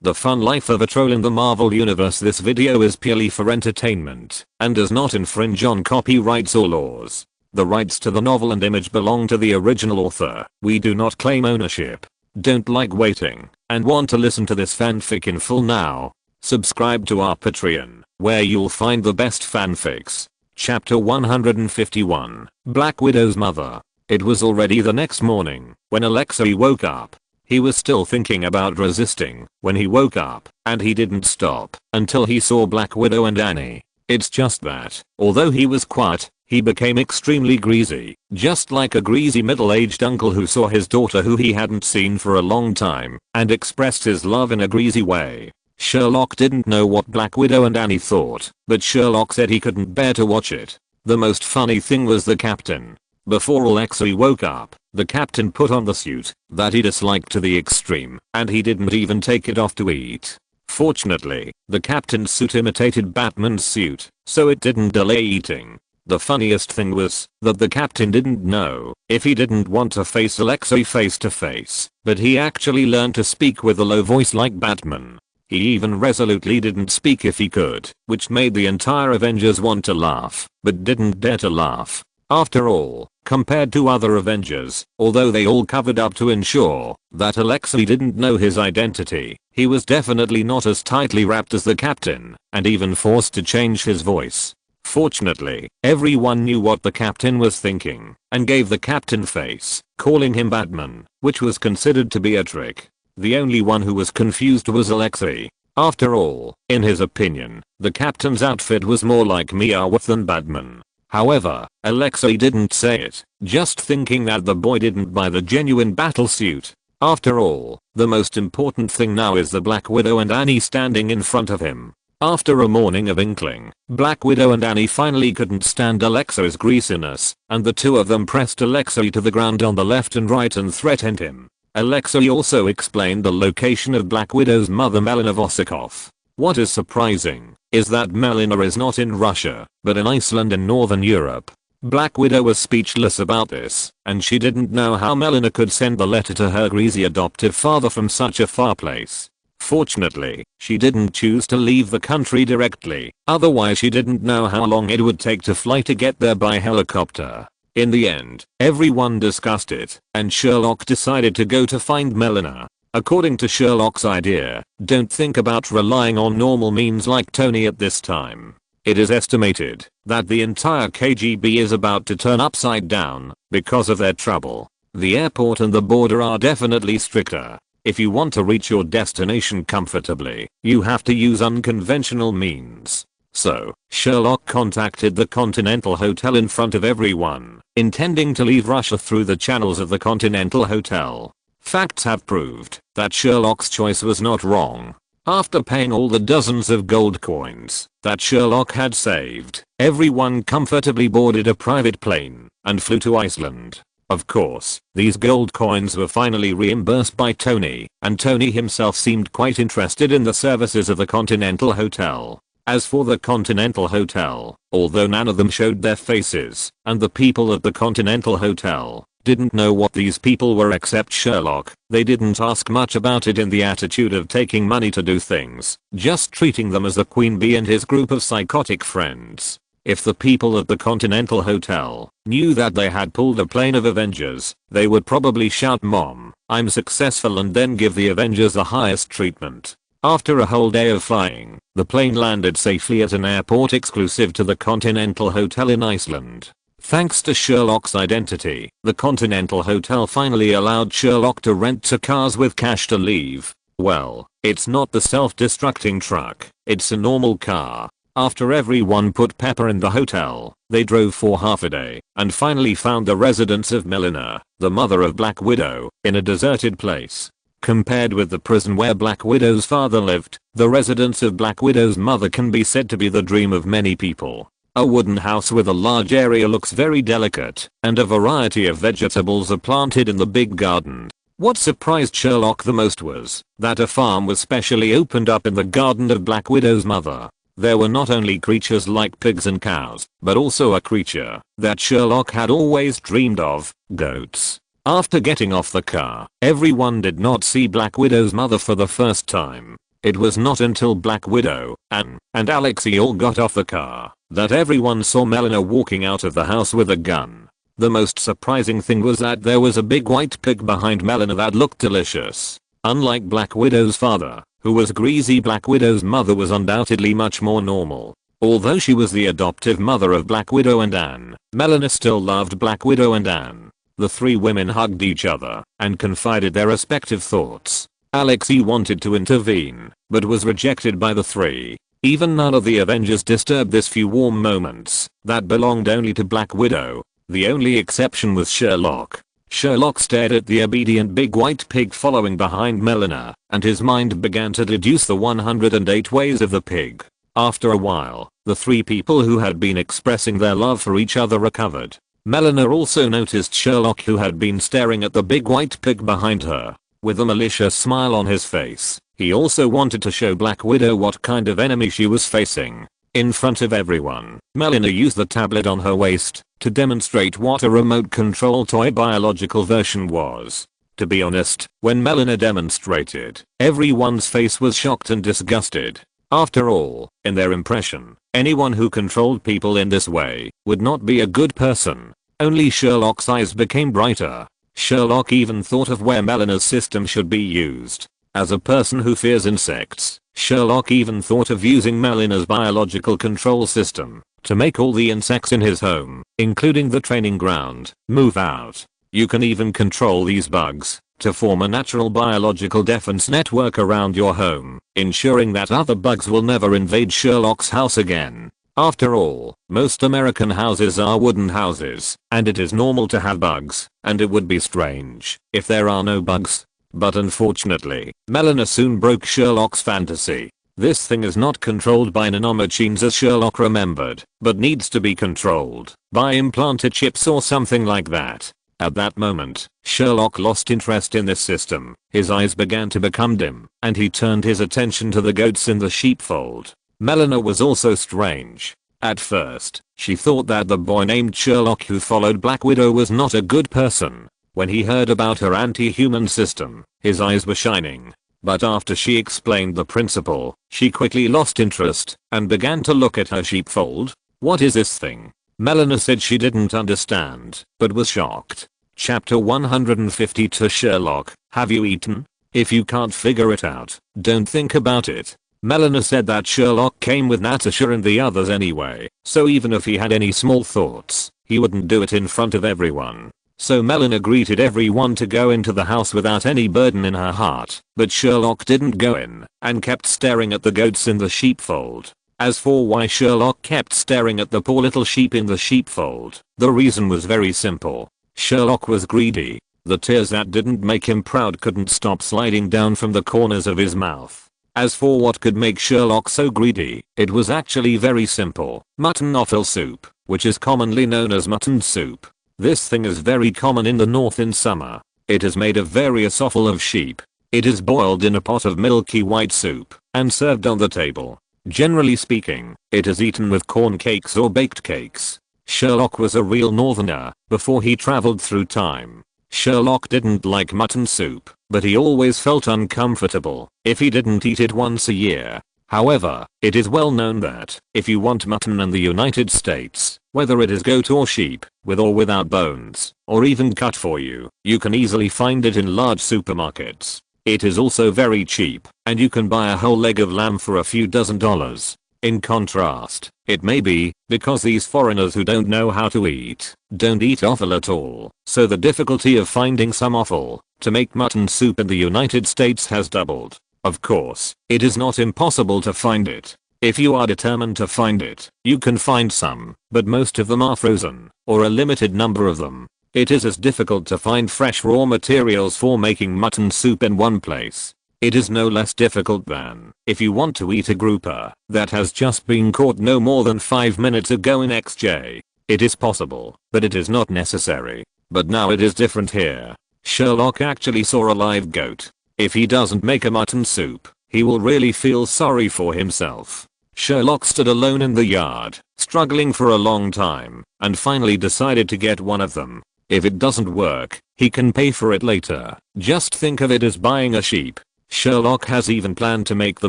The fun life of a troll in the Marvel Universe. This video is purely for entertainment and does not infringe on copyrights or laws. The rights to the novel and image belong to the original author. We do not claim ownership. Don't like waiting and want to listen to this fanfic in full now? Subscribe to our Patreon, where you'll find the best fanfics. Chapter 151, Black Widow's Mother. It was already the next morning when Alexei woke up. He was still thinking about resisting when he woke up, and he didn't stop until he saw Black Widow and Annie. It's just that, although he was quiet, he became extremely greasy, just like a greasy middle-aged uncle who saw his daughter who he hadn't seen for a long time and expressed his love in a greasy way. Sherlock didn't know what Black Widow and Annie thought, but Sherlock said he couldn't bear to watch it. The most funny thing was the captain. Before Alexei woke up, the captain put on the suit that he disliked to the extreme, and he didn't even take it off to eat. Fortunately, the captain's suit imitated Batman's suit, so it didn't delay eating. The funniest thing was that the captain didn't know if he didn't want to face Alexei face to face, but he actually learned to speak with a low voice like Batman. He even resolutely didn't speak if he could, which made the entire Avengers want to laugh, but didn't dare to laugh. After all, compared to other Avengers, although they all covered up to ensure that Alexei didn't know his identity, he was definitely not as tightly wrapped as the captain, and even forced to change his voice. Fortunately, everyone knew what the captain was thinking, and gave the captain face, calling him Batman, which was considered to be a trick. The only one who was confused was Alexei. After all, in his opinion, the captain's outfit was more like Meowth than Batman. However, Alexei didn't say it, just thinking that the boy didn't buy the genuine battle suit. After all, the most important thing now is the Black Widow and Annie standing in front of him. After a morning of inkling, Black Widow and Annie finally couldn't stand Alexei's greasiness, and the two of them pressed Alexei to the ground on the left and right and threatened him. Alexei also explained the location of Black Widow's mother, Melina Vosikov. What is surprising is that Melina is not in Russia, but in Iceland in Northern Europe. Black Widow was speechless about this, and she didn't know how Melina could send the letter to her greasy adoptive father from such a far place. Fortunately, she didn't choose to leave the country directly, otherwise she didn't know how long it would take to fly to get there by helicopter. In the end, everyone discussed it, and Sherlock decided to go to find Melina. According to Sherlock's idea, don't think about relying on normal means like Tony at this time. It is estimated that the entire KGB is about to turn upside down because of their trouble. The airport and the border are definitely stricter. If you want to reach your destination comfortably, you have to use unconventional means. So, Sherlock contacted the Continental Hotel in front of everyone, intending to leave Russia through the channels of the Continental Hotel. Facts have proved that Sherlock's choice was not wrong. After paying all the dozens of gold coins that Sherlock had saved, everyone comfortably boarded a private plane and flew to Iceland. Of course, these gold coins were finally reimbursed by Tony, and Tony himself seemed quite interested in the services of the Continental Hotel. As for the Continental Hotel, although none of them showed their faces, and the people at the Continental Hotel didn't know what these people were except Sherlock, they didn't ask much about it in the attitude of taking money to do things, just treating them as the Queen Bee and his group of psychotic friends. If the people at the Continental Hotel knew that they had pulled a plane of Avengers, they would probably shout, "Mom, I'm successful," and then give the Avengers the highest treatment. After a whole day of flying, the plane landed safely at an airport exclusive to the Continental Hotel in Iceland. Thanks to Sherlock's identity, the Continental Hotel finally allowed Sherlock to rent 2 cars with cash to leave. Well, it's not the self-destructing truck, it's a normal car. After everyone put pepper in the hotel, they drove for half a day and finally found the residence of Melina, the mother of Black Widow, in a deserted place. Compared with the prison where Black Widow's father lived, the residence of Black Widow's mother can be said to be the dream of many people. A wooden house with a large area looks very delicate, and a variety of vegetables are planted in the big garden. What surprised Sherlock the most was that a farm was specially opened up in the garden of Black Widow's mother. There were not only creatures like pigs and cows, but also a creature that Sherlock had always dreamed of, goats. After getting off the car, everyone did not see Black Widow's mother for the first time. It was not until Black Widow, Anne, and Alexei all got off the car that everyone saw Melina walking out of the house with a gun. The most surprising thing was that there was a big white pig behind Melina that looked delicious. Unlike Black Widow's father, who was greasy, Black Widow's mother was undoubtedly much more normal. Although she was the adoptive mother of Black Widow and Anne, Melina still loved Black Widow and Anne. The three women hugged each other and confided their respective thoughts. Alexei wanted to intervene, but was rejected by the three. Even none of the Avengers disturbed this few warm moments that belonged only to Black Widow. The only exception was Sherlock. Sherlock stared at the obedient big white pig following behind Melina, and his mind began to deduce the 108 ways of the pig. After a while, the three people who had been expressing their love for each other recovered. Melina also noticed Sherlock, who had been staring at the big white pig behind her with a malicious smile on his face. He also wanted to show Black Widow what kind of enemy she was facing. In front of everyone, Melina used the tablet on her waist to demonstrate what a remote control toy biological version was. To be honest, when Melina demonstrated, everyone's face was shocked and disgusted. After all, in their impression, anyone who controlled people in this way would not be a good person. Only Sherlock's eyes became brighter. Sherlock even thought of where Melina's system should be used. As a person who fears insects, Sherlock even thought of using Melina's biological control system to make all the insects in his home, including the training ground, move out. You can even control these bugs to form a natural biological defense network around your home, ensuring that other bugs will never invade Sherlock's house again. After all, most American houses are wooden houses, and it is normal to have bugs, and it would be strange if there are no bugs. But unfortunately, Melina soon broke Sherlock's fantasy. This thing is not controlled by nanomachines as Sherlock remembered, but needs to be controlled by implanted chips or something like that. At that moment, Sherlock lost interest in this system. His eyes began to become dim, and he turned his attention to the goats in the sheepfold. Melina was also strange. At first, she thought that the boy named Sherlock who followed Black Widow was not a good person. When he heard about her anti-human system, his eyes were shining. But after she explained the principle, she quickly lost interest and began to look at her sheepfold. What is this thing? Melina said she didn't understand, but was shocked. Chapter 150 to Sherlock, have you eaten? If you can't figure it out, don't think about it. Melina said that Sherlock came with Natasha and the others anyway, so even if he had any small thoughts, he wouldn't do it in front of everyone. So Melina greeted everyone to go into the house without any burden in her heart, but Sherlock didn't go in and kept staring at the goats in the sheepfold. As for why Sherlock kept staring at the poor little sheep in the sheepfold, the reason was very simple. Sherlock was greedy. The tears that didn't make him proud couldn't stop sliding down from the corners of his mouth. As for what could make Sherlock so greedy, it was actually very simple. Mutton offal soup, which is commonly known as mutton soup. This thing is very common in the north in summer. It is made of various offal of sheep. It is boiled in a pot of milky white soup and served on the table. Generally speaking, it is eaten with corn cakes or baked cakes. Sherlock was a real northerner before he traveled through time. Sherlock didn't like mutton soup, but he always felt uncomfortable if he didn't eat it once a year. However, it is well known that if you want mutton in the United States, whether it is goat or sheep, with or without bones, or even cut for you, you can easily find it in large supermarkets. It is also very cheap, and you can buy a whole leg of lamb for a few dozen dollars. In contrast, it may be because these foreigners who don't know how to eat don't eat offal at all, so the difficulty of finding some offal to make mutton soup in the United States has doubled. Of course, it is not impossible to find it. If you are determined to find it, you can find some, but most of them are frozen, or a limited number of them. It is as difficult to find fresh raw materials for making mutton soup in one place. It is no less difficult than if you want to eat a grouper that has just been caught no more than 5 minutes ago in XJ. It is possible, but it is not necessary. But now it is different here. Sherlock actually saw a live goat. If he doesn't make a mutton soup, he will really feel sorry for himself. Sherlock stood alone in the yard, struggling for a long time, and finally decided to get one of them. If it doesn't work, he can pay for it later. Just think of it as buying a sheep. Sherlock has even planned to make the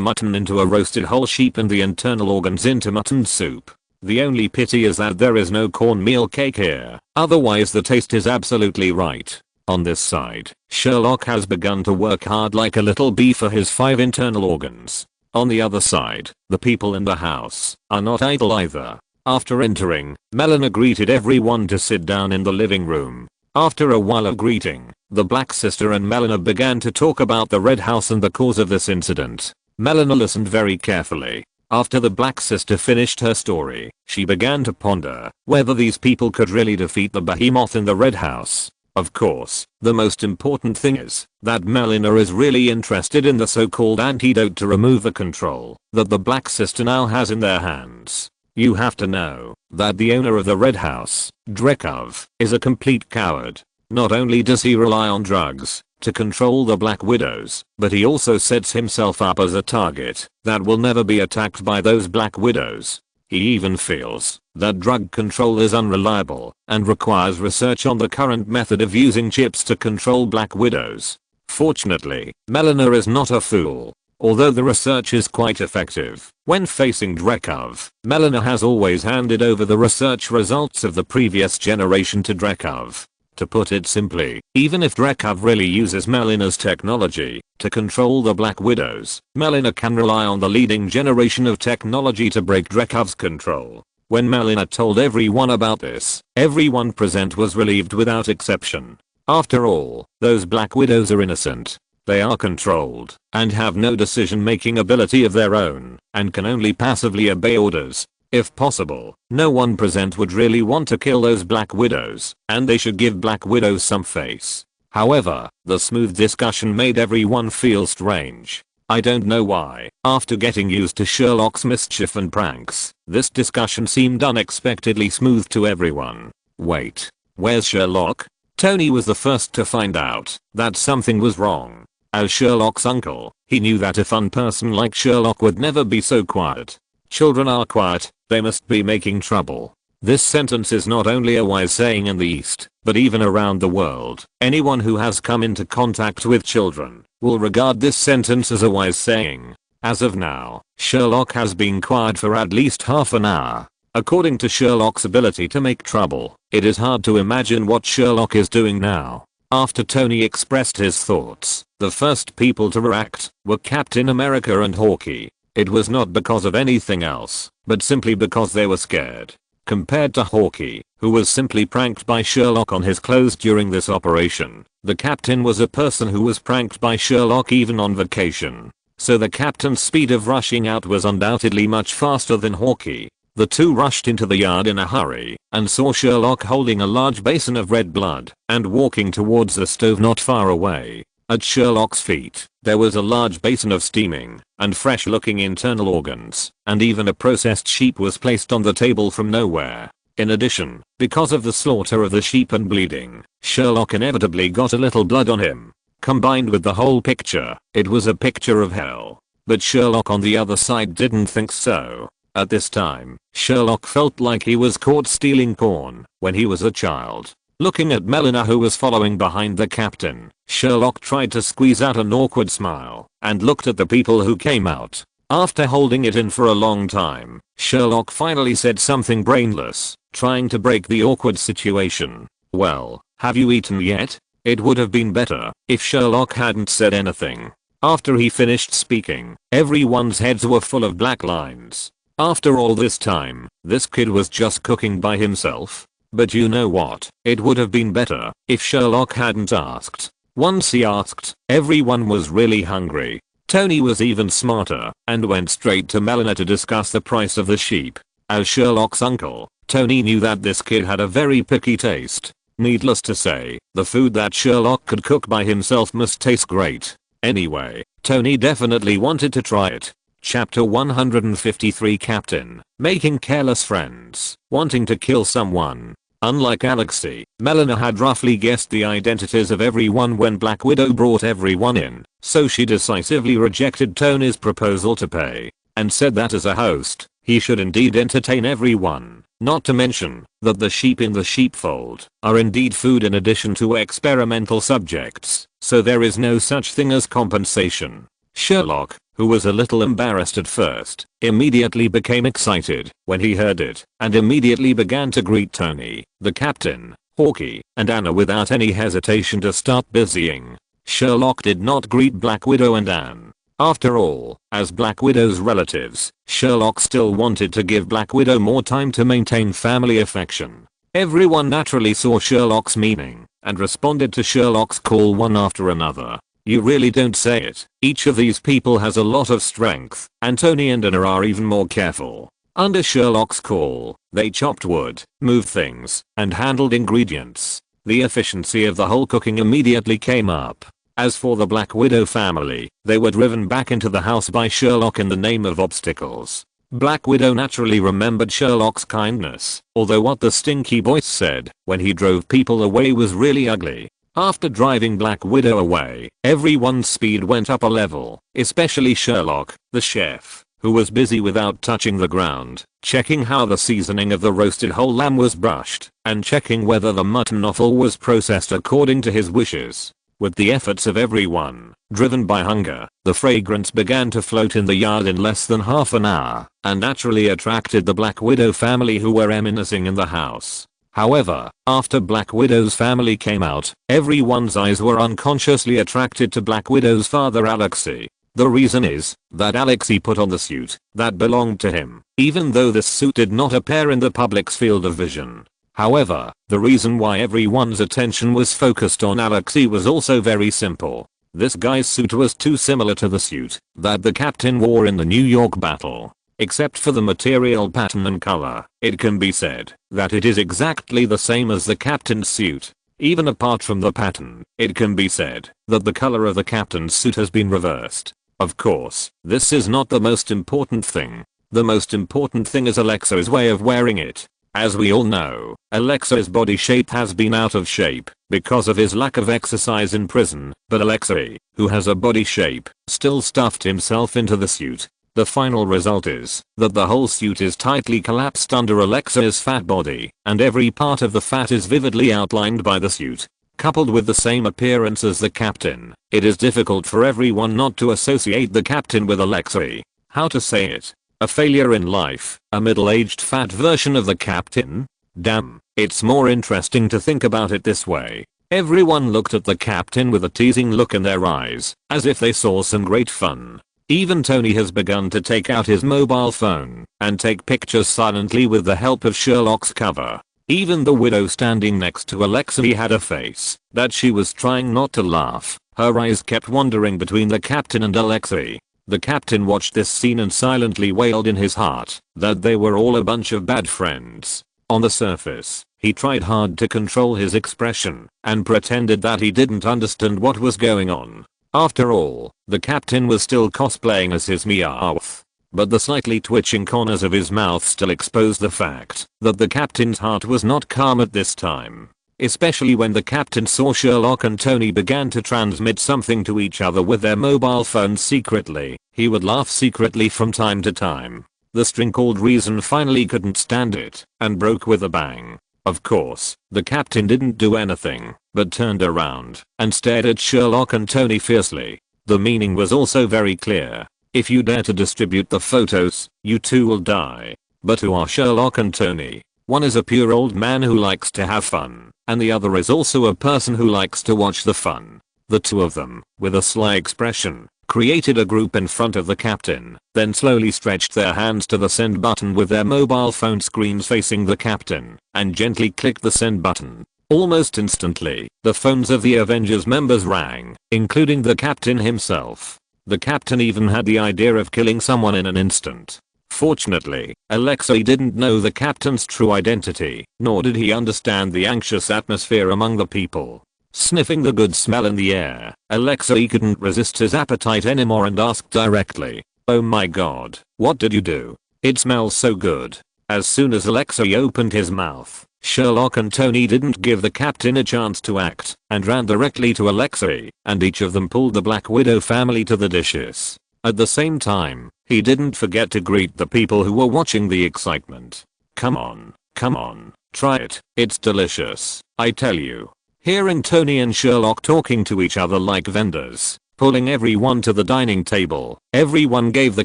mutton into a roasted whole sheep and the internal organs into mutton soup. The only pity is that there is no cornmeal cake here, otherwise the taste is absolutely right. On this side, Sherlock has begun to work hard like a little bee for his 5 internal organs. On the other side, the people in the house are not idle either. After entering, Melina greeted everyone to sit down in the living room. After a while of greeting, the Black Sister and Melina began to talk about the Red House and the cause of this incident. Melina listened very carefully. After the Black Sister finished her story, she began to ponder whether these people could really defeat the behemoth in the Red House. Of course, the most important thing is that Melina is really interested in the so-called antidote to remove the control that the Black Sister now has in their hands. You have to know that the owner of the Red House, Dreykov, is a complete coward. Not only does he rely on drugs to control the Black Widows, but he also sets himself up as a target that will never be attacked by those Black Widows. He even feels that drug control is unreliable and requires research on the current method of using chips to control Black Widows. Fortunately, Melina is not a fool. Although the research is quite effective, when facing Dreykov, Melina has always handed over the research results of the previous generation to Dreykov. To put it simply, even if Dreykov really uses Melina's technology to control the Black Widows, Melina can rely on the leading generation of technology to break Dreykov's control. When Melina told everyone about this, everyone present was relieved without exception. After all, those Black Widows are innocent. They are controlled and have no decision-making ability of their own and can only passively obey orders. If possible, no one present would really want to kill those Black Widows, and they should give Black Widows some face. However, the smooth discussion made everyone feel strange. I don't know why. After getting used to Sherlock's mischief and pranks, this discussion seemed unexpectedly smooth to everyone. Wait, where's Sherlock? Tony was the first to find out that something was wrong. As Sherlock's uncle, he knew that a fun person like Sherlock would never be so quiet. Children are quiet, they must be making trouble. This sentence is not only a wise saying in the East, but even around the world. Anyone who has come into contact with children will regard this sentence as a wise saying. As of now, Sherlock has been quiet for at least half an hour. According to Sherlock's ability to make trouble, it is hard to imagine what Sherlock is doing now. After Tony expressed his thoughts, the first people to react were Captain America and Hawkeye. It was not because of anything else, but simply because they were scared. Compared to Hawkeye, who was simply pranked by Sherlock on his clothes during this operation, the captain was a person who was pranked by Sherlock even on vacation. So the captain's speed of rushing out was undoubtedly much faster than Hawkeye. The two rushed into the yard in a hurry and saw Sherlock holding a large basin of red blood and walking towards the stove not far away. At Sherlock's feet, there was a large basin of steaming and fresh looking internal organs, and even a processed sheep was placed on the table from nowhere. In addition, because of the slaughter of the sheep and bleeding, Sherlock inevitably got a little blood on him. Combined with the whole picture, it was a picture of hell. But Sherlock on the other side didn't think so. At this time, Sherlock felt like he was caught stealing corn when he was a child. Looking at Melina who was following behind the captain, Sherlock tried to squeeze out an awkward smile and looked at the people who came out. After holding it in for a long time, Sherlock finally said something brainless, trying to break the awkward situation. Well, have you eaten yet? It would have been better if Sherlock hadn't said anything. After he finished speaking, everyone's heads were full of black lines. After all this time, this kid was just cooking by himself. But you know what? It would have been better if Sherlock hadn't asked. Once he asked, everyone was really hungry. Tony was even smarter and went straight to Melina to discuss the price of the sheep. As Sherlock's uncle, Tony knew that this kid had a very picky taste. Needless to say, the food that Sherlock could cook by himself must taste great. Anyway, Tony definitely wanted to try it. Chapter 153 Captain, making careless friends, wanting to kill someone. Unlike Alexei, Melina had roughly guessed the identities of everyone when Black Widow brought everyone in, so she decisively rejected Tony's proposal to pay, and said that as a host, he should indeed entertain everyone. Not to mention that the sheep in the sheepfold are indeed food in addition to experimental subjects, so there is no such thing as compensation. Sherlock, who was a little embarrassed at first, immediately became excited when he heard it and immediately began to greet Tony, the captain, Hawkeye, and Anna without any hesitation to start busying. Sherlock did not greet Black Widow and Anne. After all, as Black Widow's relatives, Sherlock still wanted to give Black Widow more time to maintain family affection. Everyone naturally saw Sherlock's meaning and responded to Sherlock's call one after another. You really don't say it. Each of these people has a lot of strength, and Tony and Anna are even more careful. Under Sherlock's call, they chopped wood, moved things, and handled ingredients. The efficiency of the whole cooking immediately came up. As for the Black Widow family, they were driven back into the house by Sherlock in the name of obstacles. Black Widow naturally remembered Sherlock's kindness, although what the stinky voice said when he drove people away was really ugly. After driving Black Widow away, everyone's speed went up a level, especially Sherlock, the chef, who was busy without touching the ground, checking how the seasoning of the roasted whole lamb was brushed, and checking whether the mutton offal was processed according to his wishes. With the efforts of everyone, driven by hunger, the fragrance began to float in the yard in less than half an hour, and naturally attracted the Black Widow family who were reminiscing in the house. However, after Black Widow's family came out, everyone's eyes were unconsciously attracted to Black Widow's father Alexei. The reason is that Alexei put on the suit that belonged to him, even though this suit did not appear in the public's field of vision. However, the reason why everyone's attention was focused on Alexei was also very simple. This guy's suit was too similar to the suit that the captain wore in the New York battle. Except for the material pattern and color, it can be said that it is exactly the same as the captain's suit. Even apart from the pattern, it can be said that the color of the captain's suit has been reversed. Of course, this is not the most important thing. The most important thing is Alexei's way of wearing it. As we all know, Alexei's body shape has been out of shape because of his lack of exercise in prison, but Alexei, who has a body shape, still stuffed himself into the suit. The final result is that the whole suit is tightly collapsed under Alexei's fat body, and every part of the fat is vividly outlined by the suit. Coupled with the same appearance as the captain, it is difficult for everyone not to associate the captain with Alexei. How to say it? A failure in life, a middle-aged fat version of the captain? Damn, it's more interesting to think about it this way. Everyone looked at the captain with a teasing look in their eyes, as if they saw some great fun. Even Tony has begun to take out his mobile phone and take pictures silently with the help of Sherlock's cover. Even the widow standing next to Alexei had a face that she was trying not to laugh. Her eyes kept wandering between the captain and Alexei. The captain watched this scene and silently wailed in his heart that they were all a bunch of bad friends. On the surface, he tried hard to control his expression and pretended that he didn't understand what was going on. After all, the captain was still cosplaying as his Meowth. But the slightly twitching corners of his mouth still exposed the fact that the captain's heart was not calm at this time. Especially when the captain saw Sherlock and Tony began to transmit something to each other with their mobile phones secretly. He would laugh secretly from time to time. The string called Reason finally couldn't stand it and broke with a bang. Of course, the captain didn't do anything but turned around and stared at Sherlock and Tony fiercely. The meaning was also very clear. If you dare to distribute the photos, you too will die. But who are Sherlock and Tony? One is a pure old man who likes to have fun, and the other is also a person who likes to watch the fun. The two of them, with a sly expression, created a group in front of the captain, then slowly stretched their hands to the send button with their mobile phone screens facing the captain, and gently clicked the send button. Almost instantly, the phones of the Avengers members rang, including the captain himself. The captain even had the idea of killing someone in an instant. Fortunately, Alexei didn't know the captain's true identity, nor did he understand the anxious atmosphere among the people. Sniffing the good smell in the air, Alexei couldn't resist his appetite anymore and asked directly, "Oh my god, what did you do? It smells so good." As soon as Alexei opened his mouth, Sherlock and Tony didn't give the captain a chance to act and ran directly to Alexei, and each of them pulled the Black Widow family to the dishes. At the same time, he didn't forget to greet the people who were watching the excitement. "Come on, Come on, try it, it's delicious, I tell you. Hearing Tony and Sherlock talking to each other like vendors, pulling everyone to the dining table, everyone gave the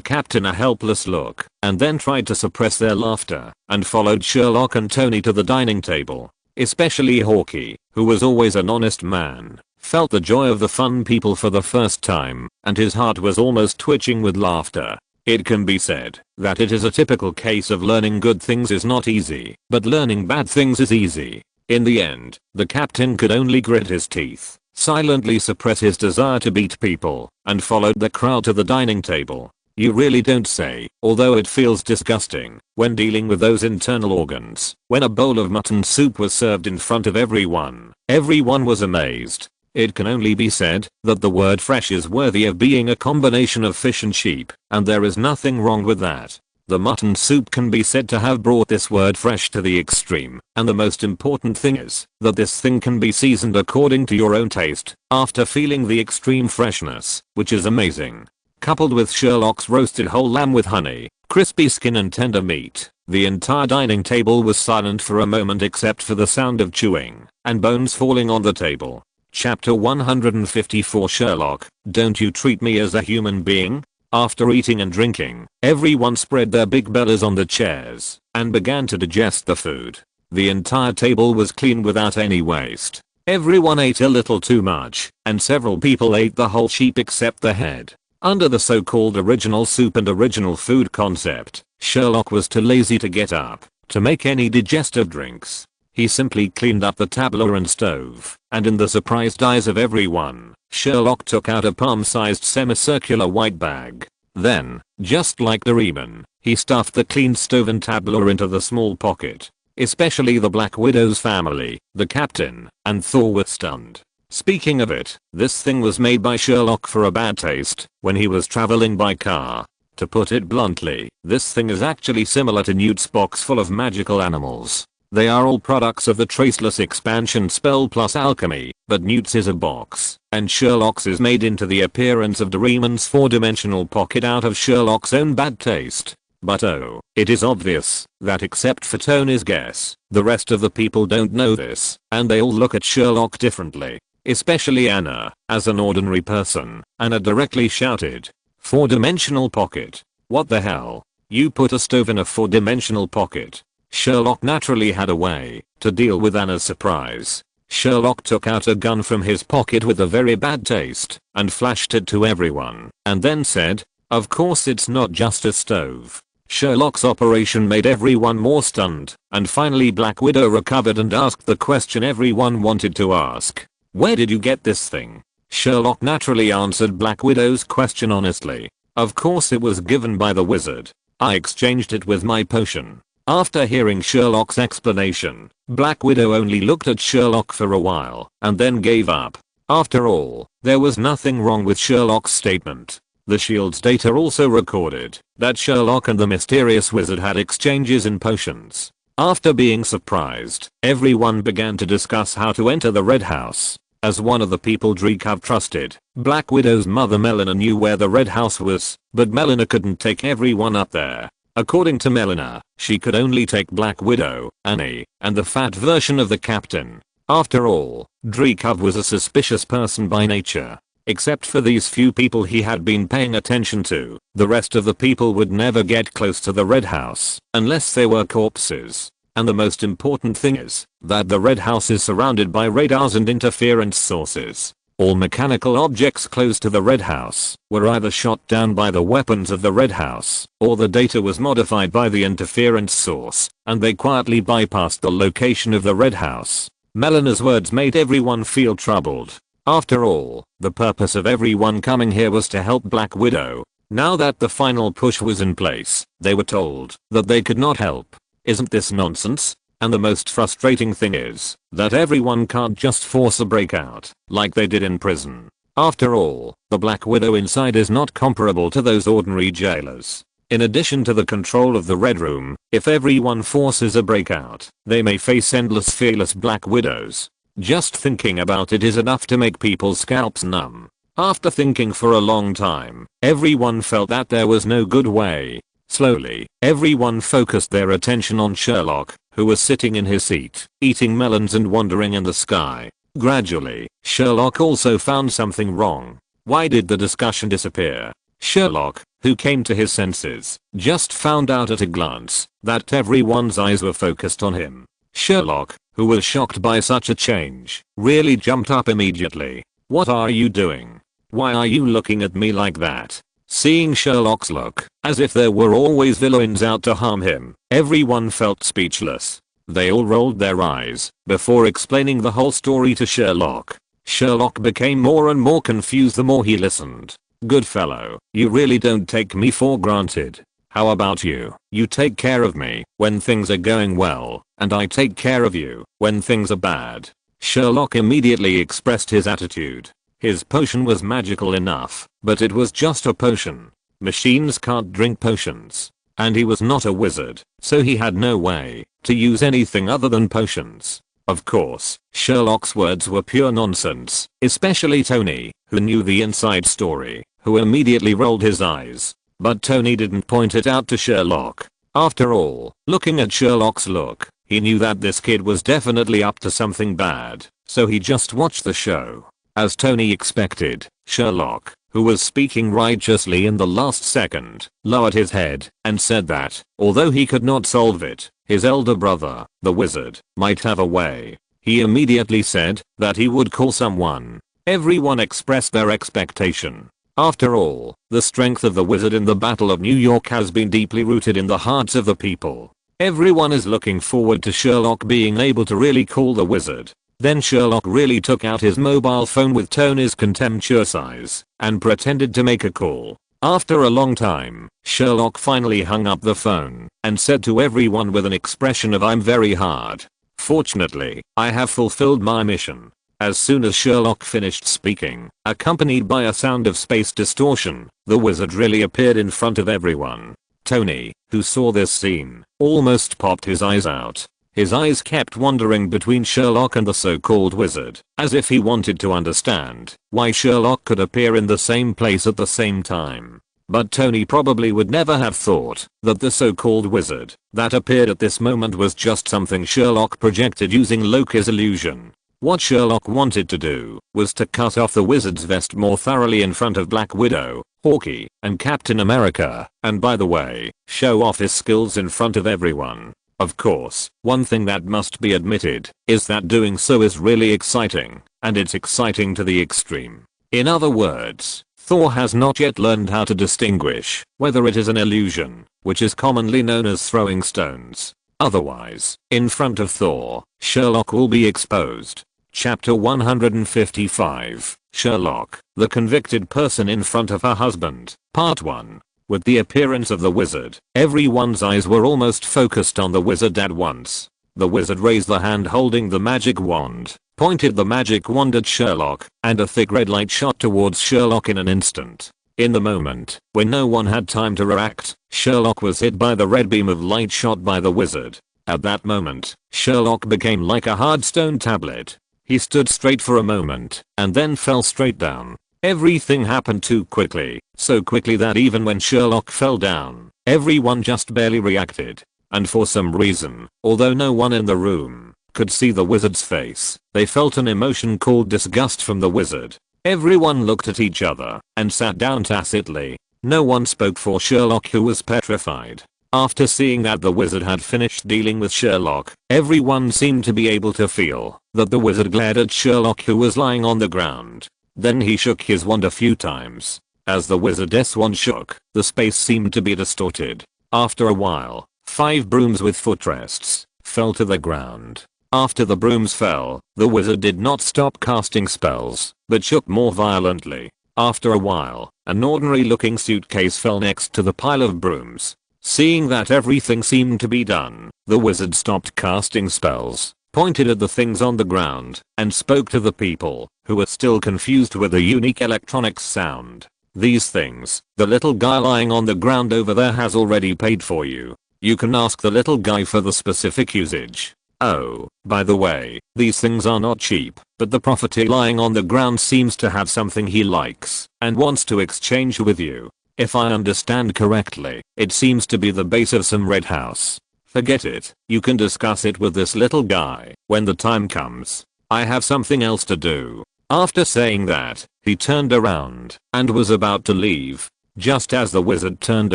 captain a helpless look and then tried to suppress their laughter and followed Sherlock and Tony to the dining table. Especially Hawkeye, who was always an honest man, felt the joy of the fun people for the first time, and his heart was almost twitching with laughter. It can be said that it is a typical case of learning good things is not easy, but learning bad things is easy. In the end, the captain could only grit his teeth, silently suppress his desire to beat people, and followed the crowd to the dining table. You really don't say, although it feels disgusting when dealing with those internal organs. When a bowl of mutton soup was served in front of everyone was amazed. It can only be said that the word fresh is worthy of being a combination of fish and sheep, and there is nothing wrong with that. The mutton soup can be said to have brought this word fresh to the extreme, and the most important thing is that this thing can be seasoned according to your own taste, after feeling the extreme freshness, which is amazing. Coupled with Sherlock's roasted whole lamb with honey, crispy skin and tender meat, the entire dining table was silent for a moment except for the sound of chewing and bones falling on the table. Chapter 154 Sherlock, don't you treat me as a human being? After eating and drinking, everyone spread their big bellies on the chairs and began to digest the food. The entire table was clean without any waste. Everyone ate a little too much, and several people ate the whole sheep except the head. Under the so-called original soup and original food concept, Sherlock was too lazy to get up to make any digestive drinks. He simply cleaned up the tableau and stove, and in the surprised eyes of everyone, Sherlock took out a palm-sized semicircular white bag. Then, just like the Riemann, he stuffed the cleaned stove and tableau into the small pocket. Especially the Black Widow's family, the captain, and Thor were stunned. Speaking of it, this thing was made by Sherlock for a bad taste when he was traveling by car. To put it bluntly, this thing is actually similar to Newt's box full of magical animals. They are all products of the Traceless expansion spell plus alchemy, but Newt's is a box, and Sherlock's is made into the appearance of Doraemon's 4-dimensional pocket out of Sherlock's own bad taste. But oh, it is obvious that except for Tony's guess, the rest of the people don't know this, and they all look at Sherlock differently. Especially Anna, as an ordinary person. Anna directly shouted, 4-dimensional pocket? What the hell? You put a stove in a 4-dimensional pocket? Sherlock naturally had a way to deal with Anna's surprise. Sherlock took out a gun from his pocket with a very bad taste and flashed it to everyone, and then said, of course it's not just a stove. Sherlock's operation made everyone more stunned, and finally Black Widow recovered and asked the question everyone wanted to ask. Where did you get this thing? Sherlock naturally answered Black Widow's question honestly. Of course it was given by the wizard. I exchanged it with my potion. After hearing Sherlock's explanation, Black Widow only looked at Sherlock for a while and then gave up. After all, there was nothing wrong with Sherlock's statement. The Shield's data also recorded that Sherlock and the mysterious wizard had exchanges in potions. After being surprised, everyone began to discuss how to enter the Red House. As one of the people Dreekov trusted, Black Widow's mother Melina knew where the Red House was, but Melina couldn't take everyone up there. According to Melina, she could only take Black Widow, Annie, and the fat version of the captain. After all, Dreekov was a suspicious person by nature. Except for these few people he had been paying attention to, the rest of the people would never get close to the Red House unless they were corpses. And the most important thing is that the Red House is surrounded by radars and interference sources. All mechanical objects close to the Red House were either shot down by the weapons of the Red House, or the data was modified by the interference source, and they quietly bypassed the location of the Red House. Melina's words made everyone feel troubled. After all, the purpose of everyone coming here was to help Black Widow. Now that the final push was in place, they were told that they could not help. Isn't this nonsense? And the most frustrating thing is that everyone can't just force a breakout like they did in prison. After all, the Black Widow inside is not comparable to those ordinary jailers. In addition to the control of the Red Room, if everyone forces a breakout, they may face endless fearless Black Widows. Just thinking about it is enough to make people's scalps numb. After thinking for a long time, everyone felt that there was no good way. Slowly, everyone focused their attention on Sherlock, who was sitting in his seat, eating melons and wandering in the sky. Gradually, Sherlock also found something wrong. Why did the discussion disappear? Sherlock, who came to his senses, just found out at a glance that everyone's eyes were focused on him. Sherlock, who was shocked by such a change, really jumped up immediately. "What are you doing? Why are you looking at me like that?" Seeing Sherlock's look, as if there were always villains out to harm him, everyone felt speechless. They all rolled their eyes before explaining the whole story to Sherlock. Sherlock became more and more confused the more he listened. "Good fellow, you really don't take me for granted. How about you? You take care of me when things are going well, and I take care of you when things are bad." Sherlock immediately expressed his attitude. His potion was magical enough, but it was just a potion. Machines can't drink potions. And he was not a wizard, so he had no way to use anything other than potions. Of course, Sherlock's words were pure nonsense, especially Tony, who knew the inside story, who immediately rolled his eyes. But Tony didn't point it out to Sherlock. After all, looking at Sherlock's look, he knew that this kid was definitely up to something bad, so he just watched the show. As Tony expected, Sherlock, who was speaking righteously in the last second, lowered his head and said that, although he could not solve it, his elder brother, the wizard, might have a way. He immediately said that he would call someone. Everyone expressed their expectation. After all, the strength of the wizard in the Battle of New York has been deeply rooted in the hearts of the people. Everyone is looking forward to Sherlock being able to really call the wizard. Then Sherlock really took out his mobile phone with Tony's contemptuous eyes and pretended to make a call. After a long time, Sherlock finally hung up the phone and said to everyone with an expression of "I'm very hard. Fortunately, I have fulfilled my mission." As soon as Sherlock finished speaking, accompanied by a sound of space distortion, the wizard really appeared in front of everyone. Tony, who saw this scene, almost popped his eyes out. His eyes kept wandering between Sherlock and the so-called wizard, as if he wanted to understand why Sherlock could appear in the same place at the same time. But Tony probably would never have thought that the so-called wizard that appeared at this moment was just something Sherlock projected using Loki's illusion. What Sherlock wanted to do was to cut off the wizard's vest more thoroughly in front of Black Widow, Hawkeye, and Captain America, and by the way, show off his skills in front of everyone. Of course, one thing that must be admitted is that doing so is really exciting, and it's exciting to the extreme. In other words, Thor has not yet learned how to distinguish whether it is an illusion, which is commonly known as throwing stones. Otherwise, in front of Thor, Sherlock will be exposed. Chapter 155, Sherlock, the convicted person in front of her husband, Part 1. With the appearance of the wizard, everyone's eyes were almost focused on the wizard at once. The wizard raised the hand holding the magic wand, pointed the magic wand at Sherlock, and a thick red light shot towards Sherlock in an instant. In the moment, when no one had time to react, Sherlock was hit by the red beam of light shot by the wizard. At that moment, Sherlock became like a hard stone tablet. He stood straight for a moment, and then fell straight down. Everything happened too quickly, so quickly that even when Sherlock fell down, everyone just barely reacted. And for some reason, although no one in the room could see the wizard's face, they felt an emotion called disgust from the wizard. Everyone looked at each other and sat down tacitly. No one spoke for Sherlock, who was petrified. After seeing that the wizard had finished dealing with Sherlock, everyone seemed to be able to feel that the wizard glared at Sherlock, who was lying on the ground. Then he shook his wand a few times. As the wizard's wand shook, the space seemed to be distorted. After a while, 5 brooms with footrests fell to the ground. After the brooms fell, the wizard did not stop casting spells, but shook more violently. After a while, an ordinary looking suitcase fell next to the pile of brooms. Seeing that everything seemed to be done, the wizard stopped casting spells, pointed at the things on the ground, and spoke to the people, who were still confused with the unique electronics sound. "These things, the little guy lying on the ground over there has already paid for you. You can ask the little guy for the specific usage. Oh, by the way, these things are not cheap, but the property lying on the ground seems to have something he likes and wants to exchange with you. If I understand correctly, it seems to be the base of some red house. Forget it, you can discuss it with this little guy when the time comes. I have something else to do. After saying that, he turned around and was about to leave. Just as the wizard turned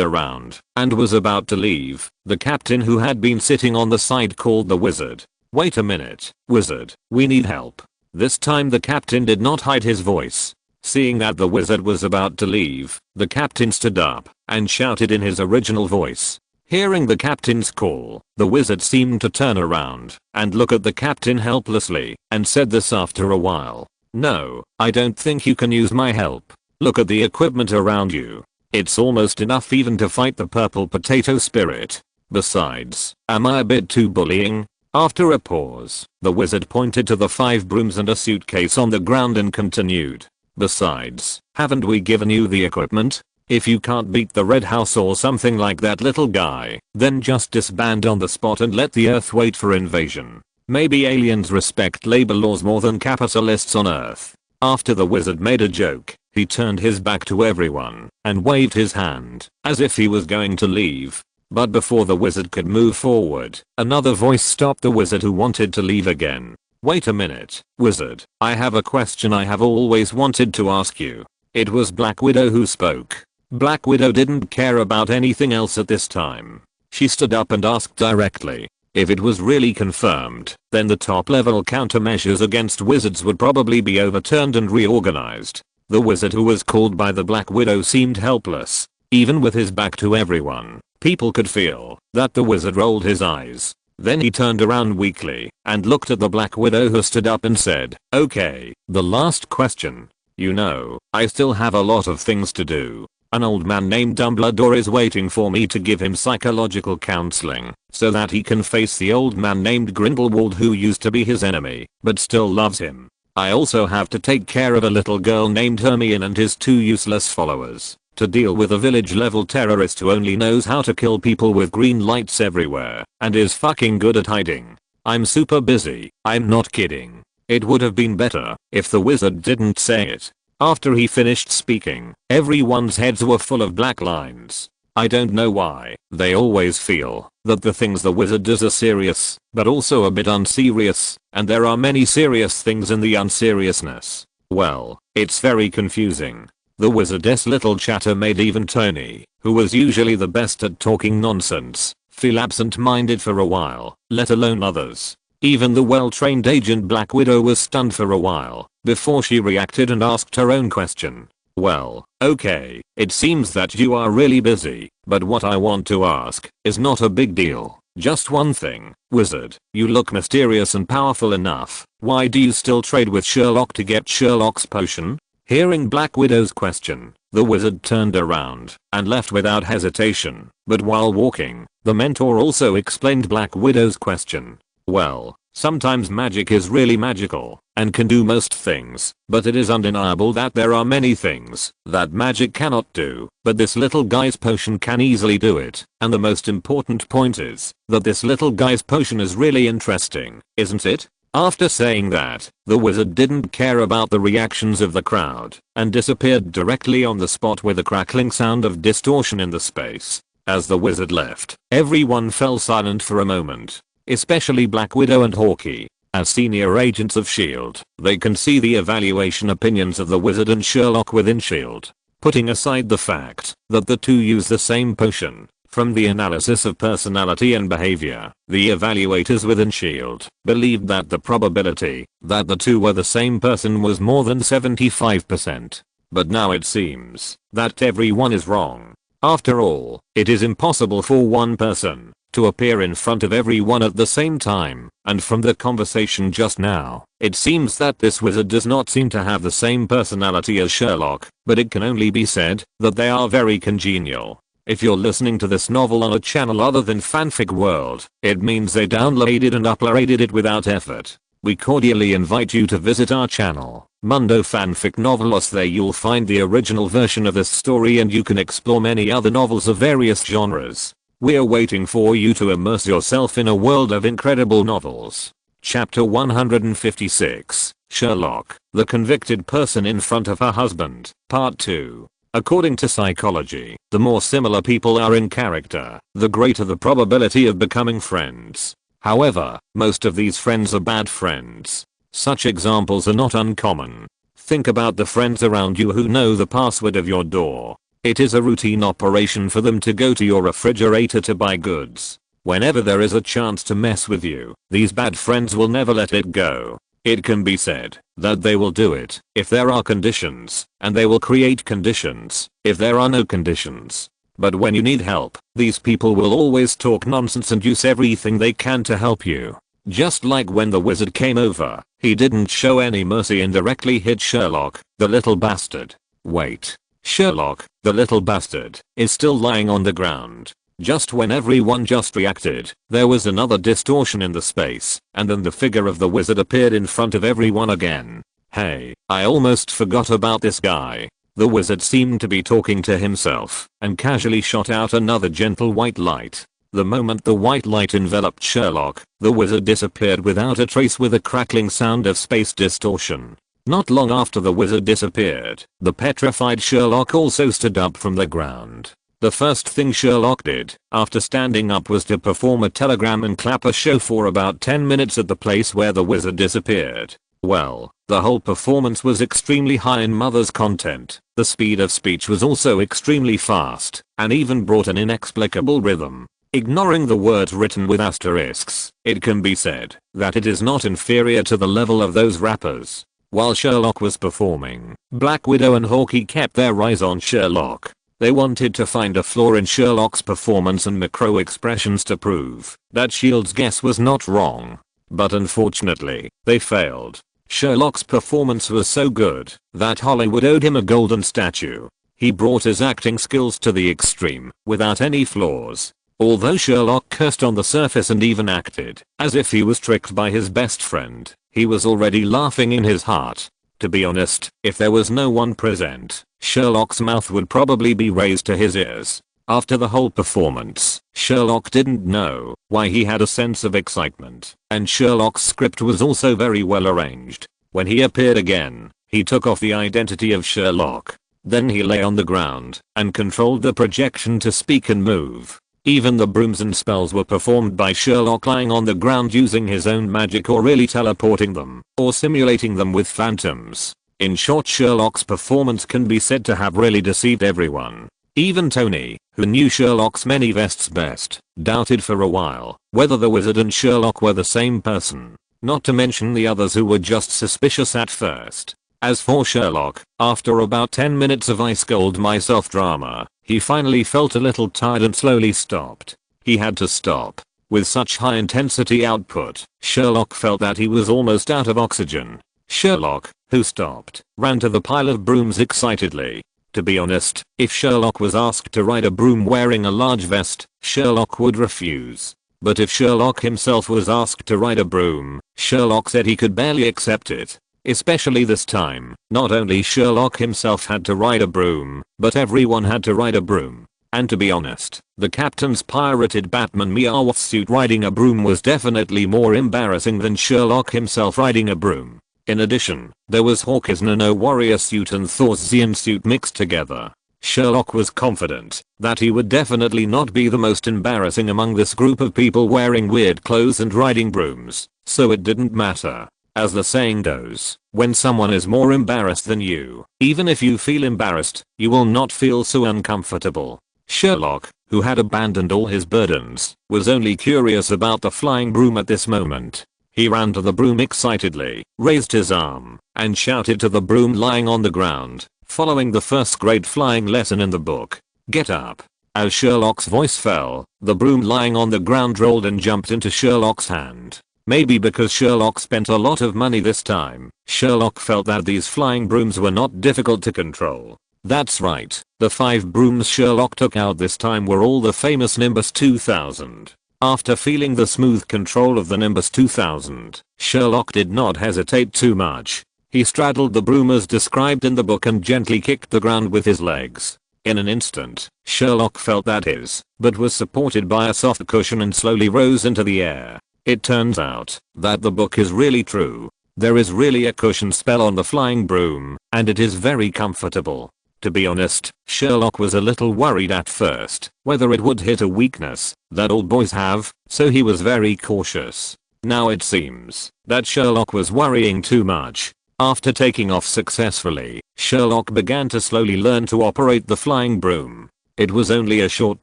around and was about to leave, the captain who had been sitting on the side called the wizard. Wait a minute, wizard, we need help. This time the captain did not hide his voice. Seeing that the wizard was about to leave, the captain stood up and shouted in his original voice. Hearing the captain's call, the wizard seemed to turn around and look at the captain helplessly and said this after a while. No, I don't think you can use my help. Look at the equipment around you. It's almost enough even to fight the purple potato spirit. Besides, am I a bit too bullying? After a pause, the wizard pointed to the 5 brooms and a suitcase on the ground and continued. Besides, haven't we given you the equipment? If you can't beat the Red House or something like that little guy, then just disband on the spot and let the Earth wait for invasion. Maybe aliens respect labor laws more than capitalists on Earth. After the wizard made a joke, he turned his back to everyone and waved his hand as if he was going to leave. But before the wizard could move forward, another voice stopped the wizard who wanted to leave again. Wait a minute, wizard, I have a question I have always wanted to ask you. It was Black Widow who spoke. Black Widow didn't care about anything else at this time. She stood up and asked directly. If it was really confirmed, then the top level countermeasures against wizards would probably be overturned and reorganized. The wizard who was called by the Black Widow seemed helpless. Even with his back to everyone, people could feel that the wizard rolled his eyes. Then he turned around weakly and looked at the Black Widow who stood up and said, okay, the last question. You know, I still have a lot of things to do. An old man named Dumbledore is waiting for me to give him psychological counseling so that he can face the old man named Grindelwald who used to be his enemy but still loves him. I also have to take care of a little girl named Hermione and his 2 useless followers, to deal with a village level terrorist who only knows how to kill people with green lights everywhere and is fucking good at hiding. I'm super busy, I'm not kidding. It would have been better if the wizard didn't say it. After he finished speaking, everyone's heads were full of black lines. I don't know why, they always feel that the things the wizard does are serious, but also a bit unserious, and there are many serious things in the unseriousness. Well, it's very confusing. The wizard's little chatter made even Tony, who was usually the best at talking nonsense, feel absent-minded for a while, let alone others. Even the well-trained agent Black Widow was stunned for a while before she reacted and asked her own question. Well, okay, it seems that you are really busy, but what I want to ask is not a big deal. Just one thing, wizard, you look mysterious and powerful enough. Why do you still trade with Sherlock to get Sherlock's potion? Hearing Black Widow's question, the wizard turned around and left without hesitation, but while walking, the mentor also explained Black Widow's question. Well, sometimes magic is really magical and can do most things, but it is undeniable that there are many things that magic cannot do, but this little guy's potion can easily do it, and the most important point is that this little guy's potion is really interesting, isn't it? After saying that, the wizard didn't care about the reactions of the crowd and disappeared directly on the spot with a crackling sound of distortion in the space. As the wizard left, everyone fell silent for a moment. Especially Black Widow and Hawkeye. As senior agents of S.H.I.E.L.D., they can see the evaluation opinions of the wizard and Sherlock within S.H.I.E.L.D. Putting aside the fact that the two use the same potion, from the analysis of personality and behavior, the evaluators within S.H.I.E.L.D. believed that the probability that the two were the same person was more than 75%. But now it seems that everyone is wrong. After all, it is impossible for one person to appear in front of everyone at the same time, and from the conversation just now, it seems that this wizard does not seem to have the same personality as Sherlock, but it can only be said that they are very congenial. If you're listening to this novel on a channel other than Fanfic World, it means they downloaded and uploaded it without effort. We cordially invite you to visit our channel, Mundo Fanfic Novelos. There you'll find the original version of this story and you can explore many other novels of various genres. We're waiting for you to immerse yourself in a world of incredible novels. Chapter 156, Sherlock, the convicted person in front of her husband, Part 2. According to psychology, the more similar people are in character, the greater the probability of becoming friends. However, most of these friends are bad friends. Such examples are not uncommon. Think about the friends around you who know the password of your door. It is a routine operation for them to go to your refrigerator to buy goods. Whenever there is a chance to mess with you, these bad friends will never let it go. It can be said that they will do it if there are conditions, and they will create conditions if there are no conditions. But when you need help, these people will always talk nonsense and use everything they can to help you. Just like when the wizard came over, he didn't show any mercy and directly hit Sherlock, the little bastard. Wait. Sherlock, the little bastard, is still lying on the ground. Just when everyone just reacted, there was another distortion in the space, and then the figure of the wizard appeared in front of everyone again. Hey, I almost forgot about this guy. The wizard seemed to be talking to himself, and casually shot out another gentle white light. The moment the white light enveloped Sherlock, the wizard disappeared without a trace with a crackling sound of space distortion. Not long after the wizard disappeared, the petrified Sherlock also stood up from the ground. The first thing Sherlock did, after standing up, was to perform a telegram and clap a show for about 10 minutes at the place where the wizard disappeared. Well, the whole performance was extremely high in mother's content. The speed of speech was also extremely fast, and even brought an inexplicable rhythm. Ignoring the words written with asterisks, it can be said that it is not inferior to the level of those rappers. While Sherlock was performing, Black Widow and Hawkeye kept their eyes on Sherlock. They wanted to find a flaw in Sherlock's performance and macro expressions to prove that S.H.I.E.L.D's guess was not wrong. But unfortunately, they failed. Sherlock's performance was so good that Hollywood owed him a golden statue. He brought his acting skills to the extreme, without any flaws. Although Sherlock cursed on the surface and even acted as if he was tricked by his best friend, he was already laughing in his heart. To be honest, if there was no one present, Sherlock's mouth would probably be raised to his ears. After the whole performance, Sherlock didn't know why he had a sense of excitement, and Sherlock's script was also very well arranged. When he appeared again, he took off the identity of Sherlock. Then he lay on the ground and controlled the projection to speak and move. Even the brooms and spells were performed by Sherlock lying on the ground using his own magic, or really teleporting them, or simulating them with phantoms. In short, Sherlock's performance can be said to have really deceived everyone. Even Tony, who knew Sherlock's many vests best, doubted for a while whether the wizard and Sherlock were the same person. Not to mention the others who were just suspicious at first. As for Sherlock, after about 10 minutes of I scold myself drama, he finally felt a little tired and slowly stopped. He had to stop. With such high intensity output, Sherlock felt that he was almost out of oxygen. Sherlock, who stopped, ran to the pile of brooms excitedly. To be honest, if Sherlock was asked to ride a broom wearing a large vest, Sherlock would refuse. But if Sherlock himself was asked to ride a broom, Sherlock said he could barely accept it. Especially this time, not only Sherlock himself had to ride a broom, but everyone had to ride a broom. And to be honest, the captain's pirated Batman Meowth suit riding a broom was definitely more embarrassing than Sherlock himself riding a broom. In addition, there was Hawkeye's Nano warrior suit and Thor's Xian suit mixed together. Sherlock was confident that he would definitely not be the most embarrassing among this group of people wearing weird clothes and riding brooms, so it didn't matter. As the saying goes, when someone is more embarrassed than you, even if you feel embarrassed, you will not feel so uncomfortable. Sherlock, who had abandoned all his burdens, was only curious about the flying broom at this moment. He ran to the broom excitedly, raised his arm, and shouted to the broom lying on the ground, following the first grade flying lesson in the book. "Get up." As Sherlock's voice fell, the broom lying on the ground rolled and jumped into Sherlock's hand. Maybe because Sherlock spent a lot of money this time, Sherlock felt that these flying brooms were not difficult to control. That's right, the 5 brooms Sherlock took out this time were all the famous Nimbus 2000. After feeling the smooth control of the Nimbus 2000, Sherlock did not hesitate too much. He straddled the broom as described in the book and gently kicked the ground with his legs. In an instant, Sherlock felt that his butt was supported by a soft cushion and slowly rose into the air. It turns out that the book is really true. There is really a cushion spell on the flying broom, and it is very comfortable. To be honest, Sherlock was a little worried at first whether it would hit a weakness that all boys have, so he was very cautious. Now it seems that Sherlock was worrying too much. After taking off successfully, Sherlock began to slowly learn to operate the flying broom. It was only a short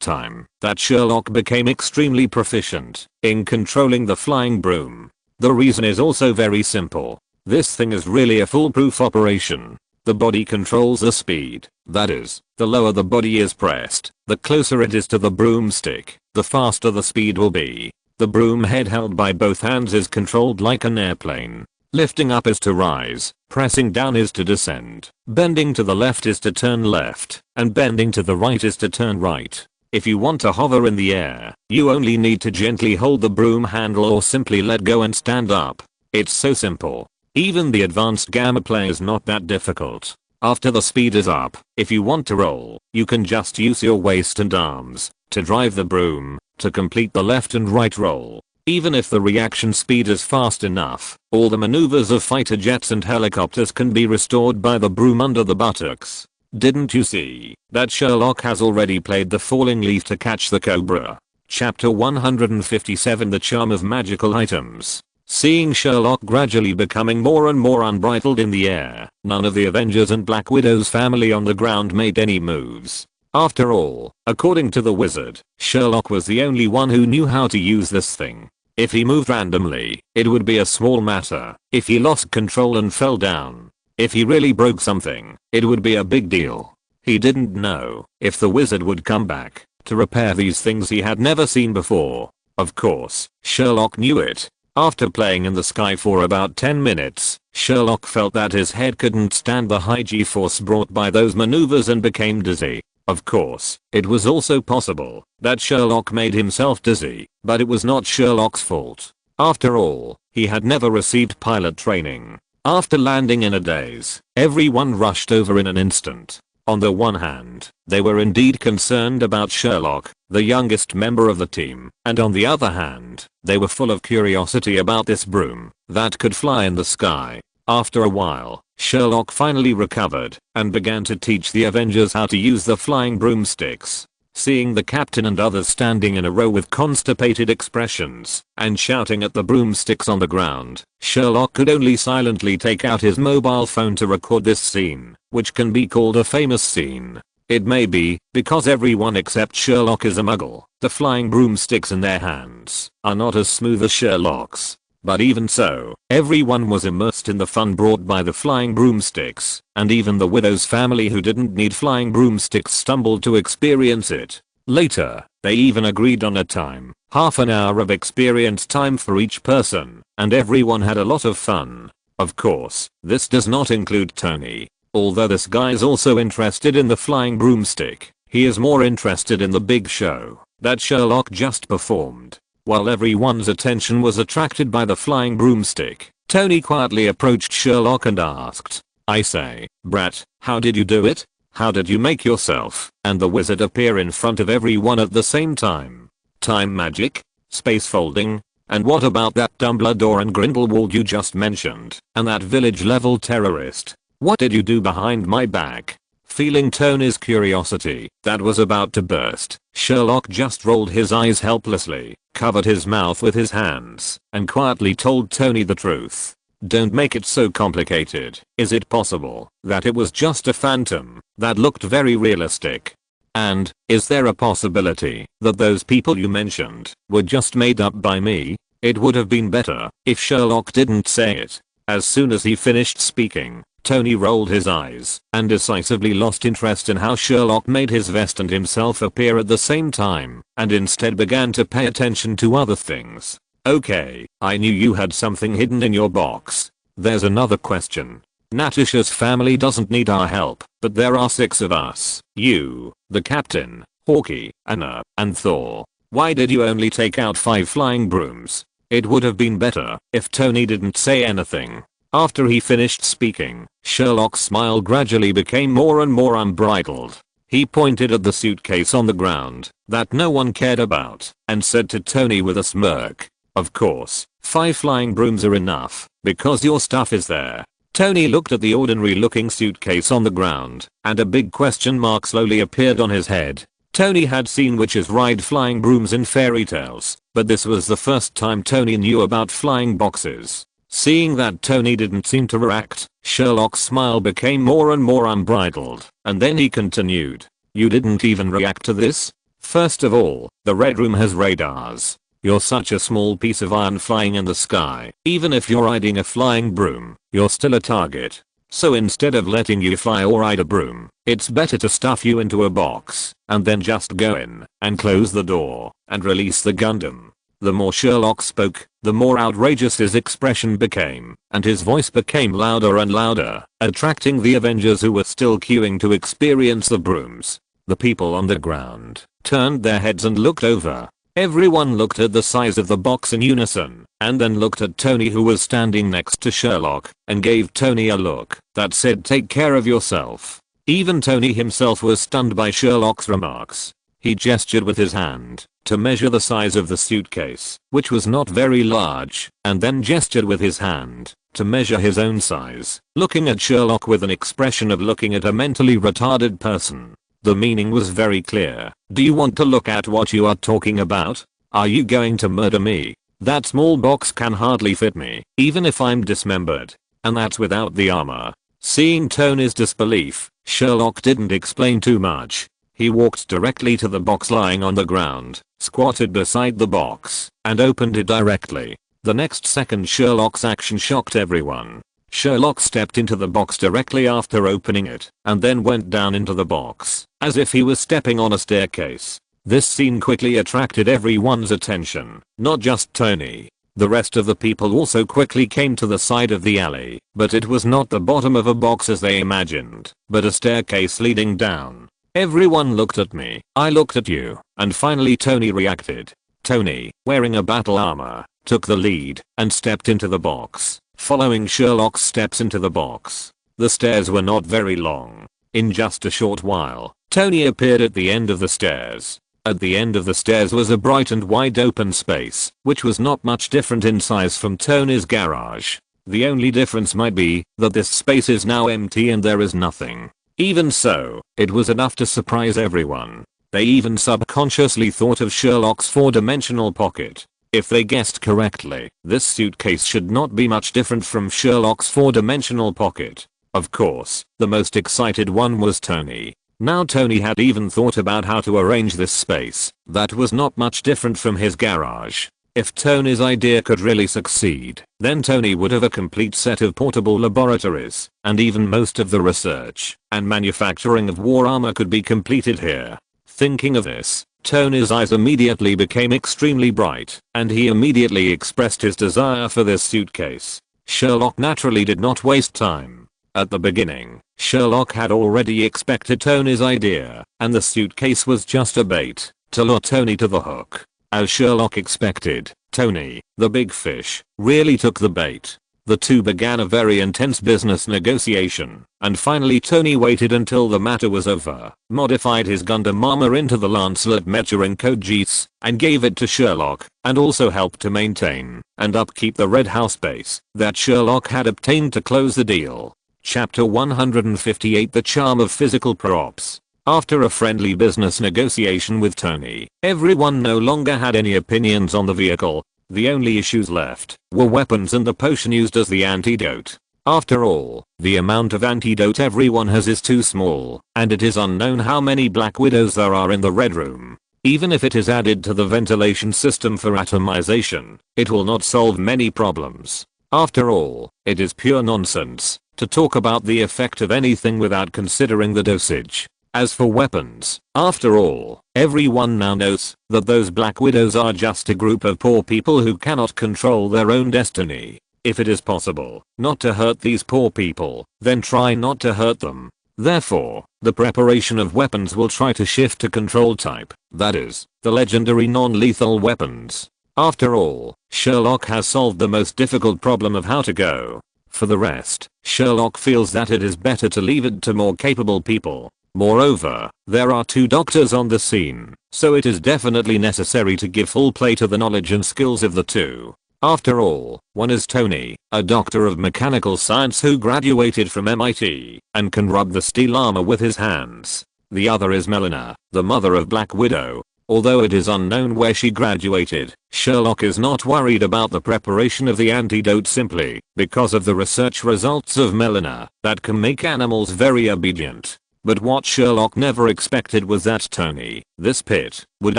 time that Sherlock became extremely proficient in controlling the flying broom. The reason is also very simple. This thing is really a foolproof operation. The body controls the speed. That is, the lower the body is pressed, the closer it is to the broomstick, the faster the speed will be. The broom head held by both hands is controlled like an airplane. Lifting up is to rise, pressing down is to descend, bending to the left is to turn left, and bending to the right is to turn right. If you want to hover in the air, you only need to gently hold the broom handle or simply let go and stand up. It's so simple. Even the advanced gamma play is not that difficult. After the speed is up, if you want to roll, you can just use your waist and arms to drive the broom to complete the left and right roll. Even if the reaction speed is fast enough, all the maneuvers of fighter jets and helicopters can be restored by the broom under the buttocks. Didn't you see that Sherlock has already played the falling leaf to catch the cobra? Chapter 157, The Charm of Magical Items. Seeing Sherlock gradually becoming more and more unbridled in the air, none of the Avengers and Black Widow's family on the ground made any moves. After all, according to the wizard, Sherlock was the only one who knew how to use this thing. If he moved randomly, it would be a small matter. If he lost control and fell down, if he really broke something, it would be a big deal. He didn't know if the wizard would come back to repair these things he had never seen before. Of course, Sherlock knew it. After playing in the sky for about 10 minutes, Sherlock felt that his head couldn't stand the high G-force brought by those maneuvers and became dizzy. Of course, it was also possible that Sherlock made himself dizzy, but it was not Sherlock's fault. After all, he had never received pilot training. After landing in a daze, everyone rushed over in an instant. On the one hand, they were indeed concerned about Sherlock, the youngest member of the team, and on the other hand, they were full of curiosity about this broom that could fly in the sky. After a while, Sherlock finally recovered and began to teach the Avengers how to use the flying broomsticks. Seeing the captain and others standing in a row with constipated expressions and shouting at the broomsticks on the ground, Sherlock could only silently take out his mobile phone to record this scene, which can be called a famous scene. It may be because everyone except Sherlock is a muggle. The flying broomsticks in their hands are not as smooth as Sherlock's. But even so, everyone was immersed in the fun brought by the flying broomsticks, and even the widow's family who didn't need flying broomsticks stumbled to experience it. Later, they even agreed on a time, half an hour of experience time for each person, and everyone had a lot of fun. Of course, this does not include Tony. Although this guy is also interested in the flying broomstick, he is more interested in the big show that Sherlock just performed. While everyone's attention was attracted by the flying broomstick, Tony quietly approached Sherlock and asked, "I say, Brat, how did you do it? How did you make yourself and the wizard appear in front of everyone at the same time? Time magic? Space folding? And what about that Dumbledore and Grindelwald you just mentioned, and that village level terrorist? What did you do behind my back?" Feeling Tony's curiosity that was about to burst, Sherlock just rolled his eyes helplessly, covered his mouth with his hands, and quietly told Tony the truth. "Don't make it so complicated. Is it possible that it was just a phantom that looked very realistic? And, is there a possibility that those people you mentioned were just made up by me?" It would have been better if Sherlock didn't say it. As soon as he finished speaking, Tony rolled his eyes and decisively lost interest in how Sherlock made his vest and himself appear at the same time, and instead began to pay attention to other things. "Okay, I knew you had something hidden in your box. There's another question. Natasha's family doesn't need our help, but there are 6 of us. You, the captain, Hawkeye, Anna, and Thor. Why did you only take out 5 flying brooms?" It would have been better if Tony didn't say anything. After he finished speaking, Sherlock's smile gradually became more and more unbridled. He pointed at the suitcase on the ground that no one cared about and said to Tony with a smirk, "Of course, 5 flying brooms are enough because your stuff is there." Tony looked at the ordinary looking suitcase on the ground, and a big question mark slowly appeared on his head. Tony had seen witches ride flying brooms in fairy tales, but this was the first time Tony knew about flying boxes. Seeing that Tony didn't seem to react, Sherlock's smile became more and more unbridled, and then he continued. You didn't even react to this? First of all, the Red Room has radars. You're such a small piece of iron flying in the sky. Even if you're riding a flying broom, you're still a target. So instead of letting you fly or ride a broom, it's better to stuff you into a box, and then just go in, and close the door, and release the Gundam. The more Sherlock spoke, the more outrageous his expression became, and his voice became louder and louder, attracting the Avengers who were still queuing to experience the brooms. The people on the ground turned their heads and looked over. Everyone looked at the size of the box in unison, and then looked at Tony, who was standing next to Sherlock, and gave Tony a look that said, take care of yourself. Even Tony himself was stunned by Sherlock's remarks. He gestured with his hand to measure the size of the suitcase, which was not very large, and then gestured with his hand to measure his own size, looking at Sherlock with an expression of looking at a mentally retarded person. The meaning was very clear. Do you want to look at what you are talking about? Are you going to murder me? That small box can hardly fit me, even if I'm dismembered. And that's without the armor. Seeing Tony's disbelief, Sherlock didn't explain too much. He walked directly to the box lying on the ground, squatted beside the box, and opened it directly. The next second, Sherlock's action shocked everyone. Sherlock stepped into the box directly after opening it, and then went down into the box, as if he was stepping on a staircase. This scene quickly attracted everyone's attention, not just Tony. The rest of the people also quickly came to the side of the alley, but it was not the bottom of a box as they imagined, but a staircase leading down. Everyone looked at me, I looked at you, and finally Tony reacted. Tony, wearing a battle armor, took the lead, and stepped into the box, following Sherlock's steps into the box. The stairs were not very long. In just a short while, Tony appeared at the end of the stairs. At the end of the stairs was a bright and wide open space, which was not much different in size from Tony's garage. The only difference might be that this space is now empty and there is nothing. Even so, it was enough to surprise everyone. They even subconsciously thought of Sherlock's four-dimensional pocket. If they guessed correctly, this suitcase should not be much different from Sherlock's four-dimensional pocket. Of course, the most excited one was Tony. Now Tony had even thought about how to arrange this space that was not much different from his garage. If Tony's idea could really succeed, then Tony would have a complete set of portable laboratories, and even most of the research and manufacturing of war armor could be completed here. Thinking of this, Tony's eyes immediately became extremely bright, and he immediately expressed his desire for this suitcase. Sherlock naturally did not waste time. At the beginning, Sherlock had already expected Tony's idea, and the suitcase was just a bait to lure Tony to the hook. As Sherlock expected, Tony, the big fish, really took the bait. The two began a very intense business negotiation, and finally Tony waited until the matter was over, modified his Gundam armor into the Lancelot measuring code Gs, and gave it to Sherlock, and also helped to maintain and upkeep the Red House base that Sherlock had obtained to close the deal. Chapter 158, The Charm of Physical Props. After a friendly business negotiation with Tony, everyone no longer had any opinions on the vehicle. The only issues left were weapons and the potion used as the antidote. After all, the amount of antidote everyone has is too small, and it is unknown how many Black Widows there are in the Red Room. Even if it is added to the ventilation system for atomization, it will not solve many problems. After all, it is pure nonsense to talk about the effect of anything without considering the dosage. As for weapons, after all, everyone now knows that those Black Widows are just a group of poor people who cannot control their own destiny. If it is possible not to hurt these poor people, then try not to hurt them. Therefore, the preparation of weapons will try to shift to control type, that is, the legendary non-lethal weapons. After all, Sherlock has solved the most difficult problem of how to go. For the rest, Sherlock feels that it is better to leave it to more capable people. Moreover, there are two doctors on the scene, so it is definitely necessary to give full play to the knowledge and skills of the two. After all, one is Tony, a doctor of mechanical science who graduated from MIT and can rub the steel armor with his hands. The other is Melina, the mother of Black Widow. Although it is unknown where she graduated, Sherlock is not worried about the preparation of the antidote simply because of the research results of Melina that can make animals very obedient. But what Sherlock never expected was that Tony, this pit, would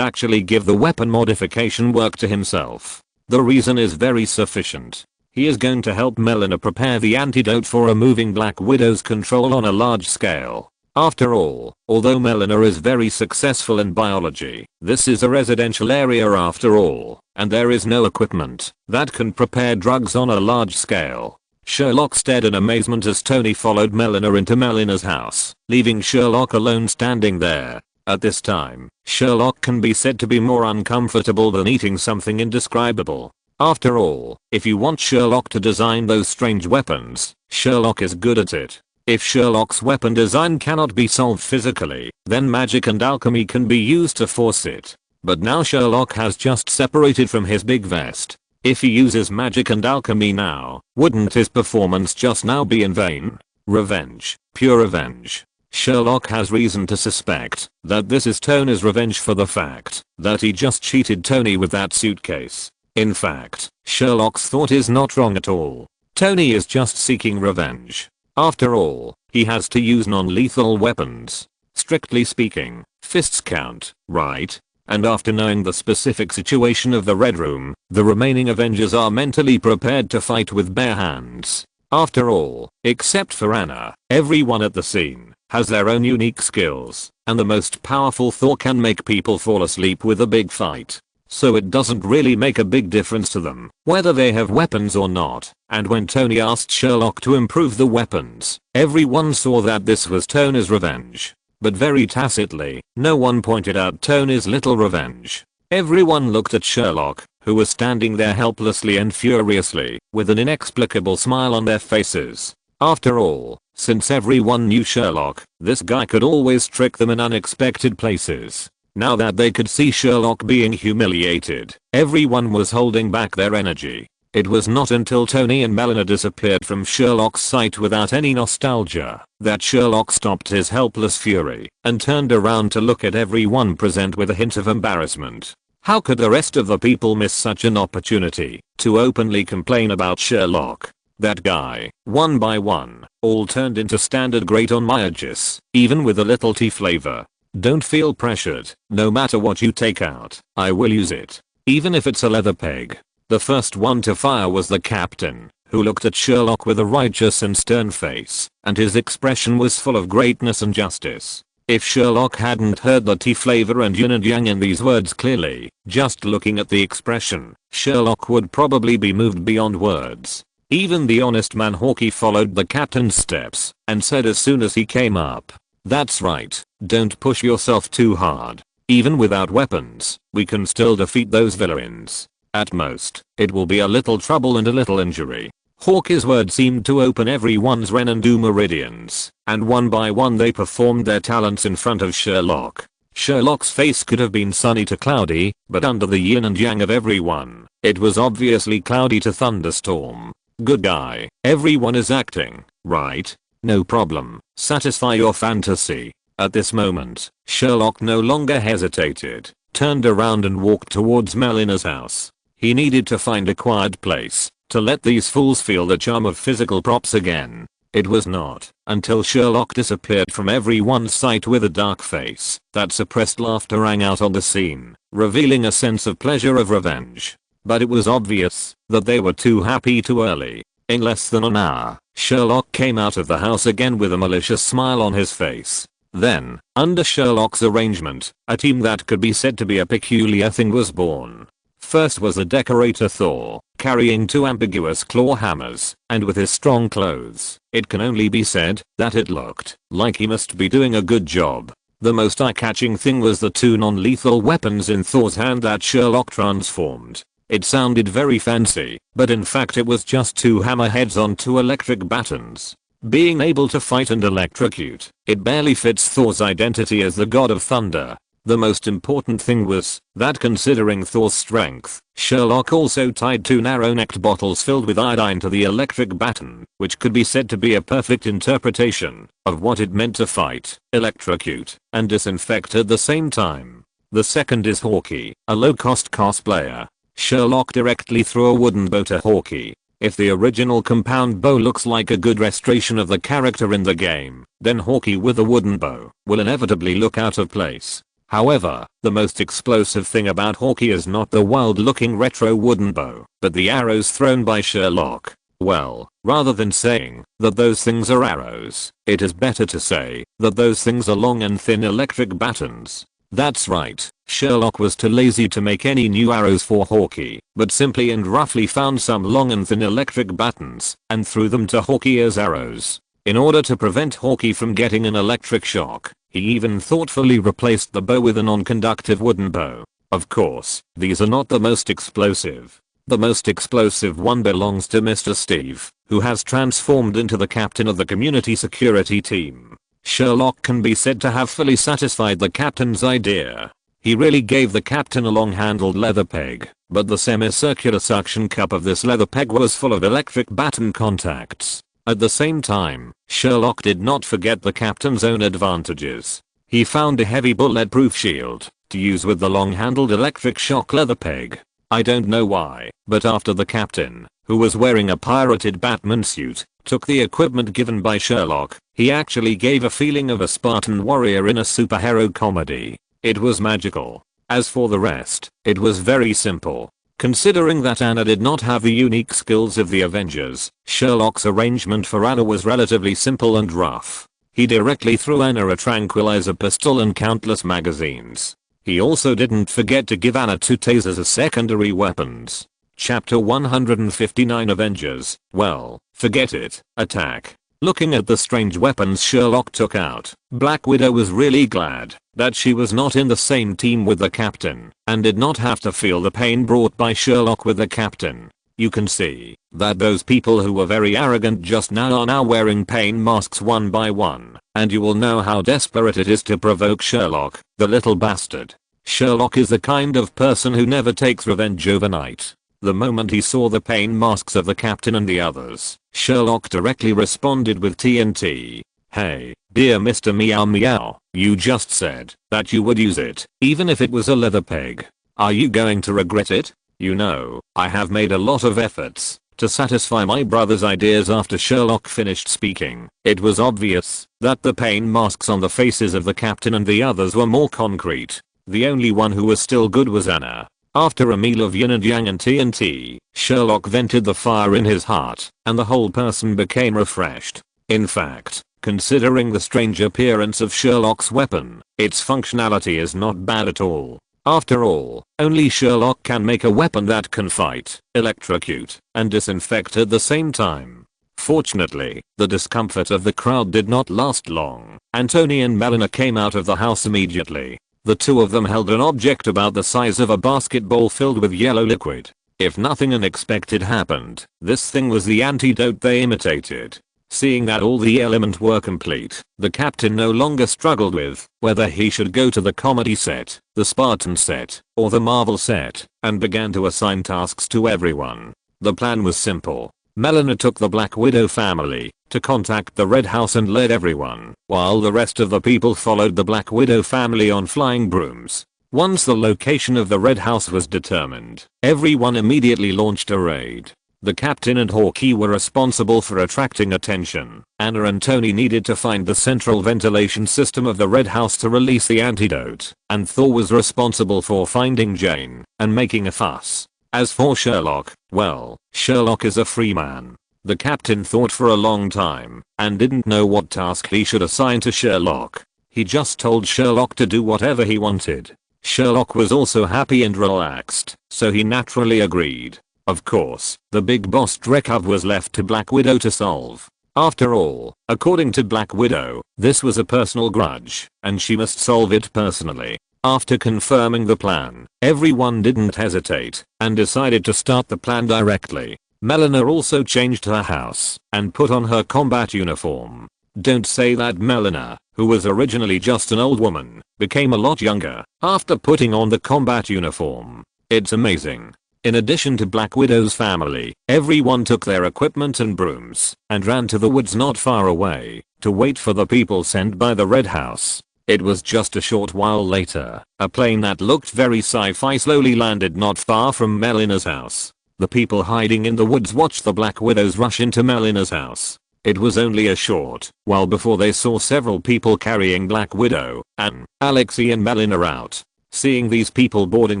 actually give the weapon modification work to himself. The reason is very sufficient. He is going to help Melina prepare the antidote for removing Black Widow's control on a large scale. After all, although Melina is very successful in biology, this is a residential area after all, and there is no equipment that can prepare drugs on a large scale. Sherlock stared in amazement as Tony followed Melina into Melina's house, leaving Sherlock alone standing there. At this time, Sherlock can be said to be more uncomfortable than eating something indescribable. After all, if you want Sherlock to design those strange weapons, Sherlock is good at it. If Sherlock's weapon design cannot be solved physically, then magic and alchemy can be used to force it. But now Sherlock has just separated from his big vest. If he uses magic and alchemy now, wouldn't his performance just now be in vain? Revenge. Pure revenge. Sherlock has reason to suspect that this is Tony's revenge for the fact that he just cheated Tony with that suitcase. In fact, Sherlock's thought is not wrong at all. Tony is just seeking revenge. After all, he has to use non-lethal weapons. Strictly speaking, fists count, right? And after knowing the specific situation of the Red Room, the remaining Avengers are mentally prepared to fight with bare hands. After all, except for Anna, everyone at the scene has their own unique skills, and the most powerful Thor can make people fall asleep with a big fight. So it doesn't really make a big difference to them whether they have weapons or not. And when Tony asked Sherlock to improve the weapons, everyone saw that this was Tony's revenge. But very tacitly, no one pointed out Tony's little revenge. Everyone looked at Sherlock, who was standing there helplessly and furiously, with an inexplicable smile on their faces. After all, since everyone knew Sherlock, this guy could always trick them in unexpected places. Now that they could see Sherlock being humiliated, everyone was holding back their energy. It was not until Tony and Melina disappeared from Sherlock's sight without any nostalgia that Sherlock stopped his helpless fury and turned around to look at everyone present with a hint of embarrassment. How could the rest of the people miss such an opportunity to openly complain about Sherlock? That guy, one by one, all turned into standard grade on Myagis, even with a little tea flavor. Don't feel pressured. No matter what you take out, I will use it. Even if it's a leather peg. The first one to fire was the captain, who looked at Sherlock with a righteous and stern face, and his expression was full of greatness and justice. If Sherlock hadn't heard the tea flavor and yin and yang in these words clearly, just looking at the expression, Sherlock would probably be moved beyond words. Even the honest man Hawkeye followed the captain's steps and said as soon as he came up, "That's right, don't push yourself too hard. Even without weapons, we can still defeat those villains. At most, it will be a little trouble and a little injury." Hawkeye's words seemed to open everyone's Ren and Do meridians, and one by one they performed their talents in front of Sherlock. Sherlock's face could have been sunny to cloudy, but under the yin and yang of everyone, it was obviously cloudy to thunderstorm. Good guy, everyone is acting, right? No problem, satisfy your fantasy. At this moment, Sherlock no longer hesitated, turned around and walked towards Melina's house. He needed to find a quiet place to let these fools feel the charm of physical props again. It was not until Sherlock disappeared from everyone's sight with a dark face that suppressed laughter rang out on the scene, revealing a sense of pleasure of revenge. But it was obvious that they were too happy too early. In less than an hour, Sherlock came out of the house again with a malicious smile on his face. Then, under Sherlock's arrangement, a team that could be said to be a peculiar thing was born. First was the decorator Thor, carrying two ambiguous claw hammers, and with his strong clothes, it can only be said that it looked like he must be doing a good job. The most eye-catching thing was the two non-lethal weapons in Thor's hand that Sherlock transformed. It sounded very fancy, but in fact it was just two hammerheads on two electric batons. Being able to fight and electrocute, it barely fits Thor's identity as the god of thunder. The most important thing was that considering Thor's strength, Sherlock also tied 2 narrow-necked bottles filled with iodine to the electric baton, which could be said to be a perfect interpretation of what it meant to fight, electrocute, and disinfect at the same time. The second is Hawkeye, a low-cost cosplayer. Sherlock directly threw a wooden bow to Hawkeye. If the original compound bow looks like a good restoration of the character in the game, then Hawkeye with a wooden bow will inevitably look out of place. However, the most explosive thing about Hawkeye is not the wild-looking retro wooden bow, but the arrows thrown by Sherlock. Well, rather than saying that those things are arrows, it is better to say that those things are long and thin electric batons. That's right, Sherlock was too lazy to make any new arrows for Hawkeye, but simply and roughly found some long and thin electric batons and threw them to Hawkeye as arrows. In order to prevent Hawkeye from getting an electric shock, he even thoughtfully replaced the bow with a non-conductive wooden bow. Of course, these are not the most explosive. The most explosive one belongs to Mr. Steve, who has transformed into the captain of the community security team. Sherlock can be said to have fully satisfied the captain's idea. He really gave the captain a long-handled leather peg, but the semicircular suction cup of this leather peg was full of electric baton contacts. At the same time, Sherlock did not forget the captain's own advantages. He found a heavy bulletproof shield to use with the long-handled electric shock leather peg. I don't know why, but after the captain, who was wearing a pirated Batman suit, took the equipment given by Sherlock, he actually gave a feeling of a Spartan warrior in a superhero comedy. It was magical. As for the rest, it was very simple. Considering that Anna did not have the unique skills of the Avengers, Sherlock's arrangement for Anna was relatively simple and rough. He directly threw Anna a tranquilizer pistol and countless magazines. He also didn't forget to give Anna 2 tasers as secondary weapons. Chapter 159 Avengers, well, forget it, attack. Looking at the strange weapons Sherlock took out, Black Widow was really glad that she was not in the same team with the captain and did not have to feel the pain brought by Sherlock with the captain. You can see that those people who were very arrogant just now are now wearing pain masks one by one, and you will know how desperate it is to provoke Sherlock, the little bastard. Sherlock is the kind of person who never takes revenge overnight. The moment he saw the pain masks of the captain and the others, Sherlock directly responded with TNT. Hey, dear Mr. Meow Meow, you just said that you would use it, even if it was a leather peg. Are you going to regret it? You know, I have made a lot of efforts to satisfy my brother's ideas. After Sherlock finished speaking, it was obvious that the pain masks on the faces of the captain and the others were more concrete. The only one who was still good was Anna. After a meal of yin and yang and TNT, Sherlock vented the fire in his heart, and the whole person became refreshed. In fact, considering the strange appearance of Sherlock's weapon, its functionality is not bad at all. After all, only Sherlock can make a weapon that can fight, electrocute, and disinfect at the same time. Fortunately, the discomfort of the crowd did not last long, and Tony and Melina came out of the house immediately. The two of them held an object about the size of a basketball filled with yellow liquid. If nothing unexpected happened, this thing was the antidote they imitated. Seeing that all the elements were complete, the captain no longer struggled with whether he should go to the comedy set, the Spartan set, or the Marvel set, and began to assign tasks to everyone. The plan was simple. Melina took the Black Widow family to contact the Red House and led everyone, while the rest of the people followed the Black Widow family on flying brooms. Once the location of the Red House was determined, everyone immediately launched a raid. The captain and Hawkeye were responsible for attracting attention. Anna and Tony needed to find the central ventilation system of the Red House to release the antidote, and Thor was responsible for finding Jane and making a fuss. As for Sherlock, well, Sherlock is a free man. The captain thought for a long time and didn't know what task he should assign to Sherlock. He just told Sherlock to do whatever he wanted. Sherlock was also happy and relaxed, so he naturally agreed. Of course, the big boss Drekhov was left to Black Widow to solve. After all, according to Black Widow, this was a personal grudge, and she must solve it personally. After confirming the plan, everyone didn't hesitate and decided to start the plan directly. Melina also changed her house and put on her combat uniform. Don't say that, Melina, who was originally just an old woman, became a lot younger after putting on the combat uniform. It's amazing. In addition to Black Widow's family, everyone took their equipment and brooms and ran to the woods not far away to wait for the people sent by the Red House. It was just a short while later, a plane that looked very sci-fi slowly landed not far from Melina's house. The people hiding in the woods watched the Black Widows rush into Melina's house. It was only a short while before they saw several people carrying Black Widow, Anne, Alexei and Melina out. Seeing these people boarding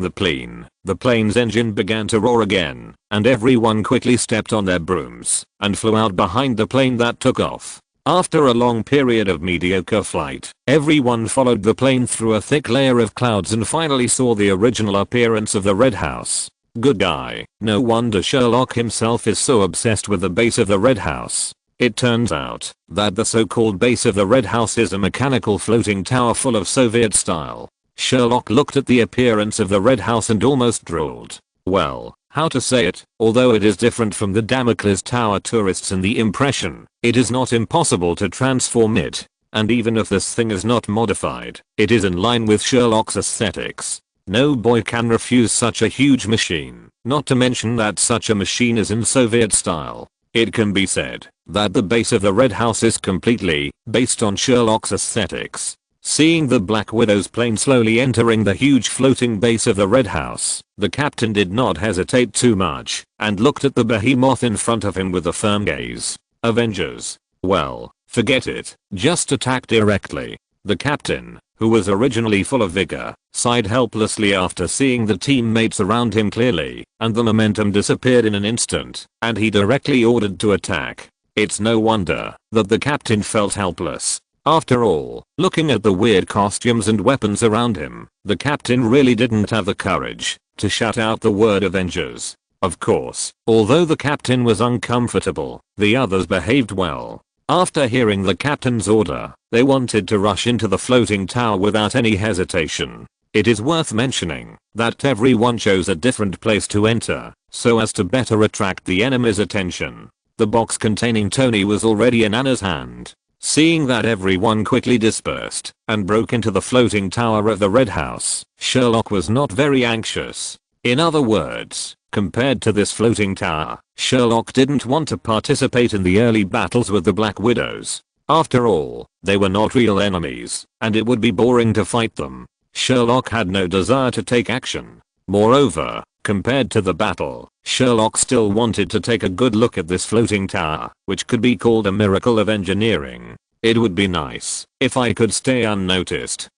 the plane's engine began to roar again, and everyone quickly stepped on their brooms and flew out behind the plane that took off. After a long period of mediocre flight, everyone followed the plane through a thick layer of clouds and finally saw the original appearance of the Red House. Good guy. No wonder Sherlock himself is so obsessed with the base of the Red House. It turns out that the so-called base of the Red House is a mechanical floating tower full of Soviet style. Sherlock looked at the appearance of the Red House and almost drooled. Well, how to say it, although it is different from the Damocles Tower tourists in the impression, it is not impossible to transform it. And even if this thing is not modified, it is in line with Sherlock's aesthetics. No boy can refuse such a huge machine, not to mention that such a machine is in Soviet style. It can be said that the base of the Red House is completely based on Sherlock's aesthetics. Seeing the Black Widow's plane slowly entering the huge floating base of the Red House, the captain did not hesitate too much and looked at the behemoth in front of him with a firm gaze. Avengers? Well, forget it. Just attack directly. The captain, who was originally full of vigor, sighed helplessly after seeing the teammates around him clearly, and the momentum disappeared in an instant, and he directly ordered to attack. It's no wonder that the captain felt helpless. After all, looking at the weird costumes and weapons around him, the captain really didn't have the courage to shout out the word Avengers. Of course, although the captain was uncomfortable, the others behaved well. After hearing the captain's order, they wanted to rush into the floating tower without any hesitation. It is worth mentioning that everyone chose a different place to enter so as to better attract the enemy's attention. The box containing Tony was already in Anna's hand. Seeing that everyone quickly dispersed and broke into the floating tower of the Red House, Sherlock was not very anxious. In other words, compared to this floating tower, Sherlock didn't want to participate in the early battles with the Black Widows. After all, they were not real enemies, and it would be boring to fight them. Sherlock had no desire to take action. Moreover, compared to the battle, Sherlock still wanted to take a good look at this floating tower, which could be called a miracle of engineering. It would be nice if I could stay unnoticed.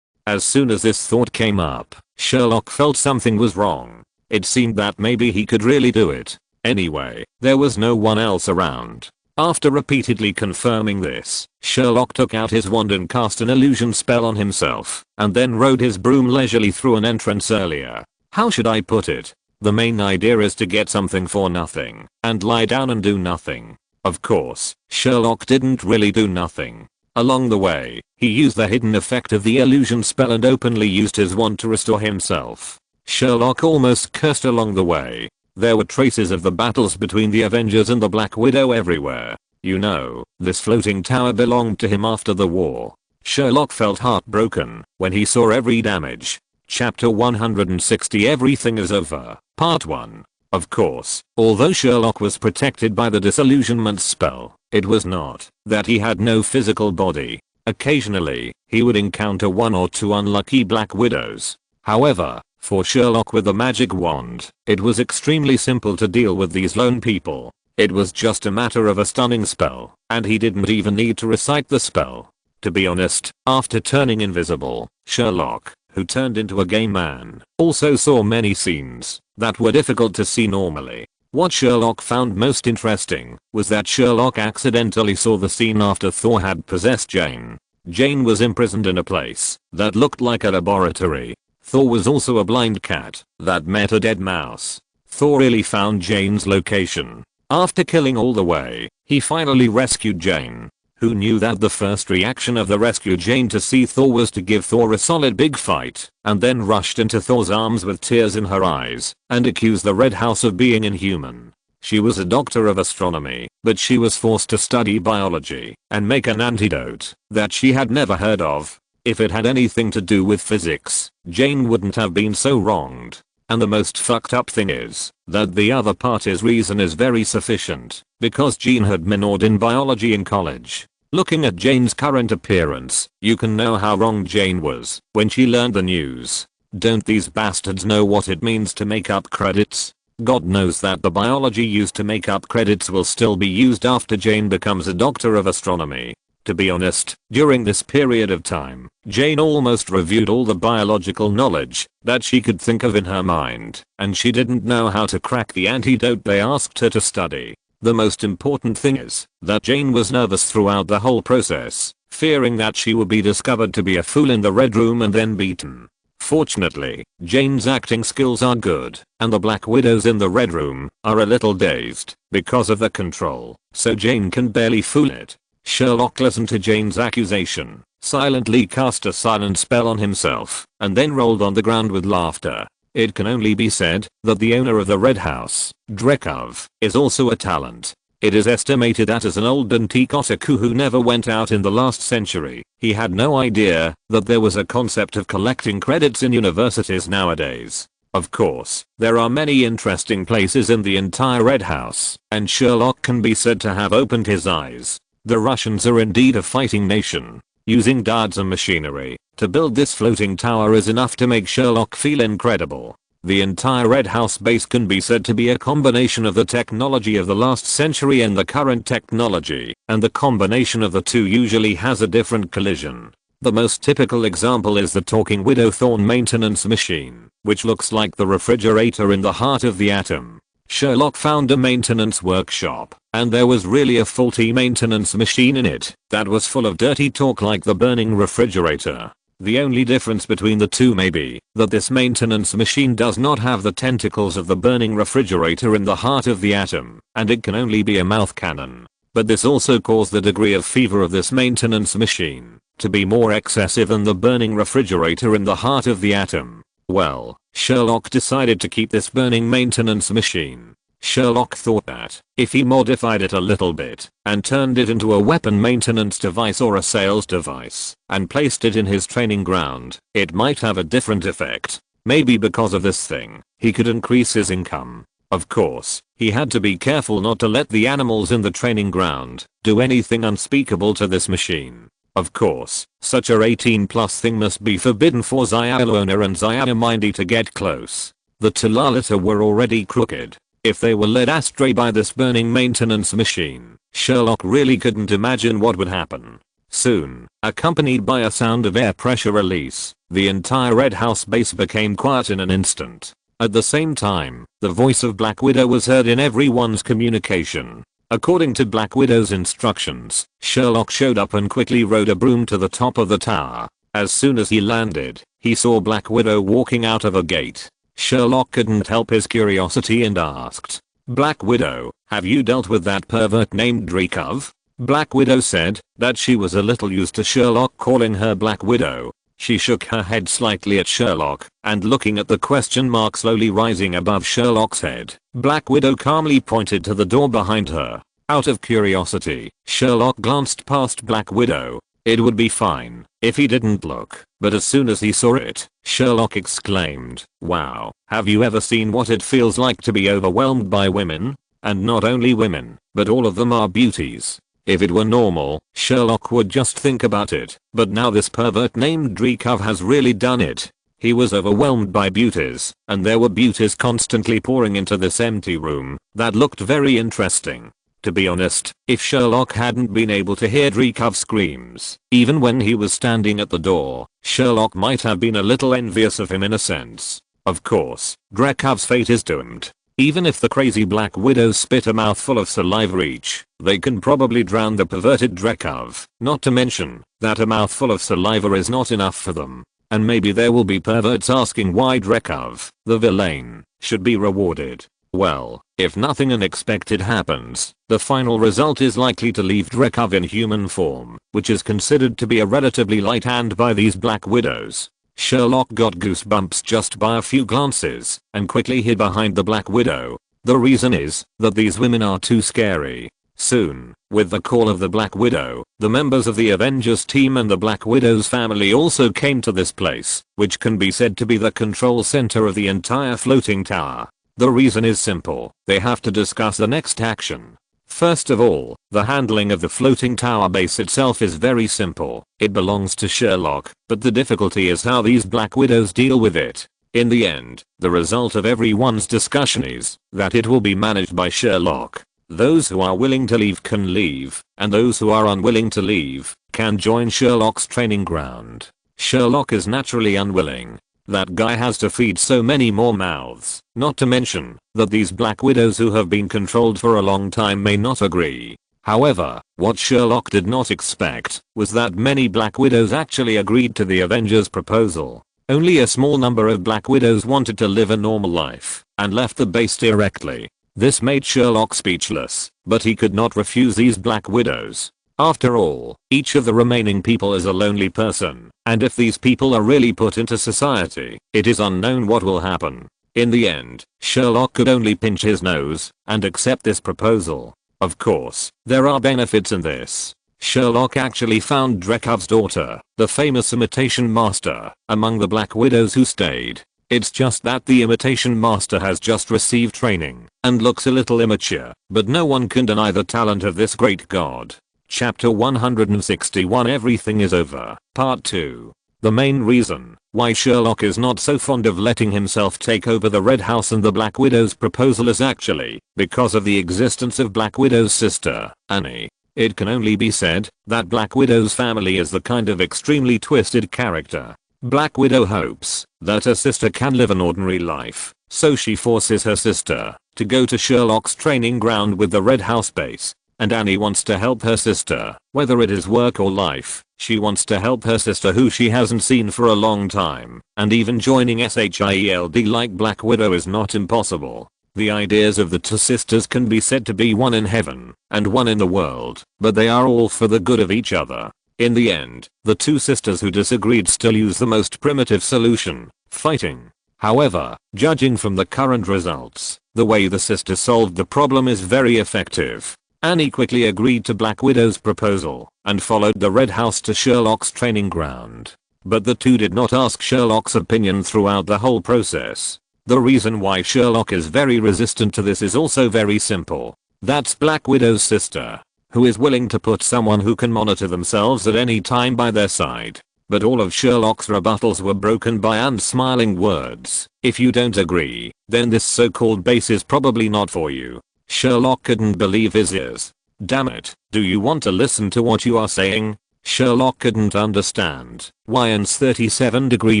As soon as this thought came up, Sherlock felt something was wrong. It seemed that maybe he could really do it. Anyway, there was no one else around. After repeatedly confirming this, Sherlock took out his wand and cast an illusion spell on himself, and then rode his broom leisurely through an entrance earlier. How should I put it? The main idea is to get something for nothing, and lie down and do nothing. Of course, Sherlock didn't really do nothing. Along the way, he used the hidden effect of the illusion spell and openly used his wand to restore himself. Sherlock almost cursed along the way. There were traces of the battles between the Avengers and the Black Widow everywhere. You know, this floating tower belonged to him after the war. Sherlock felt heartbroken when he saw every damage. Chapter 160 Everything is Over, Part 1. Of course, although Sherlock was protected by the disillusionment spell, it was not that he had no physical body. Occasionally, he would encounter one or two unlucky Black Widows. However, for Sherlock with the magic wand, it was extremely simple to deal with these lone people. It was just a matter of a stunning spell, and he didn't even need to recite the spell. To be honest, after turning invisible, Sherlock, who turned into a gay man, also saw many scenes that were difficult to see normally. What Sherlock found most interesting was that Sherlock accidentally saw the scene after Thor had possessed Jane. Jane was imprisoned in a place that looked like a laboratory. Thor was also a blind cat that met a dead mouse. Thor really found Jane's location. After killing all the way, he finally rescued Jane. Who knew that the first reaction of the rescued Jane to see Thor was to give Thor a solid big fight, and then rushed into Thor's arms with tears in her eyes, and accused the Red House of being inhuman. She was a doctor of astronomy, but she was forced to study biology and make an antidote that she had never heard of. If it had anything to do with physics, Jane wouldn't have been so wronged. And the most fucked up thing is that the other party's reason is very sufficient, because Jean had minored in biology in college. Looking at Jane's current appearance, you can know how wrong Jane was when she learned the news. Don't these bastards know what it means to make up credits? God knows that the biology used to make up credits will still be used after Jane becomes a doctor of astronomy. To be honest, during this period of time, Jane almost reviewed all the biological knowledge that she could think of in her mind, and she didn't know how to crack the antidote they asked her to study. The most important thing is that Jane was nervous throughout the whole process, fearing that she would be discovered to be a fool in the Red Room and then beaten. Fortunately, Jane's acting skills are good, and the Black Widows in the Red Room are a little dazed because of the control, so Jane can barely fool it. Sherlock listened to Jane's accusation, silently cast a silent spell on himself, and then rolled on the ground with laughter. It can only be said that the owner of the Red House, Dreykov, is also a talent. It is estimated that as an old antique otaku who never went out in the last century, he had no idea that there was a concept of collecting credits in universities nowadays. Of course, there are many interesting places in the entire Red House, and Sherlock can be said to have opened his eyes. The Russians are indeed a fighting nation. Using guards and machinery to build this floating tower is enough to make Sherlock feel incredible. The entire Red House base can be said to be a combination of the technology of the last century and the current technology, and the combination of the two usually has a different collision. The most typical example is the talking Widow Thorn maintenance machine, which looks like the refrigerator in the heart of the atom. Sherlock found a maintenance workshop, and there was really a faulty maintenance machine in it that was full of dirty talk like the burning refrigerator. The only difference between the two may be that this maintenance machine does not have the tentacles of the burning refrigerator in the heart of the atom, and it can only be a mouth cannon. But this also caused the degree of fever of this maintenance machine to be more excessive than the burning refrigerator in the heart of the atom. Well, Sherlock decided to keep this burning maintenance machine. Sherlock thought that if he modified it a little bit and turned it into a weapon maintenance device or a sales device and placed it in his training ground, it might have a different effect. Maybe because of this thing, he could increase his income. Of course, he had to be careful not to let the animals in the training ground do anything unspeakable to this machine. Of course, such a 18+ thing must be forbidden for Zyalona and Zyanamindy to get close. The Talalita were already crooked. If they were led astray by this burning maintenance machine, Sherlock really couldn't imagine what would happen. Soon, accompanied by a sound of air pressure release, the entire Red House base became quiet in an instant. At the same time, the voice of Black Widow was heard in everyone's communication. According to Black Widow's instructions, Sherlock showed up and quickly rode a broom to the top of the tower. As soon as he landed, he saw Black Widow walking out of a gate. Sherlock couldn't help his curiosity and asked, "Black Widow, have you dealt with that pervert named Dreykov?" Black Widow said that she was a little used to Sherlock calling her Black Widow. She shook her head slightly at Sherlock, and looking at the question mark slowly rising above Sherlock's head, Black Widow calmly pointed to the door behind her. Out of curiosity, Sherlock glanced past Black Widow. It would be fine if he didn't look, but as soon as he saw it, Sherlock exclaimed, "Wow, have you ever seen what it feels like to be overwhelmed by women? And not only women, but all of them are beauties." If it were normal, Sherlock would just think about it, but now this pervert named Dreykov has really done it. He was overwhelmed by beauties, and there were beauties constantly pouring into this empty room that looked very interesting. To be honest, if Sherlock hadn't been able to hear Dreykov's screams, even when he was standing at the door, Sherlock might have been a little envious of him in a sense. Of course, Dreykov's fate is doomed. Even if the crazy Black Widows spit a mouthful of saliva each, they can probably drown the perverted Dreykov, not to mention that a mouthful of saliva is not enough for them. And maybe there will be perverts asking why Dreykov, the villain, should be rewarded. Well, if nothing unexpected happens, the final result is likely to leave Dreykov in human form, which is considered to be a relatively light hand by these Black Widows. Sherlock got goosebumps just by a few glances, and quickly hid behind the Black Widow. The reason is that these women are too scary. Soon, with the call of the Black Widow, the members of the Avengers team and the Black Widow's family also came to this place, which can be said to be the control center of the entire floating tower. The reason is simple, they have to discuss the next action. First of all, the handling of the floating tower base itself is very simple. It belongs to Sherlock, but the difficulty is how these Black Widows deal with it. In the end, the result of everyone's discussion is that it will be managed by Sherlock. Those who are willing to leave can leave, and those who are unwilling to leave can join Sherlock's training ground. Sherlock is naturally unwilling. That guy has to feed so many more mouths, not to mention that these Black Widows who have been controlled for a long time may not agree. However, what Sherlock did not expect was that many Black Widows actually agreed to the Avengers' proposal. Only a small number of Black Widows wanted to live a normal life and left the base directly. This made Sherlock speechless, but he could not refuse these Black Widows. After all, each of the remaining people is a lonely person, and if these people are really put into society, it is unknown what will happen. In the end, Sherlock could only pinch his nose and accept this proposal. Of course, there are benefits in this. Sherlock actually found Drekhov's daughter, the famous imitation master, among the Black Widows who stayed. It's just that the imitation master has just received training and looks a little immature, but no one can deny the talent of this great god. Chapter 161 Everything is over. Part 2. The main reason why Sherlock is not so fond of letting himself take over the Red House and the Black Widow's proposal is actually because of the existence of Black Widow's sister, Annie. It can only be said that Black Widow's family is the kind of extremely twisted character. Black Widow hopes that her sister can live an ordinary life, so she forces her sister to go to Sherlock's training ground with the Red House base. And Annie wants to help her sister, whether it is work or life. She wants to help her sister who she hasn't seen for a long time, and even joining SHIELD like Black Widow is not impossible. The ideas of the two sisters can be said to be one in heaven and one in the world, but they are all for the good of each other. In the end, the two sisters who disagreed still use the most primitive solution, fighting. However, judging from the current results, the way the sisters solved the problem is very effective. Annie quickly agreed to Black Widow's proposal and followed the Red House to Sherlock's training ground. But the two did not ask Sherlock's opinion throughout the whole process. The reason why Sherlock is very resistant to this is also very simple. That's Black Widow's sister, who is willing to put someone who can monitor themselves at any time by their side. But all of Sherlock's rebuttals were broken by Anne's smiling words. If you don't agree, then this so-called base is probably not for you. Sherlock couldn't believe his ears. Damn it, do you want to listen to what you are saying? Sherlock couldn't understand why Anne's 37-degree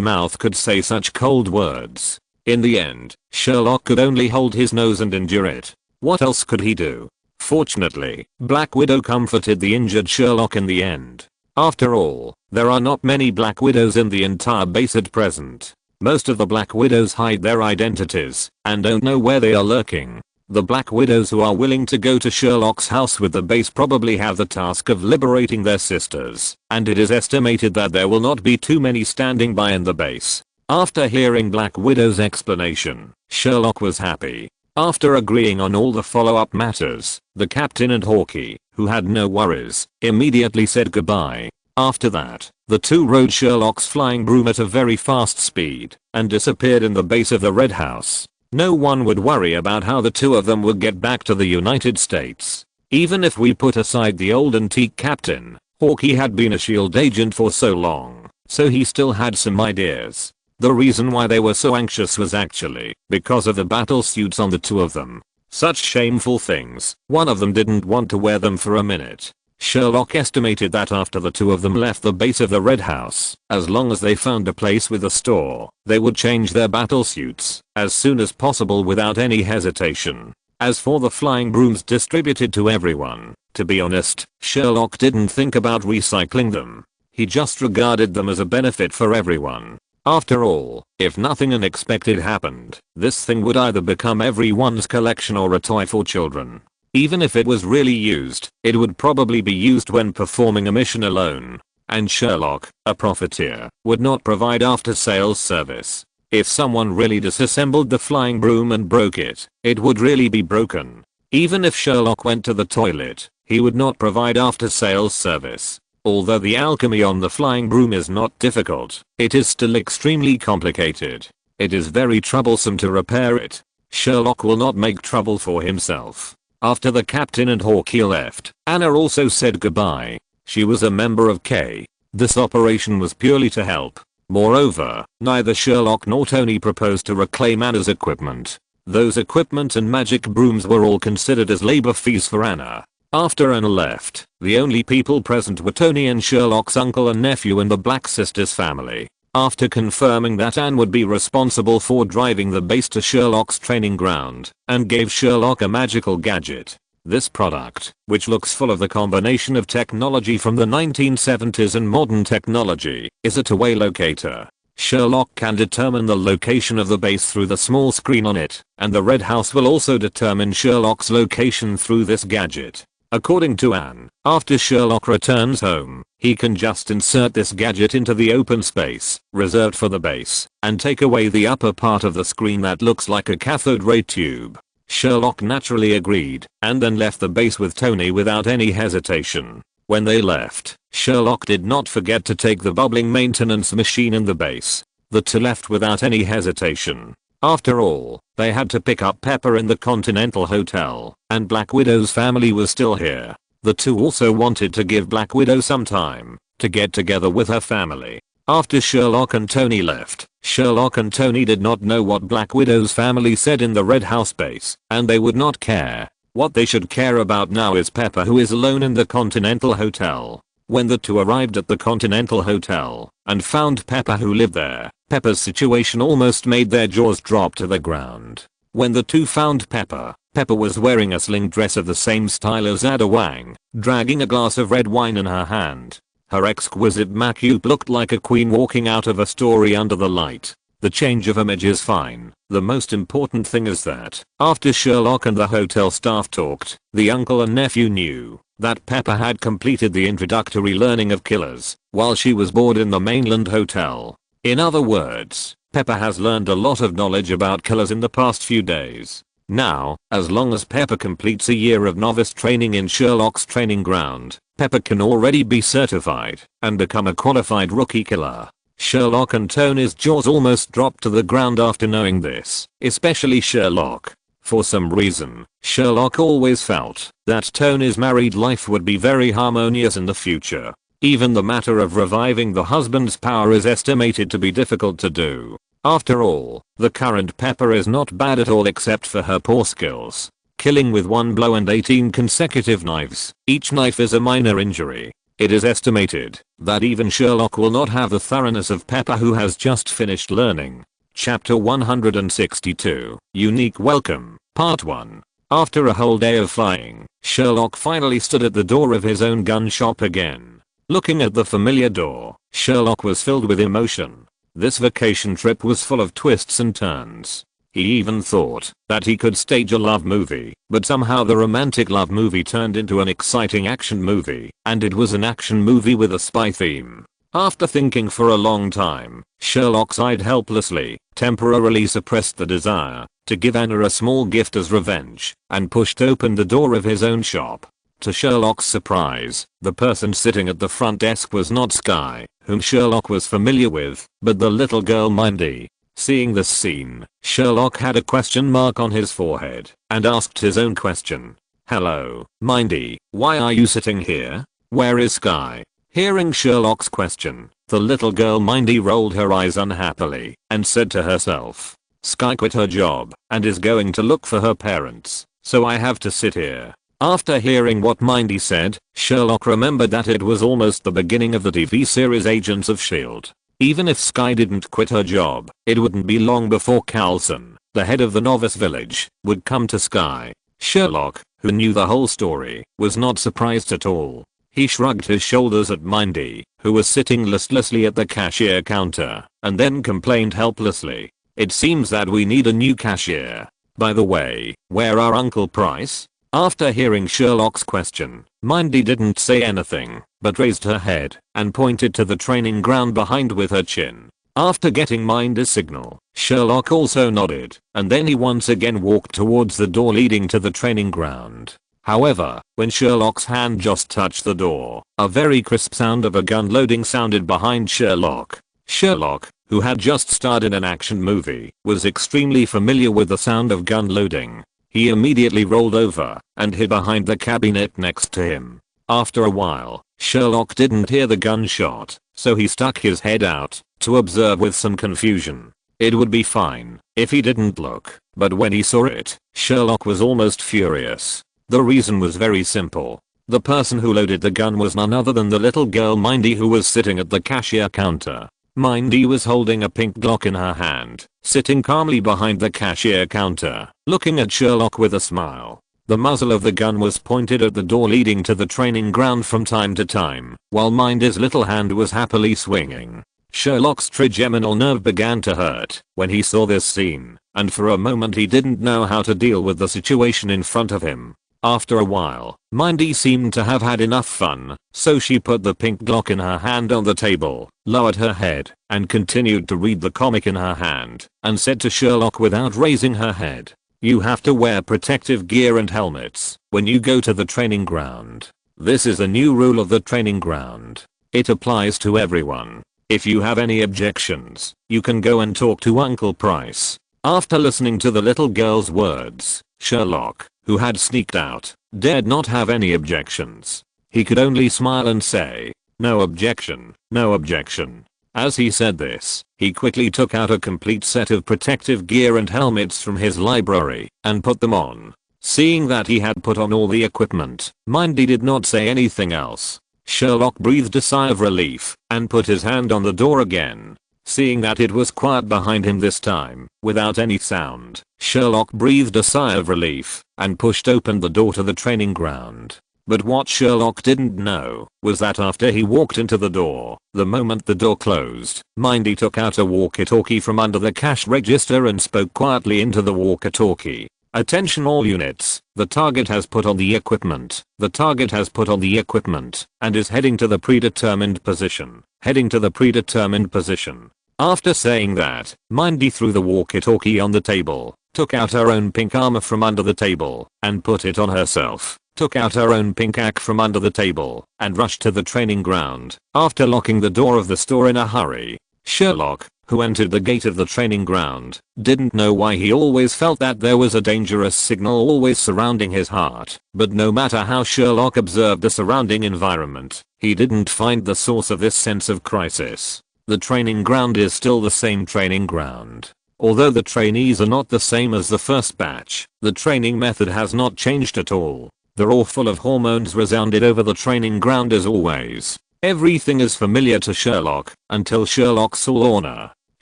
mouth could say such cold words. In the end, Sherlock could only hold his nose and endure it. What else could he do? Fortunately, Black Widow comforted the injured Sherlock in the end. After all, there are not many Black Widows in the entire base at present. Most of the Black Widows hide their identities and don't know where they are lurking. The Black Widows who are willing to go to Sherlock's house with the base probably have the task of liberating their sisters, and it is estimated that there will not be too many standing by in the base. After hearing Black Widow's explanation, Sherlock was happy. After agreeing on all the follow-up matters, the captain and Hawkeye, who had no worries, immediately said goodbye. After that, the two rode Sherlock's flying broom at a very fast speed and disappeared in the base of the Red House. No one would worry about how the two of them would get back to the United States. Even if we put aside the old antique captain, Hawkeye had been a SHIELD agent for so long, so he still had some ideas. The reason why they were so anxious was actually because of the battle suits on the two of them. Such shameful things, one of them didn't want to wear them for a minute. Sherlock estimated that after the two of them left the base of the Red House, as long as they found a place with a store, they would change their battle suits as soon as possible without any hesitation. As for the flying brooms distributed to everyone, to be honest, Sherlock didn't think about recycling them. He just regarded them as a benefit for everyone. After all, if nothing unexpected happened, this thing would either become everyone's collection or a toy for children. Even if it was really used, it would probably be used when performing a mission alone. And Sherlock, a profiteer, would not provide after-sales service. If someone really disassembled the flying broom and broke it, it would really be broken. Even if Sherlock went to the toilet, he would not provide after-sales service. Although the alchemy on the flying broom is not difficult, it is still extremely complicated. It is very troublesome to repair it. Sherlock will not make trouble for himself. After the captain and Hawkeye left, Anna also said goodbye. She was a member of K. This operation was purely to help. Moreover, neither Sherlock nor Tony proposed to reclaim Anna's equipment. Those equipment and magic brooms were all considered as labor fees for Anna. After Anna left, the only people present were Tony and Sherlock's uncle and nephew and the Black Sisters family. After confirming that Anne would be responsible for driving the base to Sherlock's training ground, and gave Sherlock a magical gadget. This product, which looks full of the combination of technology from the 1970s and modern technology, is a two-way locator. Sherlock can determine the location of the base through the small screen on it, and the Red House will also determine Sherlock's location through this gadget. According to Anne, after Sherlock returns home, he can just insert this gadget into the open space reserved for the base and take away the upper part of the screen that looks like a cathode ray tube. Sherlock naturally agreed and then left the base with Tony without any hesitation. When they left, Sherlock did not forget to take the bubbling maintenance machine in the base. The two left without any hesitation. After all, they had to pick up Pepper in the Continental Hotel, and Black Widow's family was still here. The two also wanted to give Black Widow some time to get together with her family. After Sherlock and Tony left, Sherlock and Tony did not know what Black Widow's family said in the Red House base, and they would not care. What they should care about now is Pepper, who is alone in the Continental Hotel. When the two arrived at the Continental Hotel and found Pepper who lived there, Pepper's situation almost made their jaws drop to the ground. When the two found Pepper, Pepper was wearing a sling dress of the same style as Ada Wang, dragging a glass of red wine in her hand. Her exquisite makeup looked like a queen walking out of a story under the light. The change of image is fine. The most important thing is that, after Sherlock and the hotel staff talked, the uncle and nephew knew that Pepper had completed the introductory learning of killers while she was bored in the mainland hotel. In other words, Pepper has learned a lot of knowledge about killers in the past few days. Now, as long as Pepper completes a year of novice training in Sherlock's training ground, Pepper can already be certified and become a qualified rookie killer. Sherlock and Tony's jaws almost dropped to the ground after knowing this, especially Sherlock. For some reason, Sherlock always felt that Tony's married life would be very harmonious in the future. Even the matter of reviving the husband's power is estimated to be difficult to do. After all, the current Pepper is not bad at all except for her poor skills. Killing with one blow and 18 consecutive knives, each knife is a minor injury. It is estimated that even Sherlock will not have the thoroughness of Pepper, who has just finished learning. Chapter 162, Unique Welcome, Part 1. After a whole day of flying, Sherlock finally stood at the door of his own gun shop again. Looking at the familiar door, Sherlock was filled with emotion. This vacation trip was full of twists and turns. He even thought that he could stage a love movie, but somehow the romantic love movie turned into an exciting action movie, and it was an action movie with a spy theme. After thinking for a long time, Sherlock sighed helplessly, temporarily suppressed the desire to give Anna a small gift as revenge, and pushed open the door of his own shop. To Sherlock's surprise, the person sitting at the front desk was not Skye, whom Sherlock was familiar with, but the little girl Mindy. Seeing this scene, Sherlock had a question mark on his forehead and asked his own question. "Hello, Mindy, why are you sitting here? Where is Skye?" Hearing Sherlock's question, the little girl Mindy rolled her eyes unhappily and said to herself, "Skye quit her job and is going to look for her parents, so I have to sit here." After hearing what Mindy said, Sherlock remembered that it was almost the beginning of the TV series Agents of S.H.I.E.L.D. Even if Skye didn't quit her job, it wouldn't be long before Carlson, the head of the novice village, would come to Skye. Sherlock, who knew the whole story, was not surprised at all. He shrugged his shoulders at Mindy, who was sitting listlessly at the cashier counter, and then complained helplessly. "It seems that we need a new cashier. By the way, where are Uncle Price?" After hearing Sherlock's question, Mindy didn't say anything, but raised her head and pointed to the training ground behind with her chin. After getting Mindy's signal, Sherlock also nodded, and then he once again walked towards the door leading to the training ground. However, when Sherlock's hand just touched the door, a very crisp sound of a gun loading sounded behind Sherlock. Sherlock, who had just started an action movie, was extremely familiar with the sound of gun loading. He immediately rolled over and hid behind the cabinet next to him. After a while, Sherlock didn't hear the gunshot, so he stuck his head out to observe with some confusion. It would be fine if he didn't look, but when he saw it, Sherlock was almost furious. The reason was very simple. The person who loaded the gun was none other than the little girl Mindy, who was sitting at the cashier counter. Mindy was holding a pink Glock in her hand, sitting calmly behind the cashier counter, looking at Sherlock with a smile. The muzzle of the gun was pointed at the door leading to the training ground from time to time, while Mindy's little hand was happily swinging. Sherlock's trigeminal nerve began to hurt when he saw this scene, and for a moment he didn't know how to deal with the situation in front of him. After a while, Mindy seemed to have had enough fun, so she put the pink Glock in her hand on the table, lowered her head, and continued to read the comic in her hand, and said to Sherlock without raising her head, "You have to wear protective gear and helmets when you go to the training ground. This is a new rule of the training ground. It applies to everyone. If you have any objections, you can go and talk to Uncle Price." After listening to the little girl's words, Sherlock, who had sneaked out, dared not have any objections. He could only smile and say, "No objection, no objection." As he said this, he quickly took out a complete set of protective gear and helmets from his library and put them on. Seeing that he had put on all the equipment, Mindy did not say anything else. Sherlock breathed a sigh of relief and put his hand on the door again. Seeing that it was quiet behind him this time, without any sound, Sherlock breathed a sigh of relief and pushed open the door to the training ground. But what Sherlock didn't know was that after he walked into the door, the moment the door closed, Mindy took out a walkie-talkie from under the cash register and spoke quietly into the walkie-talkie. "Attention all units, the target has put on the equipment. The target has put on the equipment and is heading to the predetermined position. Heading to the predetermined position." After saying that, Mindy threw the walkie-talkie on the table, took out her own pink armor from under the table, and put it on herself, took out her own pink axe from under the table, and rushed to the training ground. After locking the door of the store in a hurry, Sherlock, who entered the gate of the training ground, didn't know why he always felt that there was a dangerous signal always surrounding his heart, but no matter how Sherlock observed the surrounding environment, he didn't find the source of this sense of crisis. The training ground is still the same training ground. Although the trainees are not the same as the first batch, the training method has not changed at all. The roar full of hormones resounded over the training ground as always. Everything is familiar to Sherlock until Sherlock saw Lorna.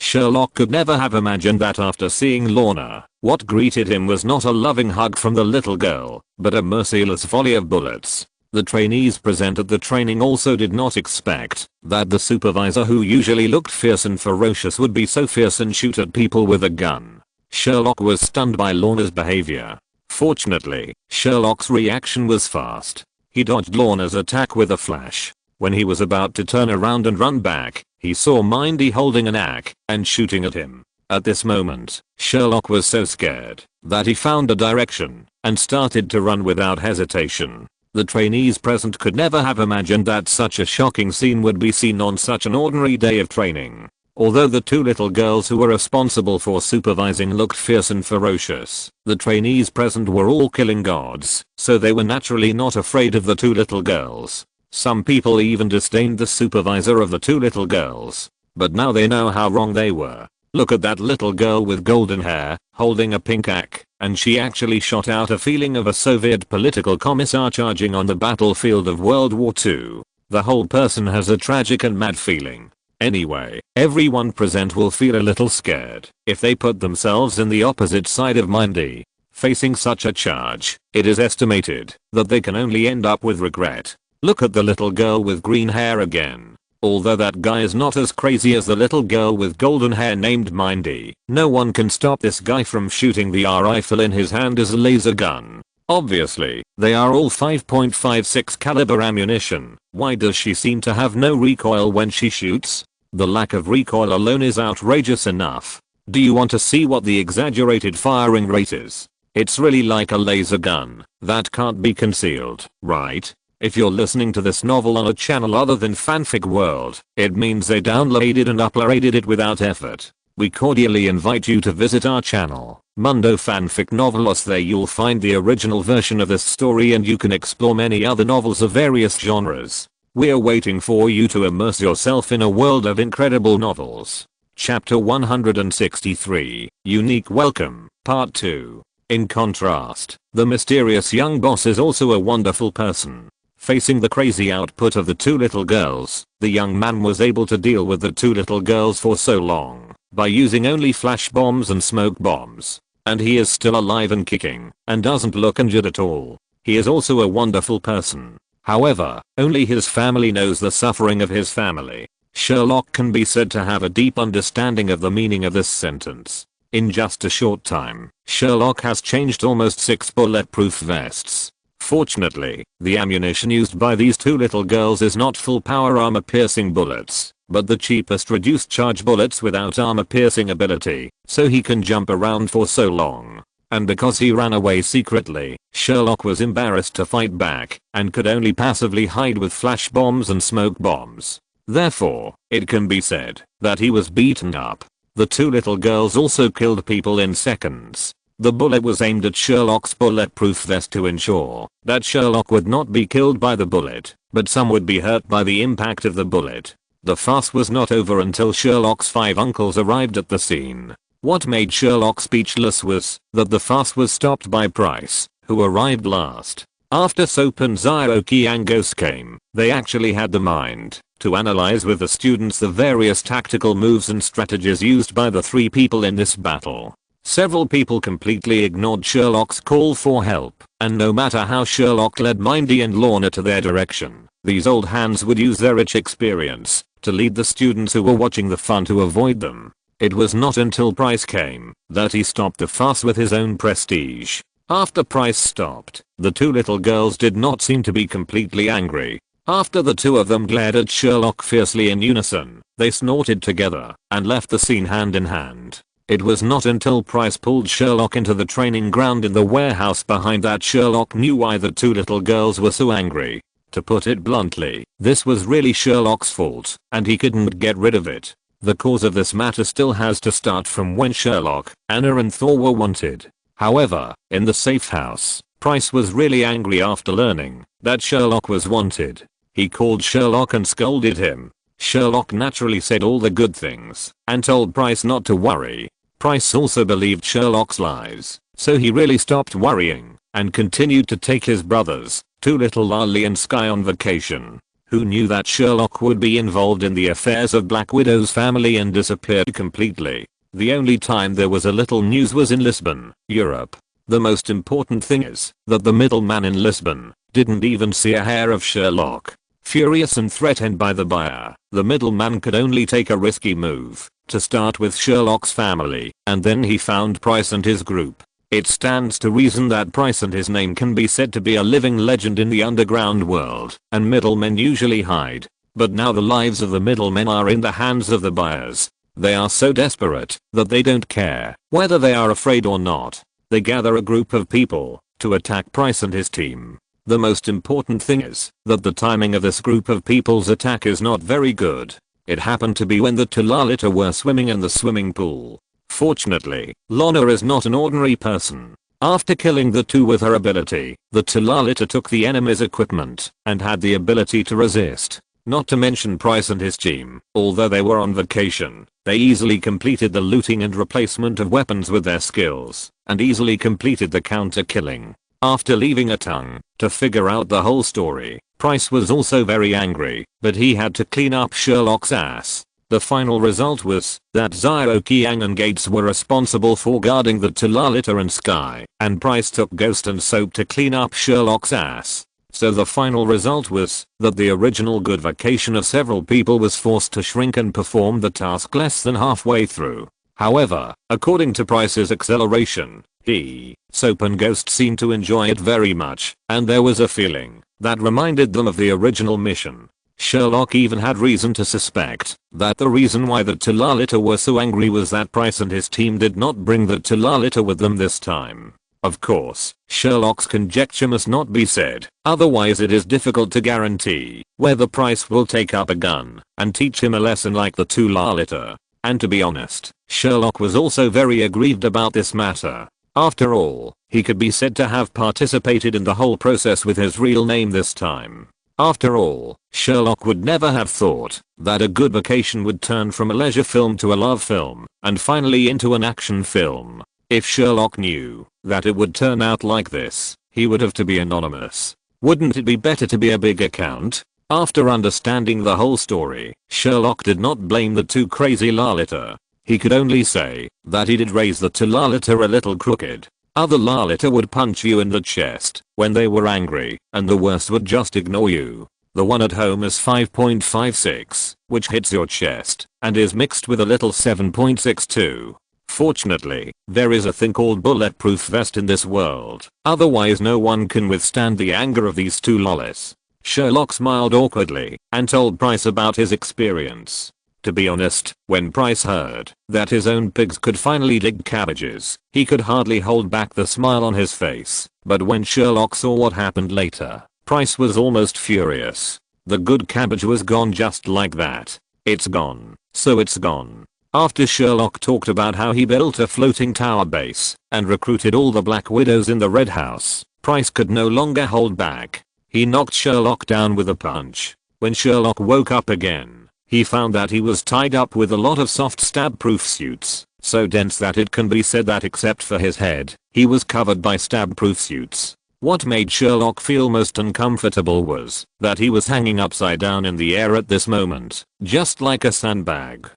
Sherlock could never have imagined that after seeing Lorna, what greeted him was not a loving hug from the little girl, but a merciless volley of bullets. The trainees present at the training also did not expect that the supervisor, who usually looked fierce and ferocious, would be so fierce and shoot at people with a gun. Sherlock was stunned by Lorna's behavior. Fortunately, Sherlock's reaction was fast. He dodged Lorna's attack with a flash. When he was about to turn around and run back, he saw Mindy holding an axe and shooting at him. At this moment, Sherlock was so scared that he found a direction and started to run without hesitation. The trainees present could never have imagined that such a shocking scene would be seen on such an ordinary day of training. Although the two little girls who were responsible for supervising looked fierce and ferocious, the trainees present were all killing gods, so they were naturally not afraid of the two little girls. Some people even disdained the supervisor of the two little girls. But now they know how wrong they were. Look at that little girl with golden hair, holding a pink axe, and she actually shot out a feeling of a Soviet political commissar charging on the battlefield of World War II. The whole person has a tragic and mad feeling. Anyway, everyone present will feel a little scared if they put themselves in the opposite side of Mindy. Facing such a charge, it is estimated that they can only end up with regret. Look at the little girl with green hair again. Although that guy is not as crazy as the little girl with golden hair named Mindy, no one can stop this guy from shooting the rifle in his hand as a laser gun. Obviously, they are all 5.56 caliber ammunition. Why does she seem to have no recoil when she shoots? The lack of recoil alone is outrageous enough. Do you want to see what the exaggerated firing rate is? It's really like a laser gun that can't be concealed, right? If you're listening to this novel on a channel other than Fanfic World, it means they downloaded and uploaded it without effort. We cordially invite you to visit our channel, Mundo Fanfic Novelos. There you'll find the original version of this story and you can explore many other novels of various genres. We're waiting for you to immerse yourself in a world of incredible novels. Chapter 163, Unique Welcome, Part 2. In contrast, the mysterious young boss is also a wonderful person. Facing the crazy output of the two little girls, the young man was able to deal with the two little girls for so long, by using only flash bombs and smoke bombs. And he is still alive and kicking, and doesn't look injured at all. He is also a wonderful person. However, only his family knows the suffering of his family. Sherlock can be said to have a deep understanding of the meaning of this sentence. In just a short time, Sherlock has changed almost 6 bulletproof vests. Fortunately, the ammunition used by these two little girls is not full power armor piercing bullets, but the cheapest reduced charge bullets without armor piercing ability, so he can jump around for so long. And because he ran away secretly, Sherlock was embarrassed to fight back, and could only passively hide with flash bombs and smoke bombs. Therefore, it can be said that he was beaten up. The two little girls also killed people in seconds. The bullet was aimed at Sherlock's bulletproof vest to ensure that Sherlock would not be killed by the bullet, but some would be hurt by the impact of the bullet. The fuss was not over until Sherlock's 5 uncles arrived at the scene. What made Sherlock speechless was that the fuss was stopped by Price, who arrived last. After Soap and Zioki and Ghost came, they actually had the mind to analyze with the students the various tactical moves and strategies used by the 3 people in this battle. Several people completely ignored Sherlock's call for help, and no matter how Sherlock led Mindy and Lorna to their direction, these old hands would use their rich experience to lead the students who were watching the fun to avoid them. It was not until Price came that he stopped the fuss with his own prestige. After Price stopped, the two little girls did not seem to be completely angry. After the two of them glared at Sherlock fiercely in unison, they snorted together and left the scene hand in hand. It was not until Price pulled Sherlock into the training ground in the warehouse behind that Sherlock knew why the two little girls were so angry. To put it bluntly, this was really Sherlock's fault, and he couldn't get rid of it. The cause of this matter still has to start from when Sherlock, Anna and Thor were wanted. However, in the safe house, Price was really angry after learning that Sherlock was wanted. He called Sherlock and scolded him. Sherlock naturally said all the good things and told Price not to worry. Price also believed Sherlock's lies, so he really stopped worrying and continued to take his brothers, two little Lali and Sky, on vacation. Who knew that Sherlock would be involved in the affairs of Black Widow's family and disappeared completely? The only time there was a little news was in Lisbon, Europe. The most important thing is that the middleman in Lisbon didn't even see a hair of Sherlock. Furious and threatened by the buyer, the middleman could only take a risky move to start with Sherlock's family, and then he found Price and his group. It stands to reason that Price and his name can be said to be a living legend in the underground world, and middlemen usually hide. But now the lives of the middlemen are in the hands of the buyers. They are so desperate that they don't care whether they are afraid or not. They gather a group of people to attack Price and his team. The most important thing is that the timing of this group of people's attack is not very good. It happened to be when the Tulalita were swimming in the swimming pool. Fortunately, Lorna is not an ordinary person. After killing the two with her ability, the Tulalita took the enemy's equipment and had the ability to resist. Not to mention Price and his team, although they were on vacation, they easily completed the looting and replacement of weapons with their skills, and easily completed the counter-killing. After leaving a tongue to figure out the whole story, Price was also very angry, but he had to clean up Sherlock's ass. The final result was that Zioki and Gates were responsible for guarding the Tulalita and Sky, and Price took Ghost and Soap to clean up Sherlock's ass. So the final result was that the original good vacation of several people was forced to shrink and perform the task less than halfway through. However, according to Price's acceleration, he, Soap and Ghost seemed to enjoy it very much, and there was a feeling that reminded them of the original mission. Sherlock even had reason to suspect that the reason why the Talalita were so angry was that Price and his team did not bring the Talalita with them this time. Of course, Sherlock's conjecture must not be said, otherwise it is difficult to guarantee whether Price will take up a gun and teach him a lesson like the Talalita. And to be honest, Sherlock was also very aggrieved about this matter. After all, he could be said to have participated in the whole process with his real name this time. After all, Sherlock would never have thought that A Good Vacation would turn from a leisure film to a love film, and finally into an action film. If Sherlock knew that it would turn out like this, he would have to be anonymous. Wouldn't it be better to be a big account? After understanding the whole story, Sherlock did not blame the too crazy Lalita. He could only say that he did raise the Talalita a little crooked. Other Lalita would punch you in the chest when they were angry, and the worst would just ignore you. The one at home is 5.56, which hits your chest, and is mixed with a little 7.62. Fortunately, there is a thing called bulletproof vest in this world, otherwise no one can withstand the anger of these two lollies. Sherlock smiled awkwardly and told Price about his experience. To be honest, when Price heard that his own pigs could finally dig cabbages, he could hardly hold back the smile on his face. But when Sherlock saw what happened later, Price was almost furious. The good cabbage was gone just like that. It's gone, so it's gone. After Sherlock talked about how he built a floating tower base and recruited all the Black Widows in the Red House, Price could no longer hold back. He knocked Sherlock down with a punch. When Sherlock woke up again, he found that he was tied up with a lot of soft stab-proof suits, so dense that it can be said that except for his head, he was covered by stab-proof suits. What made Sherlock feel most uncomfortable was that he was hanging upside down in the air at this moment, just like a sandbag.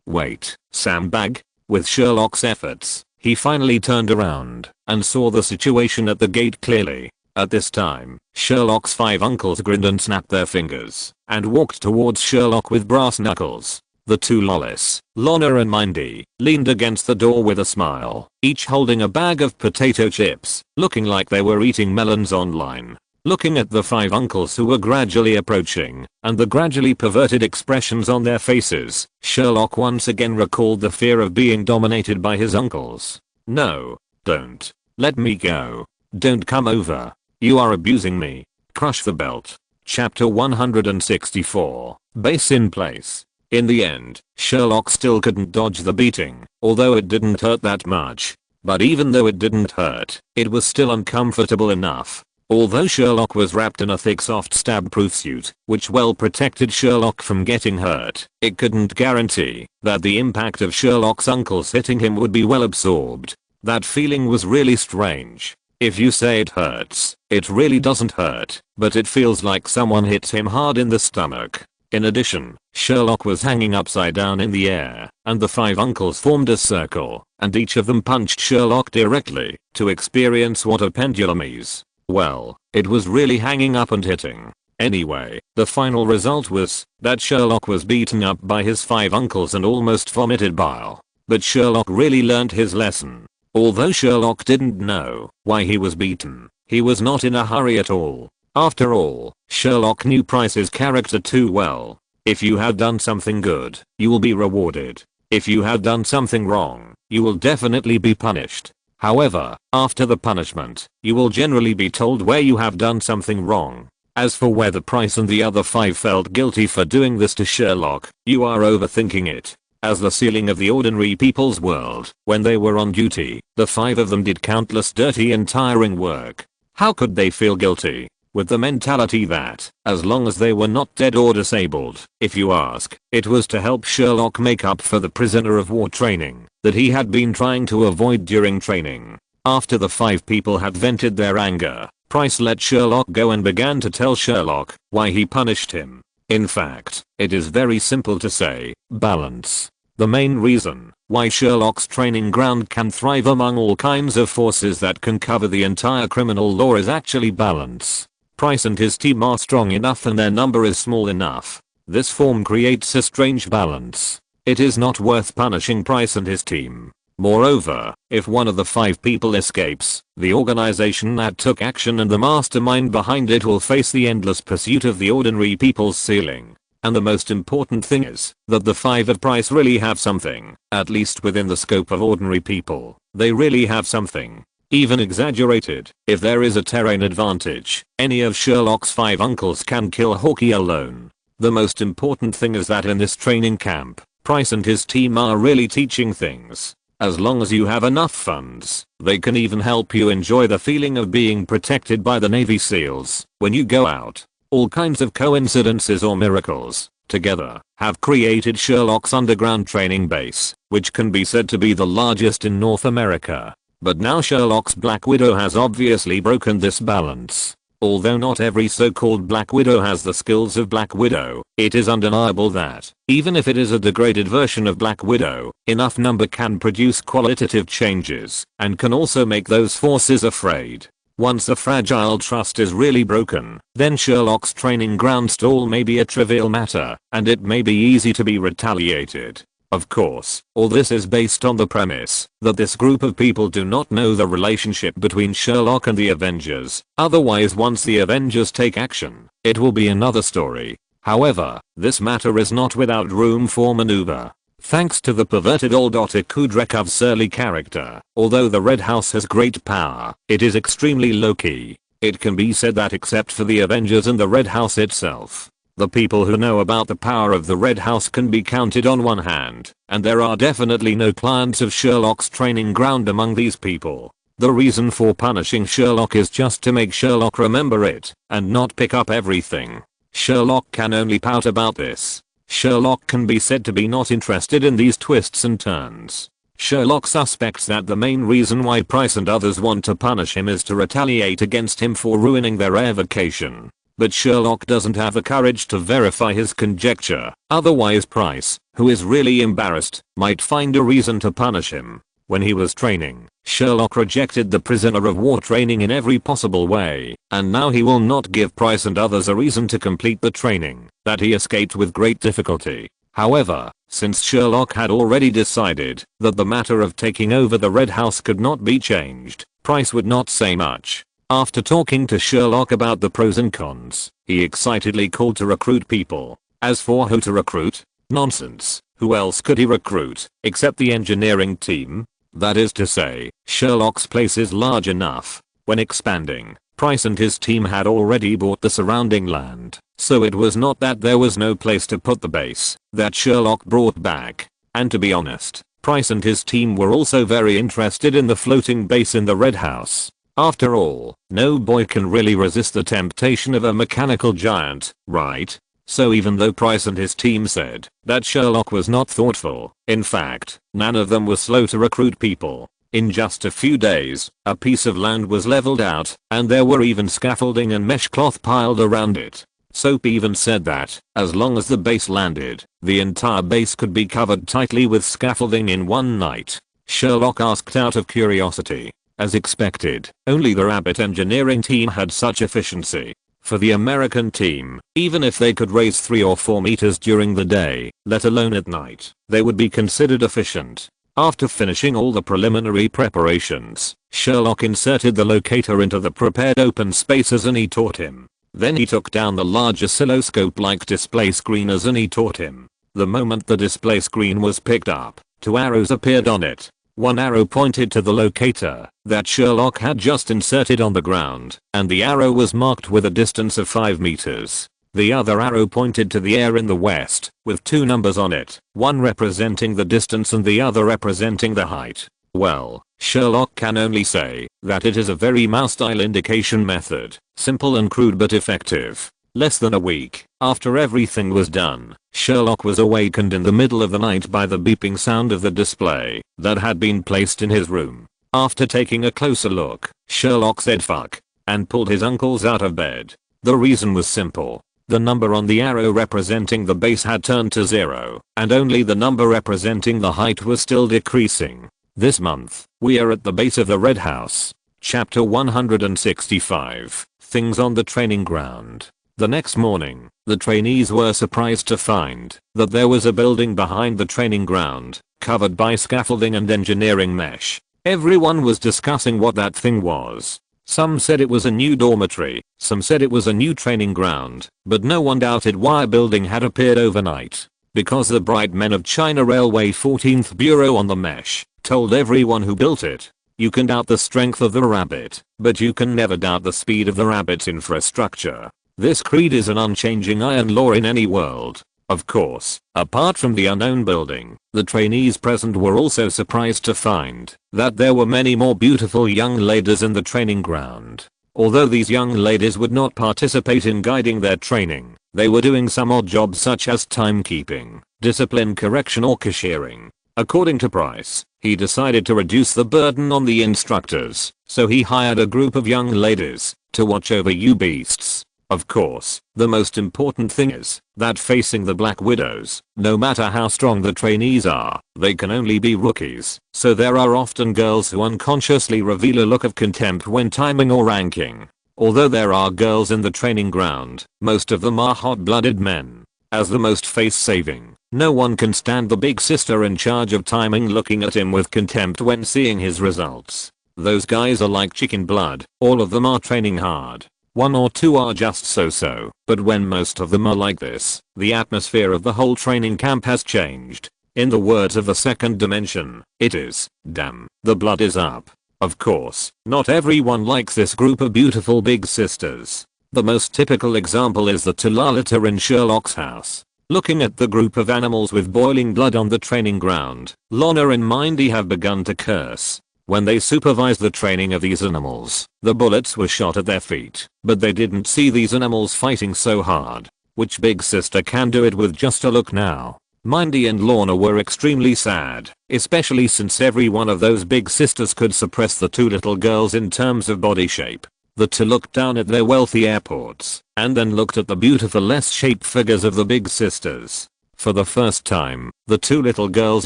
Wait, sandbag? With Sherlock's efforts, he finally turned around and saw the situation at the gate clearly. At this time, Sherlock's 5 uncles grinned and snapped their fingers and walked towards Sherlock with brass knuckles. The two lollies, Lorna and Mindy, leaned against the door with a smile, each holding a bag of potato chips, looking like they were eating melons online. Looking at the 5 uncles who were gradually approaching, and the gradually perverted expressions on their faces, Sherlock once again recalled the fear of being dominated by his uncles. No, don't. Let me go. Don't come over. You are abusing me. Crush the belt. Chapter 164. Base in place. In the end, Sherlock still couldn't dodge the beating, although it didn't hurt that much. But even though it didn't hurt, it was still uncomfortable enough. Although Sherlock was wrapped in a thick soft stab-proof suit, which well protected Sherlock from getting hurt, it couldn't guarantee that the impact of Sherlock's uncles hitting him would be well absorbed. That feeling was really strange. If you say it hurts, it really doesn't hurt, but it feels like someone hits him hard in the stomach. In addition, Sherlock was hanging upside down in the air, and the 5 uncles formed a circle, and each of them punched Sherlock directly to experience what a pendulum is. Well, it was really hanging up and hitting. Anyway, the final result was that Sherlock was beaten up by his 5 uncles and almost vomited bile. But Sherlock really learned his lesson. Although Sherlock didn't know why he was beaten, he was not in a hurry at all. After all, Sherlock knew Price's character too well. If you have done something good, you will be rewarded. If you have done something wrong, you will definitely be punished. However, after the punishment, you will generally be told where you have done something wrong. As for whether Price and the other 5 felt guilty for doing this to Sherlock, you are overthinking it. As the ceiling of the ordinary people's world, when they were on duty, the 5 of them did countless dirty and tiring work. How could they feel guilty? With the mentality that, as long as they were not dead or disabled, if you ask, it was to help Sherlock make up for the prisoner of war training that he had been trying to avoid during training. After the 5 people had vented their anger, Price let Sherlock go and began to tell Sherlock why he punished him. In fact, it is very simple to say, balance. The main reason why Sherlock's training ground can thrive among all kinds of forces that can cover the entire criminal law is actually balance. Price and his team are strong enough and their number is small enough. This form creates a strange balance. It is not worth punishing Price and his team. Moreover, if one of the 5 people escapes, the organization that took action and the mastermind behind it will face the endless pursuit of the ordinary people's ceiling. And the most important thing is that the 5 of Price really have something, at least within the scope of ordinary people. They really have something. Even exaggerated, if there is a terrain advantage, any of Sherlock's 5 uncles can kill Hawkeye alone. The most important thing is that in this training camp, Price and his team are really teaching things. As long as you have enough funds, they can even help you enjoy the feeling of being protected by the Navy SEALs when you go out. All kinds of coincidences or miracles, together, have created Sherlock's underground training base, which can be said to be the largest in North America. But now Sherlock's Black Widow has obviously broken this balance. Although not every so-called Black Widow has the skills of Black Widow, it is undeniable that, even if it is a degraded version of Black Widow, enough number can produce qualitative changes, and can also make those forces afraid. Once a fragile trust is really broken, then Sherlock's training ground stall may be a trivial matter, and it may be easy to be retaliated. Of course, all this is based on the premise that this group of people do not know the relationship between Sherlock and the Avengers. Otherwise, once the Avengers take action, it will be another story. However, this matter is not without room for maneuver. Thanks to the perverted old Otto Kudrekov's surly character, although the Red House has great power, it is extremely low-key. It can be said that except for the Avengers and the Red House itself, the people who know about the power of the Red House can be counted on one hand, and there are definitely no clients of Sherlock's training ground among these people. The reason for punishing Sherlock is just to make Sherlock remember it, and not pick up everything. Sherlock can only pout about this. Sherlock can be said to be not interested in these twists and turns. Sherlock suspects that the main reason why Price and others want to punish him is to retaliate against him for ruining their air vacation. But Sherlock doesn't have the courage to verify his conjecture, otherwise Price, who is really embarrassed, might find a reason to punish him. When he was training, Sherlock rejected the prisoner of war training in every possible way, and now he will not give Price and others a reason to complete the training that he escaped with great difficulty. However, since Sherlock had already decided that the matter of taking over the Red House could not be changed, Price would not say much. After talking to Sherlock about the pros and cons, he excitedly called to recruit people. As for who to recruit? Nonsense. Who else could he recruit, except the engineering team? That is to say, Sherlock's place is large enough. When expanding, Price and his team had already bought the surrounding land, so it was not that there was no place to put the base that Sherlock brought back. And to be honest, Price and his team were also very interested in the floating base in the Red House. After all, no boy can really resist the temptation of a mechanical giant, right? So even though Price and his team said that Sherlock was not thoughtful, in fact, none of them were slow to recruit people. In just a few days, a piece of land was leveled out, and there were even scaffolding and mesh cloth piled around it. Soap even said that, as long as the base landed, the entire base could be covered tightly with scaffolding in one night. Sherlock asked out of curiosity. As expected, only the Rabbit engineering team had such efficiency. For the American team, even if they could raise 3 or 4 meters during the day, let alone at night, they would be considered efficient. After finishing all the preliminary preparations, Sherlock inserted the locator into the prepared open spaces and he taught him. Then he took down the large oscilloscope-like display screeners and he taught him. The moment the display screen was picked up, 2 arrows appeared on it. One arrow pointed to the locator that Sherlock had just inserted on the ground, and the arrow was marked with a distance of 5 meters. The other arrow pointed to the air in the west, with 2 numbers on it, one representing the distance and the other representing the height. Well, Sherlock can only say that it is a very mouse-style indication method, simple and crude but effective. Less than a week after everything was done, Sherlock was awakened in the middle of the night by the beeping sound of the display that had been placed in his room. After taking a closer look, Sherlock said fuck and pulled his uncles out of bed. The reason was simple. The number on the arrow representing the base had turned to 0, and only the number representing the height was still decreasing. This month, we are at the base of the Red House. Chapter 165, Things on the Training Ground. The next morning, the trainees were surprised to find that there was a building behind the training ground, covered by scaffolding and engineering mesh. Everyone was discussing what that thing was. Some said it was a new dormitory, some said it was a new training ground, but no one doubted why a building had appeared overnight. Because the bright men of China Railway 14th Bureau on the mesh told everyone who built it. You can doubt the strength of the rabbit, but you can never doubt the speed of the rabbit's infrastructure. This creed is an unchanging iron law in any world. Of course, apart from the unknown building, the trainees present were also surprised to find that there were many more beautiful young ladies in the training ground. Although these young ladies would not participate in guiding their training, they were doing some odd jobs such as timekeeping, discipline correction or cashiering. According to Price, he decided to reduce the burden on the instructors, so he hired a group of young ladies to watch over you beasts. Of course, the most important thing is that facing the Black Widows, no matter how strong the trainees are, they can only be rookies, so there are often girls who unconsciously reveal a look of contempt when timing or ranking. Although there are girls in the training ground, most of them are hot-blooded men. As the most face-saving, no one can stand the big sister in charge of timing looking at him with contempt when seeing his results. Those guys are like chicken blood, all of them are training hard. One or two are just so-so, but when most of them are like this, the atmosphere of the whole training camp has changed. In the words of the second dimension, it is, damn, the blood is up. Of course, not everyone likes this group of beautiful big sisters. The most typical example is the Talalita in Sherlock's house. Looking at the group of animals with boiling blood on the training ground, Lorna and Mindy have begun to curse. When they supervised the training of these animals, the bullets were shot at their feet, but they didn't see these animals fighting so hard. Which big sister can do it with just a look now? Mindy and Lorna were extremely sad, especially since every one of those big sisters could suppress the two little girls in terms of body shape. The two looked down at their wealthy airports, and then looked at the beautiful less-shaped figures of the big sisters. For the first time, the two little girls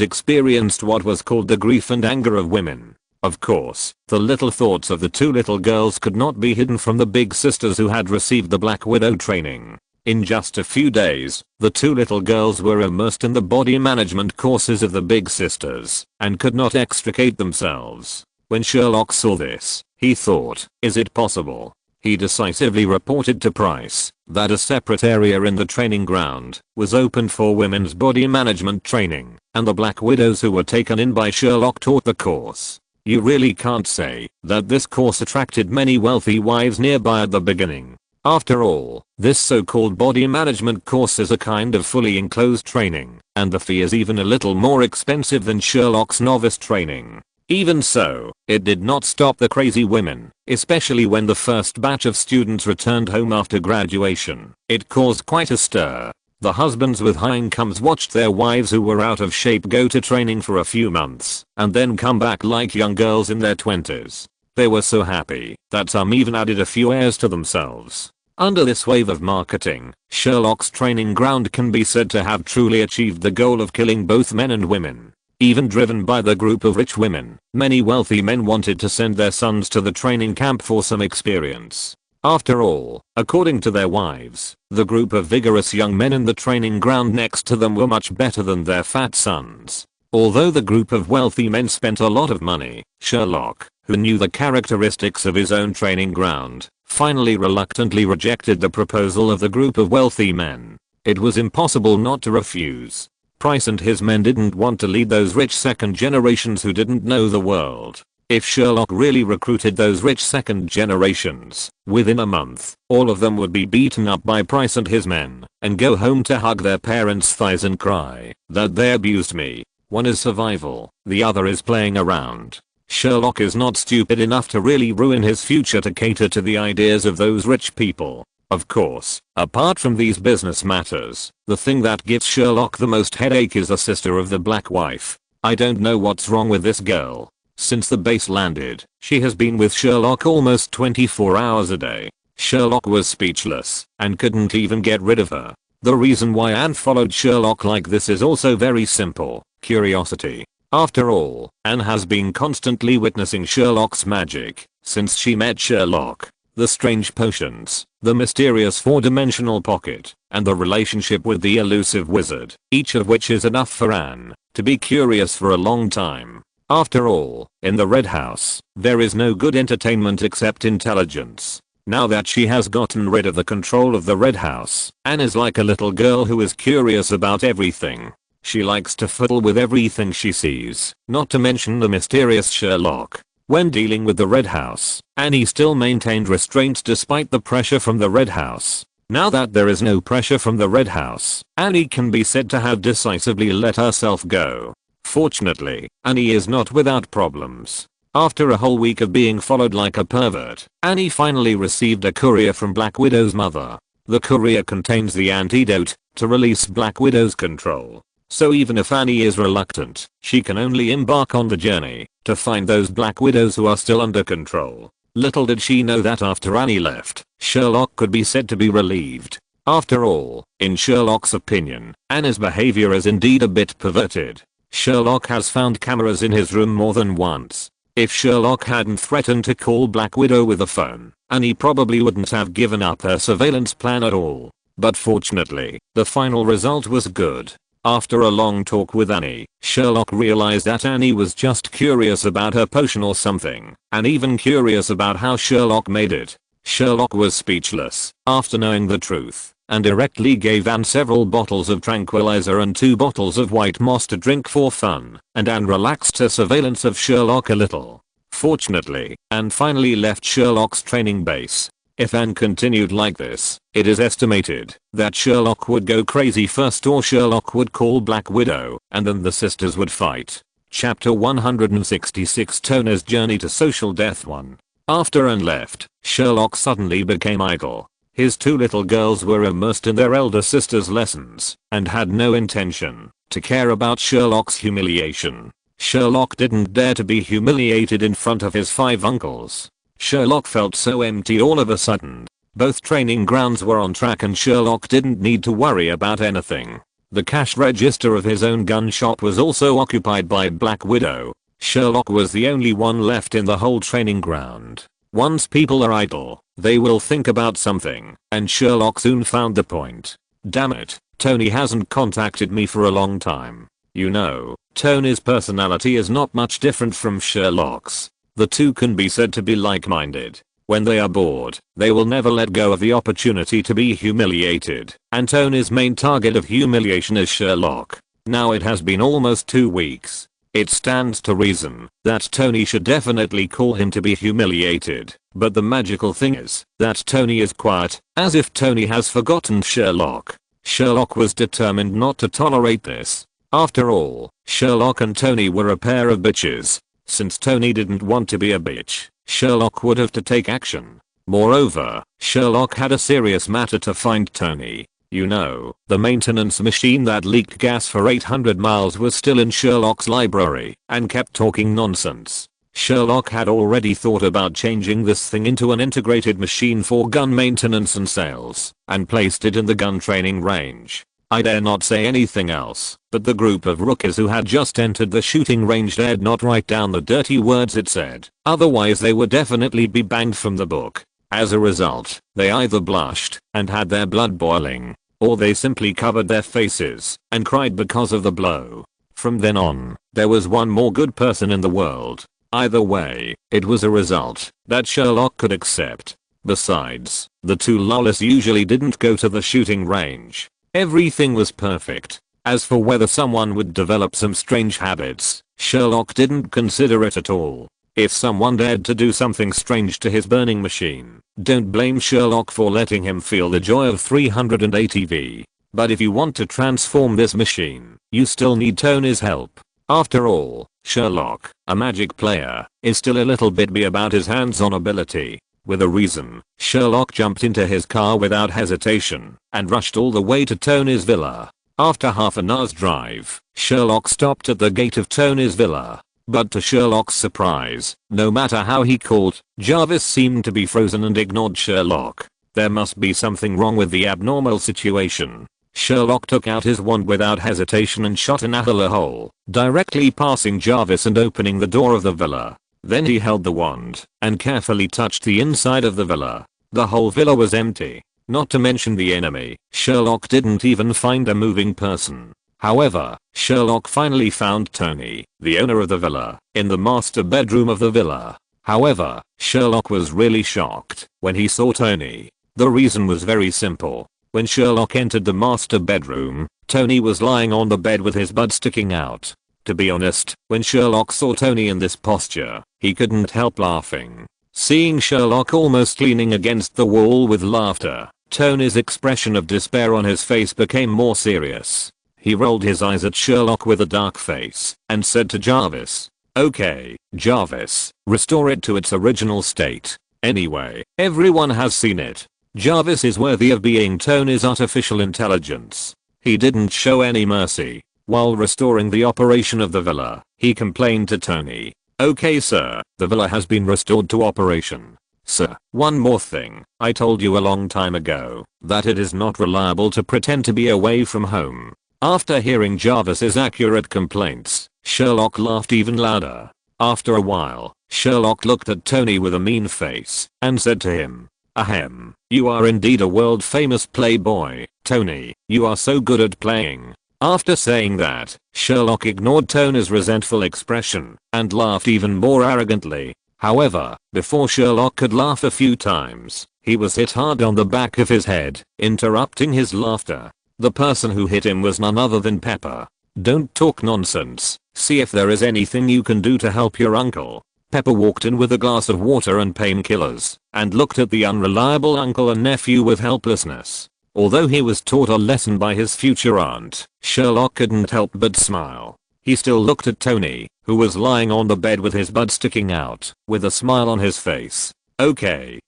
experienced what was called the grief and anger of women. Of course, the little thoughts of the two little girls could not be hidden from the big sisters who had received the Black Widow training. In just a few days, the two little girls were immersed in the body management courses of the big sisters, and could not extricate themselves. When Sherlock saw this, he thought, is it possible? He decisively reported to Price that a separate area in the training ground was opened for women's body management training, and the Black Widows who were taken in by Sherlock taught the course. You really can't say that this course attracted many wealthy wives nearby at the beginning. After all, this so-called body management course is a kind of fully enclosed training, and the fee is even a little more expensive than Sherlock's novice training. Even so, it did not stop the crazy women, especially when the first batch of students returned home after graduation. It caused quite a stir. The husbands with high incomes watched their wives who were out of shape go to training for a few months, and then come back like young girls in their 20s. They were so happy that some even added a few heirs to themselves. Under this wave of marketing, Sherlock's training ground can be said to have truly achieved the goal of killing both men and women. Even driven by the group of rich women, many wealthy men wanted to send their sons to the training camp for some experience. After all, according to their wives, the group of vigorous young men in the training ground next to them were much better than their fat sons. Although the group of wealthy men spent a lot of money, Sherlock, who knew the characteristics of his own training ground, finally reluctantly rejected the proposal of the group of wealthy men. It was impossible not to refuse. Price and his men didn't want to lead those rich second generations who didn't know the world. If Sherlock really recruited those rich second generations, within a month, all of them would be beaten up by Price and his men, and go home to hug their parents' thighs and cry that they abused me. One is survival, the other is playing around. Sherlock is not stupid enough to really ruin his future to cater to the ideas of those rich people. Of course, apart from these business matters, the thing that gives Sherlock the most headache is the sister of the Black Wife. I don't know what's wrong with this girl. Since the base landed, she has been with Sherlock almost 24 hours a day. Sherlock was speechless and couldn't even get rid of her. The reason why Anne followed Sherlock like this is also very simple: curiosity. After all, Anne has been constantly witnessing Sherlock's magic since she met Sherlock. The strange potions, the mysterious four-dimensional pocket, and the relationship with the elusive wizard, each of which is enough for Anne to be curious for a long time. After all, in the Red House, there is no good entertainment except intelligence. Now that she has gotten rid of the control of the Red House, Anne is like a little girl who is curious about everything. She likes to fiddle with everything she sees, not to mention the mysterious Sherlock. When dealing with the Red House, Annie still maintained restraint despite the pressure from the Red House. Now that there is no pressure from the Red House, Annie can be said to have decisively let herself go. Fortunately, Annie is not without problems. After a whole week of being followed like a pervert, Annie finally received a courier from Black Widow's mother. The courier contains the antidote to release Black Widow's control. So even if Annie is reluctant, she can only embark on the journey to find those Black Widows who are still under control. Little did she know that after Annie left, Sherlock could be said to be relieved. After all, in Sherlock's opinion, Anne's behavior is indeed a bit perverted. Sherlock has found cameras in his room more than once. If Sherlock hadn't threatened to call Black Widow with a phone, Annie probably wouldn't have given up her surveillance plan at all. But fortunately, the final result was good. After a long talk with Annie, Sherlock realized that Annie was just curious about her potion or something, and even curious about how Sherlock made it. Sherlock was speechless after knowing the truth, and directly gave Anne several bottles of tranquilizer and 2 bottles of white moss to drink for fun, and Anne relaxed her surveillance of Sherlock a little. Fortunately, Anne finally left Sherlock's training base. If Anne continued like this, it is estimated that Sherlock would go crazy first, or Sherlock would call Black Widow, and then the sisters would fight. Chapter 166, Tony's Journey to Social Death 1. After Anne left, Sherlock suddenly became idle. His 2 little girls were immersed in their elder sister's lessons, and had no intention to care about Sherlock's humiliation. Sherlock didn't dare to be humiliated in front of his 5 uncles. Sherlock felt so empty all of a sudden. Both training grounds were on track and Sherlock didn't need to worry about anything. The cash register of his own gun shop was also occupied by Black Widow. Sherlock was the only one left in the whole training ground. Once people are idle, they will think about something, and Sherlock soon found the point. Damn it, Tony hasn't contacted me for a long time. You know, Tony's personality is not much different from Sherlock's. The 2 can be said to be like-minded. When they are bored, they will never let go of the opportunity to be humiliated, and Tony's main target of humiliation is Sherlock. Now it has been almost 2 weeks. It stands to reason that Tony should definitely call him to be humiliated, but the magical thing is that Tony is quiet, as if Tony has forgotten Sherlock. Sherlock was determined not to tolerate this. After all, Sherlock and Tony were a pair of bitches. Since Tony didn't want to be a bitch, Sherlock would have to take action. Moreover, Sherlock had a serious matter to find Tony. You know, the maintenance machine that leaked gas for 800 miles was still in Sherlock's library and kept talking nonsense. Sherlock had already thought about changing this thing into an integrated machine for gun maintenance and sales, and placed it in the gun training range. I dare not say anything else, but the group of rookies who had just entered the shooting range dared not write down the dirty words it said, otherwise they would definitely be banned from the book. As a result, they either blushed and had their blood boiling, or they simply covered their faces and cried because of the blow. From then on, there was one more good person in the world. Either way, it was a result that Sherlock could accept. Besides, the 2 lollies usually didn't go to the shooting range. Everything was perfect. As for whether someone would develop some strange habits, Sherlock didn't consider it at all. If someone dared to do something strange to his burning machine, don't blame Sherlock for letting him feel the joy of 380 V. But if you want to transform this machine, you still need Tony's help. After all, Sherlock, a magic player, is still a little bit bitchy about his hands-on ability. With a reason, Sherlock jumped into his car without hesitation and rushed all the way to Tony's villa. After half an hour's drive, Sherlock stopped at the gate of Tony's villa. But to Sherlock's surprise, no matter how he called, Jarvis seemed to be frozen and ignored Sherlock. There must be something wrong with the abnormal situation. Sherlock took out his wand without hesitation and shot an arrow a hole, directly passing Jarvis and opening the door of the villa. Then he held the wand and carefully touched the inside of the villa. The whole villa was empty. Not to mention the enemy, Sherlock didn't even find a moving person. However, Sherlock finally found Tony, the owner of the villa, in the master bedroom of the villa. However, Sherlock was really shocked when he saw Tony. The reason was very simple. When Sherlock entered the master bedroom, Tony was lying on the bed with his butt sticking out. To be honest, when Sherlock saw Tony in this posture, he couldn't help laughing. Seeing Sherlock almost leaning against the wall with laughter, Tony's expression of despair on his face became more serious. He rolled his eyes at Sherlock with a dark face and said to Jarvis, "Okay, Jarvis, restore it to its original state. Anyway, everyone has seen it. Jarvis is worthy of being Tony's artificial intelligence." He didn't show any mercy. While restoring the operation of the villa, he complained to Tony, "Okay sir, the villa has been restored to operation. Sir, one more thing. I told you a long time ago that it is not reliable to pretend to be away from home." After hearing Jarvis's accurate complaints, Sherlock laughed even louder. After a while, Sherlock looked at Tony with a mean face and said to him, "Ahem, you are indeed a world famous playboy, Tony. You are so good at playing." After saying that, Sherlock ignored Tony's resentful expression and laughed even more arrogantly. However, before Sherlock could laugh a few times, he was hit hard on the back of his head, interrupting his laughter. The person who hit him was none other than Pepper. "Don't talk nonsense. See if there is anything you can do to help your uncle." Pepper walked in with a glass of water and painkillers and looked at the unreliable uncle and nephew with helplessness. Although he was taught a lesson by his future aunt, Sherlock couldn't help but smile. He still looked at Tony, who was lying on the bed with his butt sticking out, with a smile on his face. Okay,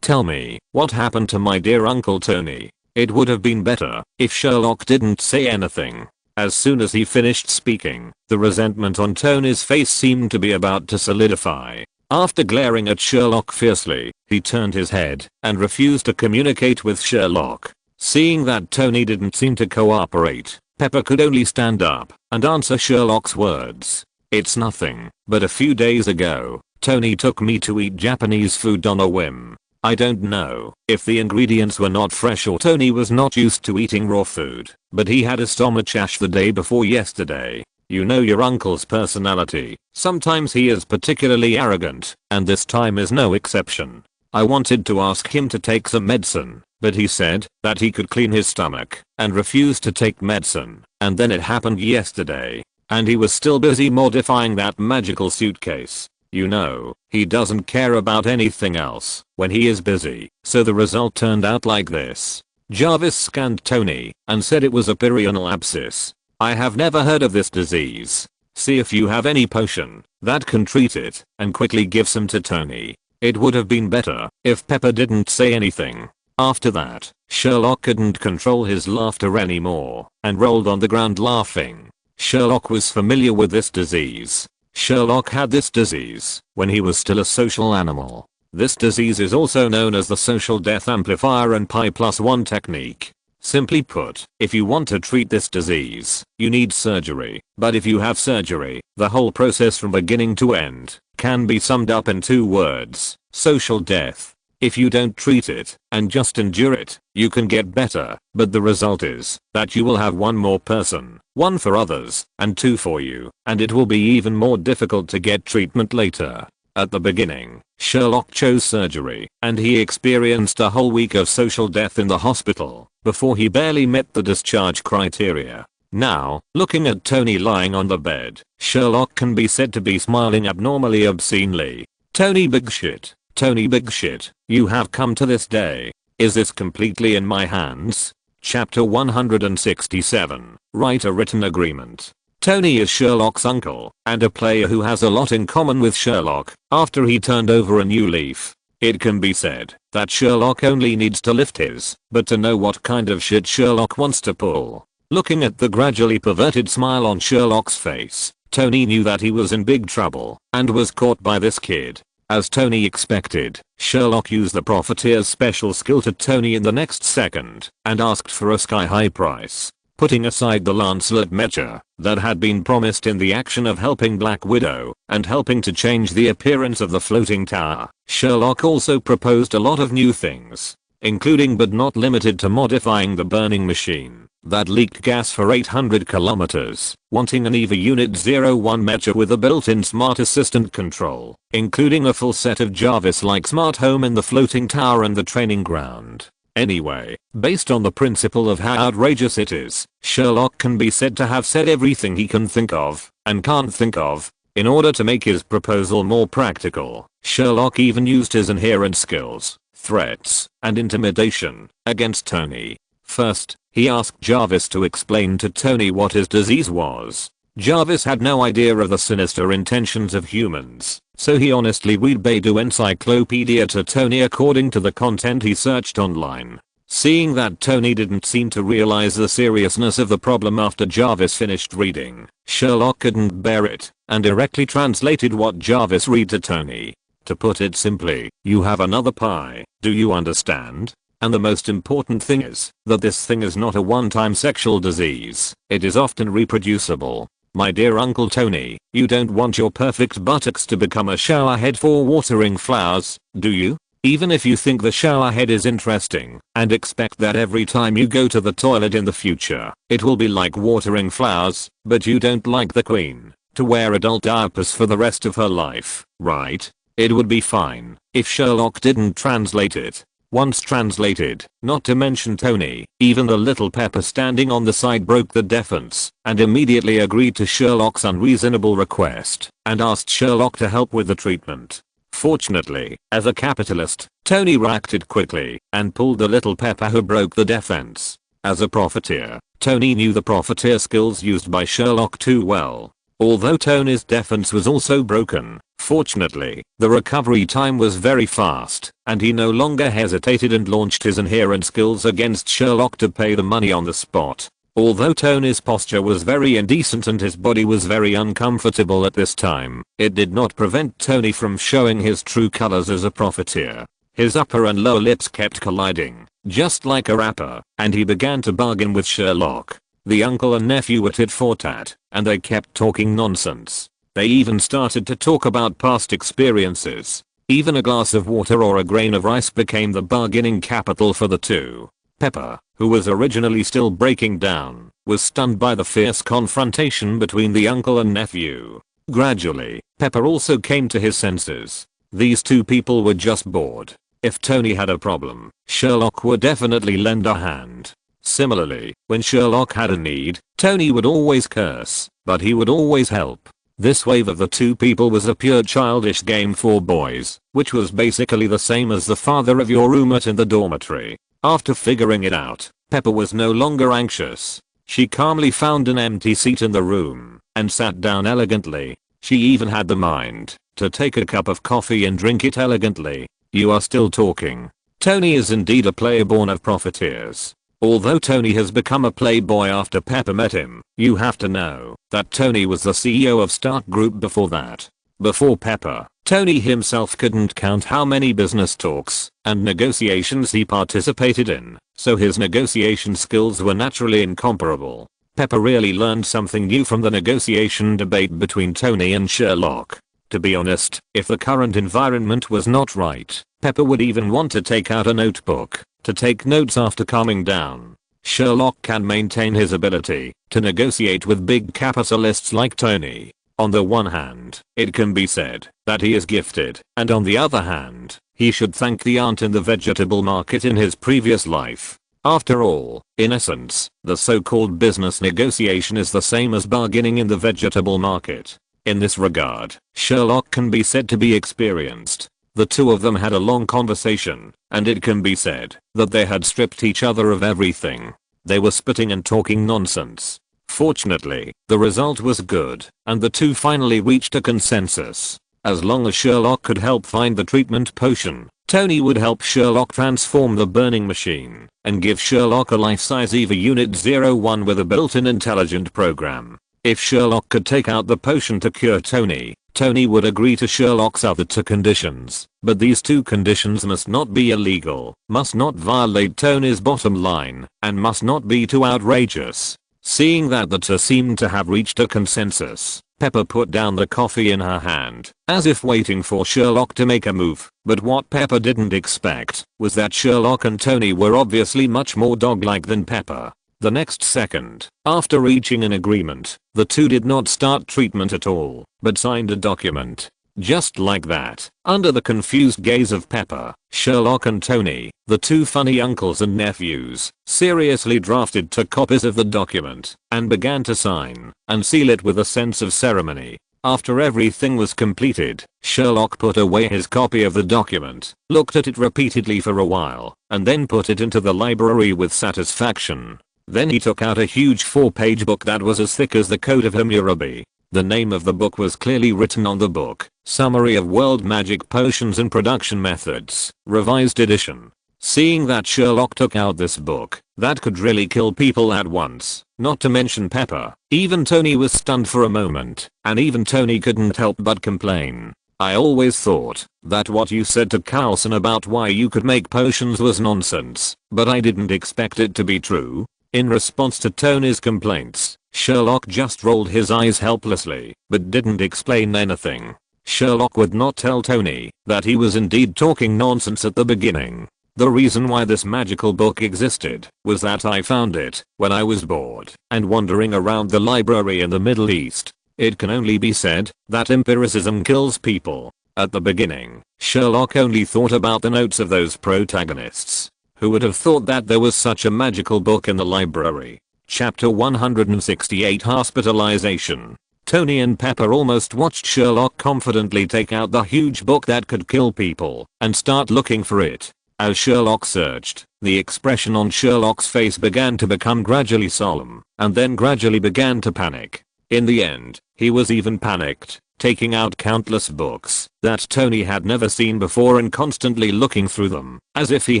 tell me, what happened to my dear Uncle Tony?" It would have been better if Sherlock didn't say anything. As soon as he finished speaking, the resentment on Tony's face seemed to be about to solidify. After glaring at Sherlock fiercely, he turned his head and refused to communicate with Sherlock. Seeing that Tony didn't seem to cooperate, Pepper could only stand up and answer Sherlock's words. "It's nothing, but a few days ago, Tony took me to eat Japanese food on a whim. I don't know if the ingredients were not fresh or Tony was not used to eating raw food, but he had a stomachache the day before yesterday. You know your uncle's personality. Sometimes he is particularly arrogant, and this time is no exception. I wanted to ask him to take some medicine, but he said that he could clean his stomach and refused to take medicine, and then it happened yesterday, and he was still busy modifying that magical suitcase. You know, he doesn't care about anything else when he is busy, so the result turned out like this." Jarvis scanned Tony and said it was a perineal abscess. "I have never heard of this disease. See if you have any potion that can treat it and quickly give some to Tony." It would have been better if Pepper didn't say anything. After that, Sherlock couldn't control his laughter anymore and rolled on the ground laughing. Sherlock was familiar with this disease. Sherlock had this disease when he was still a social animal. This disease is also known as the social death amplifier and pi+1 technique. Simply put, if you want to treat this disease, you need surgery. But if you have surgery, the whole process from beginning to end can be summed up in 2 words: social death. If you don't treat it and just endure it, you can get better, but the result is that you will have 1 more person, 1 for others, and 2 for you, and it will be even more difficult to get treatment later. At the beginning, Sherlock chose surgery, and he experienced a whole week of social death in the hospital before he barely met the discharge criteria. Now, looking at Tony lying on the bed, Sherlock can be said to be smiling abnormally obscenely. "Tony big shit. Tony big shit, you have come to this day. Is this completely in my hands?" Chapter 167. Write a written agreement. Tony is Sherlock's uncle and a player who has a lot in common with Sherlock after he turned over a new leaf. It can be said that Sherlock only needs to lift his but to know what kind of shit Sherlock wants to pull. Looking at the gradually perverted smile on Sherlock's face, Tony knew that he was in big trouble and was caught by this kid. As Tony expected, Sherlock used the Profiteer's special skill to Tony in the next second and asked for a sky-high price. Putting aside the Lancelot mecha that had been promised in the action of helping Black Widow and helping to change the appearance of the floating tower, Sherlock also proposed a lot of new things, including but not limited to modifying the burning machine that leaked gas for 800 kilometers, wanting an EVA Unit 01 mecha with a built-in smart assistant control, including a full set of Jarvis-like smart home in the floating tower and the training ground. Anyway, based on the principle of how outrageous it is, Sherlock can be said to have said everything he can think of and can't think of in order to make his proposal more practical. Sherlock even used his inherent skills, threats, and intimidation against Tony. First, he asked Jarvis to explain to Tony what his disease was. Jarvis had no idea of the sinister intentions of humans, so he honestly read Baidu Encyclopedia to Tony according to the content he searched online. Seeing that Tony didn't seem to realize the seriousness of the problem after Jarvis finished reading, Sherlock couldn't bear it and directly translated what Jarvis read to Tony. To put it simply, you have another pie, do you understand? And the most important thing is that this thing is not a one-time sexual disease, it is often reproducible. My dear Uncle Tony, you don't want your perfect buttocks to become a showerhead for watering flowers, do you? Even if you think the showerhead is interesting and expect that every time you go to the toilet in the future, it will be like watering flowers, but you don't like the Queen to wear adult diapers for the rest of her life, right? It would be fine if Sherlock didn't translate it. Once translated, not to mention Tony, even the little Pepper standing on the side broke the defense and immediately agreed to Sherlock's unreasonable request and asked Sherlock to help with the treatment. Fortunately, as a capitalist, Tony reacted quickly and pulled the little Pepper who broke the defense. As a profiteer, Tony knew the profiteer skills used by Sherlock too well. Although Tony's defense was also broken, fortunately, the recovery time was very fast, and he no longer hesitated and launched his inherent skills against Sherlock to pay the money on the spot. Although Tony's posture was very indecent and his body was very uncomfortable at this time, it did not prevent Tony from showing his true colors as a profiteer. His upper and lower lips kept colliding, just like a rapper, and he began to bargain with Sherlock. The uncle and nephew were tit for tat, and they kept talking nonsense. They even started to talk about past experiences. Even a glass of water or a grain of rice became the bargaining capital for the two. Pepper, who was originally still breaking down, was stunned by the fierce confrontation between the uncle and nephew. Gradually, Pepper also came to his senses. These two people were just bored. If Tony had a problem, Sherlock would definitely lend a hand. Similarly, when Sherlock had a need, Tony would always curse, but he would always help. This wave of the two people was a pure childish game for boys, which was basically the same as the father of your roommate in the dormitory. After figuring it out, Pepper was no longer anxious. She calmly found an empty seat in the room and sat down elegantly. She even had the mind to take a cup of coffee and drink it elegantly. You are still talking. Tony is indeed a player born of profiteers. Although Tony has become a playboy after Pepper met him, you have to know that Tony was the CEO of Stark Group before that. Before Pepper, Tony himself couldn't count how many business talks and negotiations he participated in, so his negotiation skills were naturally incomparable. Pepper really learned something new from the negotiation debate between Tony and Sherlock. To be honest, if the current environment was not right, Pepper would even want to take out a notebook to take notes after calming down. Sherlock can maintain his ability to negotiate with big capitalists like Tony. On the one hand, it can be said that he is gifted, and on the other hand, he should thank the aunt in the vegetable market in his previous life. After all, in essence, the so-called business negotiation is the same as bargaining in the vegetable market. In this regard, Sherlock can be said to be experienced. The two of them had a long conversation, and it can be said that they had stripped each other of everything. They were spitting and talking nonsense. Fortunately, the result was good, and the two finally reached a consensus. As long as Sherlock could help find the treatment potion, Tony would help Sherlock transform the burning machine, and give Sherlock a life-size EVA Unit 01 with a built-in intelligent program. If Sherlock could take out the potion to cure Tony, Tony would agree to Sherlock's other two conditions, but these two conditions must not be illegal, must not violate Tony's bottom line, and must not be too outrageous. Seeing that the two seemed to have reached a consensus, Pepper put down the coffee in her hand, as if waiting for Sherlock to make a move. But what Pepper didn't expect was that Sherlock and Tony were obviously much more dog-like than Pepper. The next second, after reaching an agreement, the two did not start treatment at all, but signed a document. Just like that, under the confused gaze of Pepper, Sherlock and Tony, the two funny uncles and nephews, seriously drafted 2 copies of the document and began to sign and seal it with a sense of ceremony. After everything was completed, Sherlock put away his copy of the document, looked at it repeatedly for a while, and then put it into the library with satisfaction. Then he took out a huge 4-page book that was as thick as the Code of Hammurabi. The name of the book was clearly written on the book: Summary of World Magic Potions and Production Methods, Revised Edition. Seeing that Sherlock took out this book that could really kill people at once, not to mention Pepper, even Tony was stunned for a moment, and even Tony couldn't help but complain. I always thought that what you said to Carlson about why you could make potions was nonsense, but I didn't expect it to be true. In response to Tony's complaints, Sherlock just rolled his eyes helplessly, but didn't explain anything. Sherlock would not tell Tony that he was indeed talking nonsense at the beginning. The reason why this magical book existed was that I found it when I was bored and wandering around the library in the Middle East. It can only be said that empiricism kills people. At the beginning, Sherlock only thought about the notes of those protagonists. Who would have thought that there was such a magical book in the library? Chapter 168, Hospitalization. Tony and Pepper almost watched Sherlock confidently take out the huge book that could kill people and start looking for it. As Sherlock searched, the expression on Sherlock's face began to become gradually solemn and then gradually began to panic. In the end, he was even panicked, taking out countless books that Tony had never seen before and constantly looking through them, as if he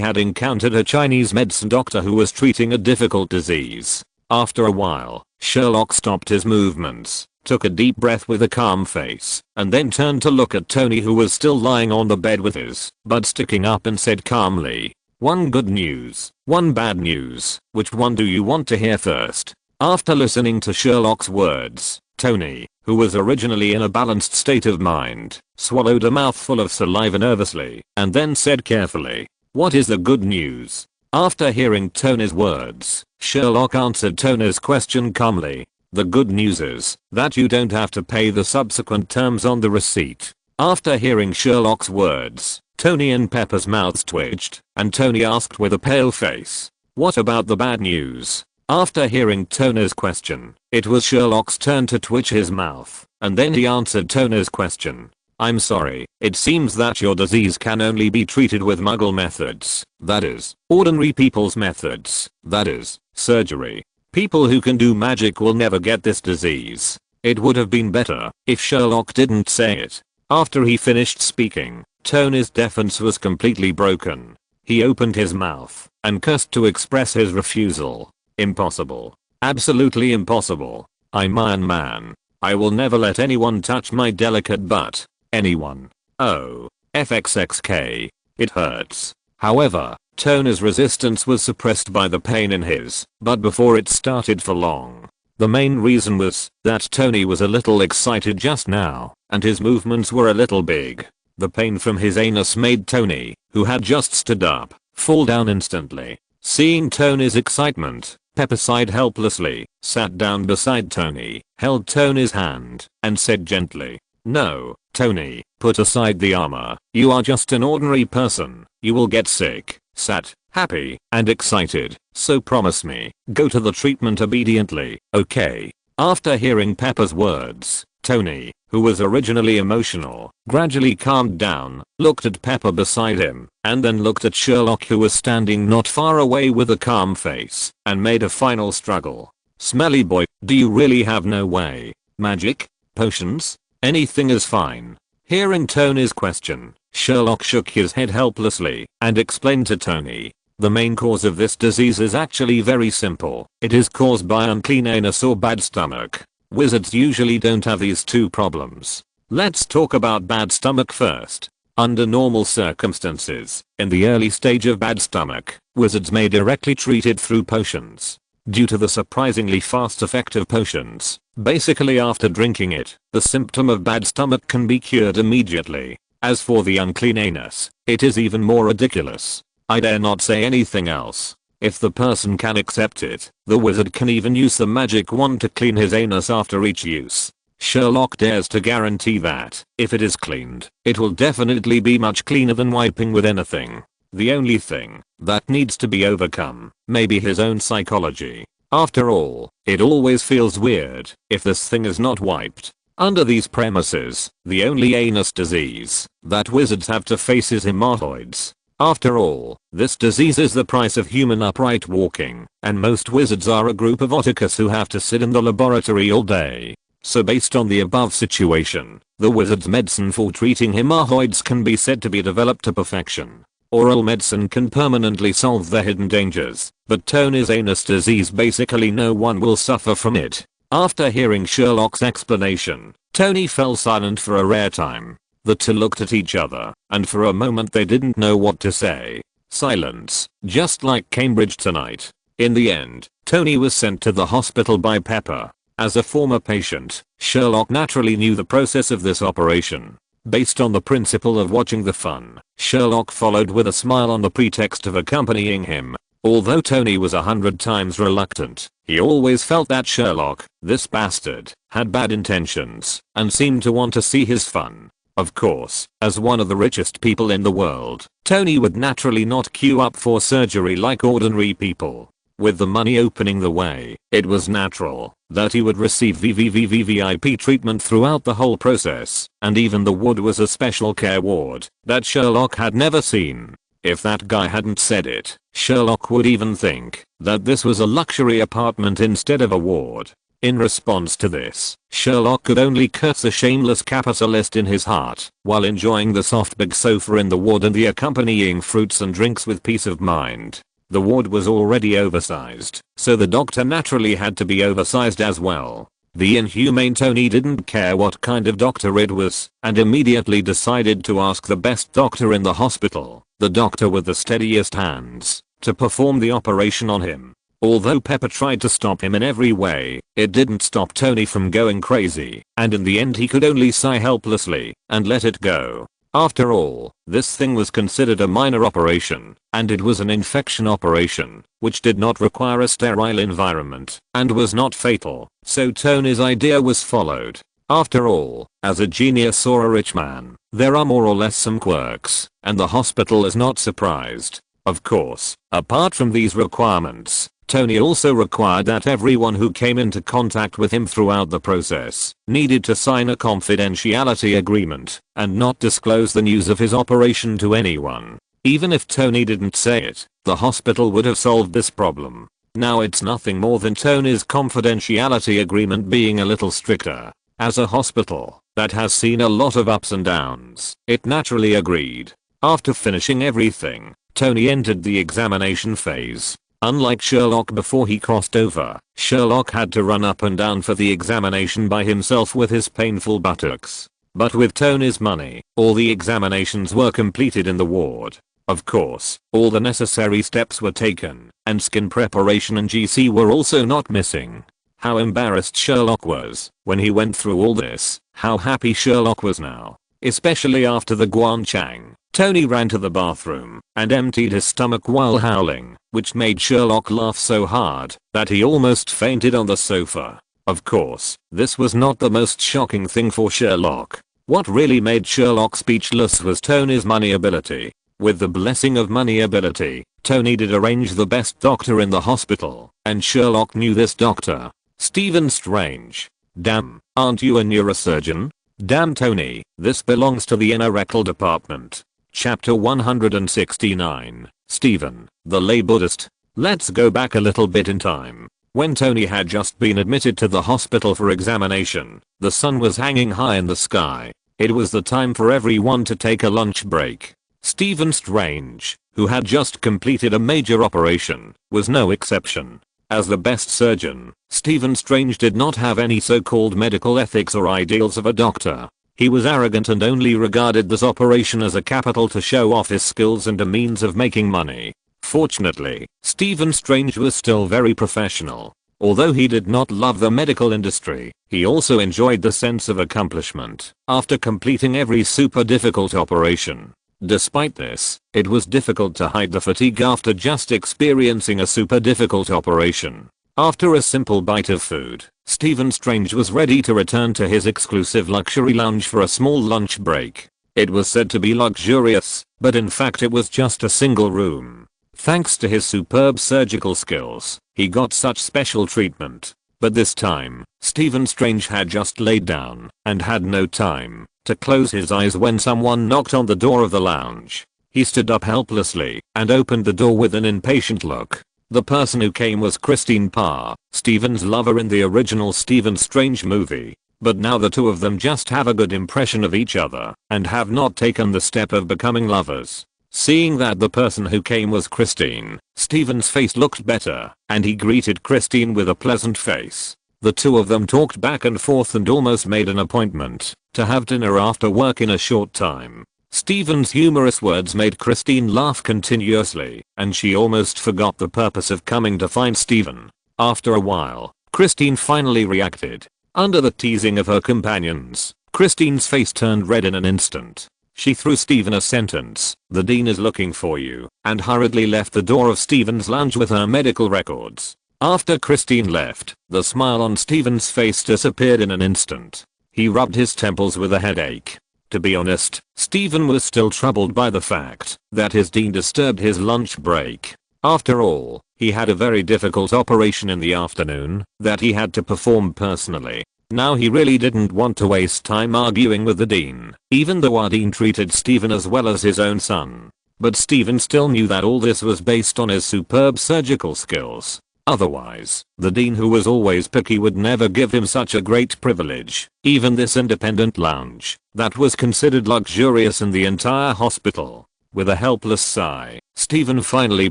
had encountered a Chinese medicine doctor who was treating a difficult disease. After a while, Sherlock stopped his movements, took a deep breath with a calm face, and then turned to look at Tony, who was still lying on the bed with his butt sticking up, and said calmly, "One good news, one bad news. Which one do you want to hear first?" After listening to Sherlock's words, Tony, who was originally in a balanced state of mind, swallowed a mouthful of saliva nervously, and then said carefully, "What is the good news?" After hearing Tony's words, Sherlock answered Tony's question calmly. "The good news is that you don't have to pay the subsequent terms on the receipt." After hearing Sherlock's words, Tony and Pepper's mouths twitched, and Tony asked with a pale face, "What about the bad news?" After hearing Tony's question, it was Sherlock's turn to twitch his mouth, and then he answered Tony's question. "I'm sorry, it seems that your disease can only be treated with Muggle methods, that is, ordinary people's methods, that is, surgery. People who can do magic will never get this disease." It would have been better if Sherlock didn't say it. After he finished speaking, Tony's defense was completely broken. He opened his mouth and cursed to express his refusal. "Impossible. Absolutely impossible. I'm Iron Man. I will never let anyone touch my delicate butt. Anyone. Oh. FXXK. It hurts." However, Tony's resistance was suppressed by the pain in his butt before it started for long. The main reason was that Tony was a little excited just now, and his movements were a little big. The pain from his anus made Tony, who had just stood up, fall down instantly. Seeing Tony's excitement, Pepper sighed helplessly, sat down beside Tony, held Tony's hand, and said gently, "No, Tony, put aside the armor. You are just an ordinary person. You will get sick, sad, happy, and excited, so promise me, go to the treatment obediently, okay?" After hearing Pepper's words, Tony, who was originally emotional, gradually calmed down, looked at Pepper beside him, and then looked at Sherlock, who was standing not far away with a calm face, and made a final struggle. "Smelly boy, do you really have no way? Magic? Potions? Anything is fine." Hearing Tony's question, Sherlock shook his head helplessly and explained to Tony, "The main cause of this disease is actually very simple. It is caused by unclean anus or bad stomach. Wizards usually don't have these two problems. Let's talk about bad stomach first. Under normal circumstances, in the early stage of bad stomach, wizards may directly treat it through potions. due to the surprisingly fast effect of potions. Basically after drinking it, the symptom of bad stomach can be cured immediately. As for the unclean anus, it is even more ridiculous. I dare not say anything else. If the person can accept it, the wizard can even use the magic wand to clean his anus after each use. Sherlock dares to guarantee that, if it is cleaned, it will definitely be much cleaner than wiping with anything. The only thing that needs to be overcome may be his own psychology. After all, it always feels weird if this thing is not wiped. Under these premises, the only anus disease that wizards have to face is hemorrhoids. After all, this disease is the price of human upright walking, and most wizards are a group of otakus who have to sit in the laboratory all day. So based on the above situation, the wizard's medicine for treating hemorrhoids can be said to be developed to perfection. Oral medicine can permanently solve the hidden dangers, but Tony's anus disease, basically no one will suffer from it. After hearing Sherlock's explanation, Tony fell silent for a rare time. The two looked at each other, and for a moment they didn't know what to say. Silence, just like Cambridge tonight. In the end, Tony was sent to the hospital by Pepper. As a former patient, Sherlock naturally knew the process of this operation. Based on the principle of watching the fun, Sherlock followed with a smile on the pretext of accompanying him. Although Tony was 100 times reluctant, he always felt that Sherlock, this bastard, had bad intentions and seemed to want to see his fun. Of course, as one of the richest people in the world, Tony would naturally not queue up for surgery like ordinary people. With the money opening the way, it was natural that he would receive VIP treatment throughout the whole process, and even the ward was a special care ward that Sherlock had never seen. If that guy hadn't said it, Sherlock would even think that this was a luxury apartment instead of a ward. In response to this, Sherlock could only curse a shameless capitalist in his heart, while enjoying the soft big sofa in the ward and the accompanying fruits and drinks with peace of mind. The ward was already oversized, so the doctor naturally had to be oversized as well. The inhumane Tony didn't care what kind of doctor it was, and immediately decided to ask the best doctor in the hospital, the doctor with the steadiest hands, to perform the operation on him. Although Pepper tried to stop him in every way, it didn't stop Tony from going crazy, and in the end he could only sigh helplessly and let it go. After all, this thing was considered a minor operation, and it was an infection operation, which did not require a sterile environment, and was not fatal, so Tony's idea was followed. After all, as a genius or a rich man, there are more or less some quirks, and the hospital is not surprised. Of course, apart from these requirements, Tony also required that everyone who came into contact with him throughout the process needed to sign a confidentiality agreement and not disclose the news of his operation to anyone. Even if Tony didn't say it, the hospital would have solved this problem. Now it's nothing more than Tony's confidentiality agreement being a little stricter. As a hospital that has seen a lot of ups and downs, it naturally agreed. After finishing everything, Tony entered the examination phase. Unlike Sherlock before he crossed over, Sherlock had to run up and down for the examination by himself with his painful buttocks. But with Tony's money, all the examinations were completed in the ward. Of course, all the necessary steps were taken, and skin preparation and GC were also not missing. How embarrassed Sherlock was when he went through all this, how happy Sherlock was now. Especially after the guanchang, Tony ran to the bathroom and emptied his stomach while howling, which made Sherlock laugh so hard that he almost fainted on the sofa. Of course, this was not the most shocking thing for Sherlock. What really made Sherlock speechless was Tony's money ability. With the blessing of money ability, Tony did arrange the best doctor in the hospital, and Sherlock knew this doctor. Stephen Strange. Damn, aren't you a neurosurgeon? Damn Tony, this belongs to the inner rectal department. Chapter 169. Stephen, the lay Buddhist. Let's go back a little bit in time. When Tony had just been admitted to the hospital for examination, the sun was hanging high in the sky. It was the time for everyone to take a lunch break. Stephen Strange, who had just completed a major operation, was no exception. As the best surgeon, Stephen Strange did not have any so-called medical ethics or ideals of a doctor. He was arrogant and only regarded this operation as a capital to show off his skills and a means of making money. Unfortunately, Stephen Strange was still very professional. Although he did not love the medical industry, he also enjoyed the sense of accomplishment after completing every super difficult operation. Despite this, it was difficult to hide the fatigue after just experiencing a super difficult operation. After a simple bite of food, Stephen Strange was ready to return to his exclusive luxury lounge for a small lunch break. It was said to be luxurious, but in fact it was just a single room. Thanks to his superb surgical skills, he got such special treatment. But this time, Stephen Strange had just laid down and had no time to close his eyes when someone knocked on the door of the lounge. He stood up helplessly and opened the door with an impatient look. The person who came was Christine Parr, Stephen's lover in the original Stephen Strange movie. But now the two of them just have a good impression of each other and have not taken the step of becoming lovers. Seeing that the person who came was Christine, Stephen's face looked better and he greeted Christine with a pleasant face. The two of them talked back and forth and almost made an appointment to have dinner after work in a short time. Stephen's humorous words made Christine laugh continuously, and she almost forgot the purpose of coming to find Stephen. After a while, Christine finally reacted. Under the teasing of her companions, Christine's face turned red in an instant. She threw Stephen a sentence, "The dean is looking for you," and hurriedly left the door of Stephen's lounge with her medical records. After Christine left, the smile on Stephen's face disappeared in an instant. He rubbed his temples with a headache. To be honest, Stephen was still troubled by the fact that his dean disturbed his lunch break. After all, he had a very difficult operation in the afternoon that he had to perform personally. Now he really didn't want to waste time arguing with the dean, even though our dean treated Stephen as well as his own son. But Stephen still knew that all this was based on his superb surgical skills. Otherwise, the dean, who was always picky, would never give him such a great privilege. Even this independent lounge, that was considered luxurious in the entire hospital. With a helpless sigh, Stephen finally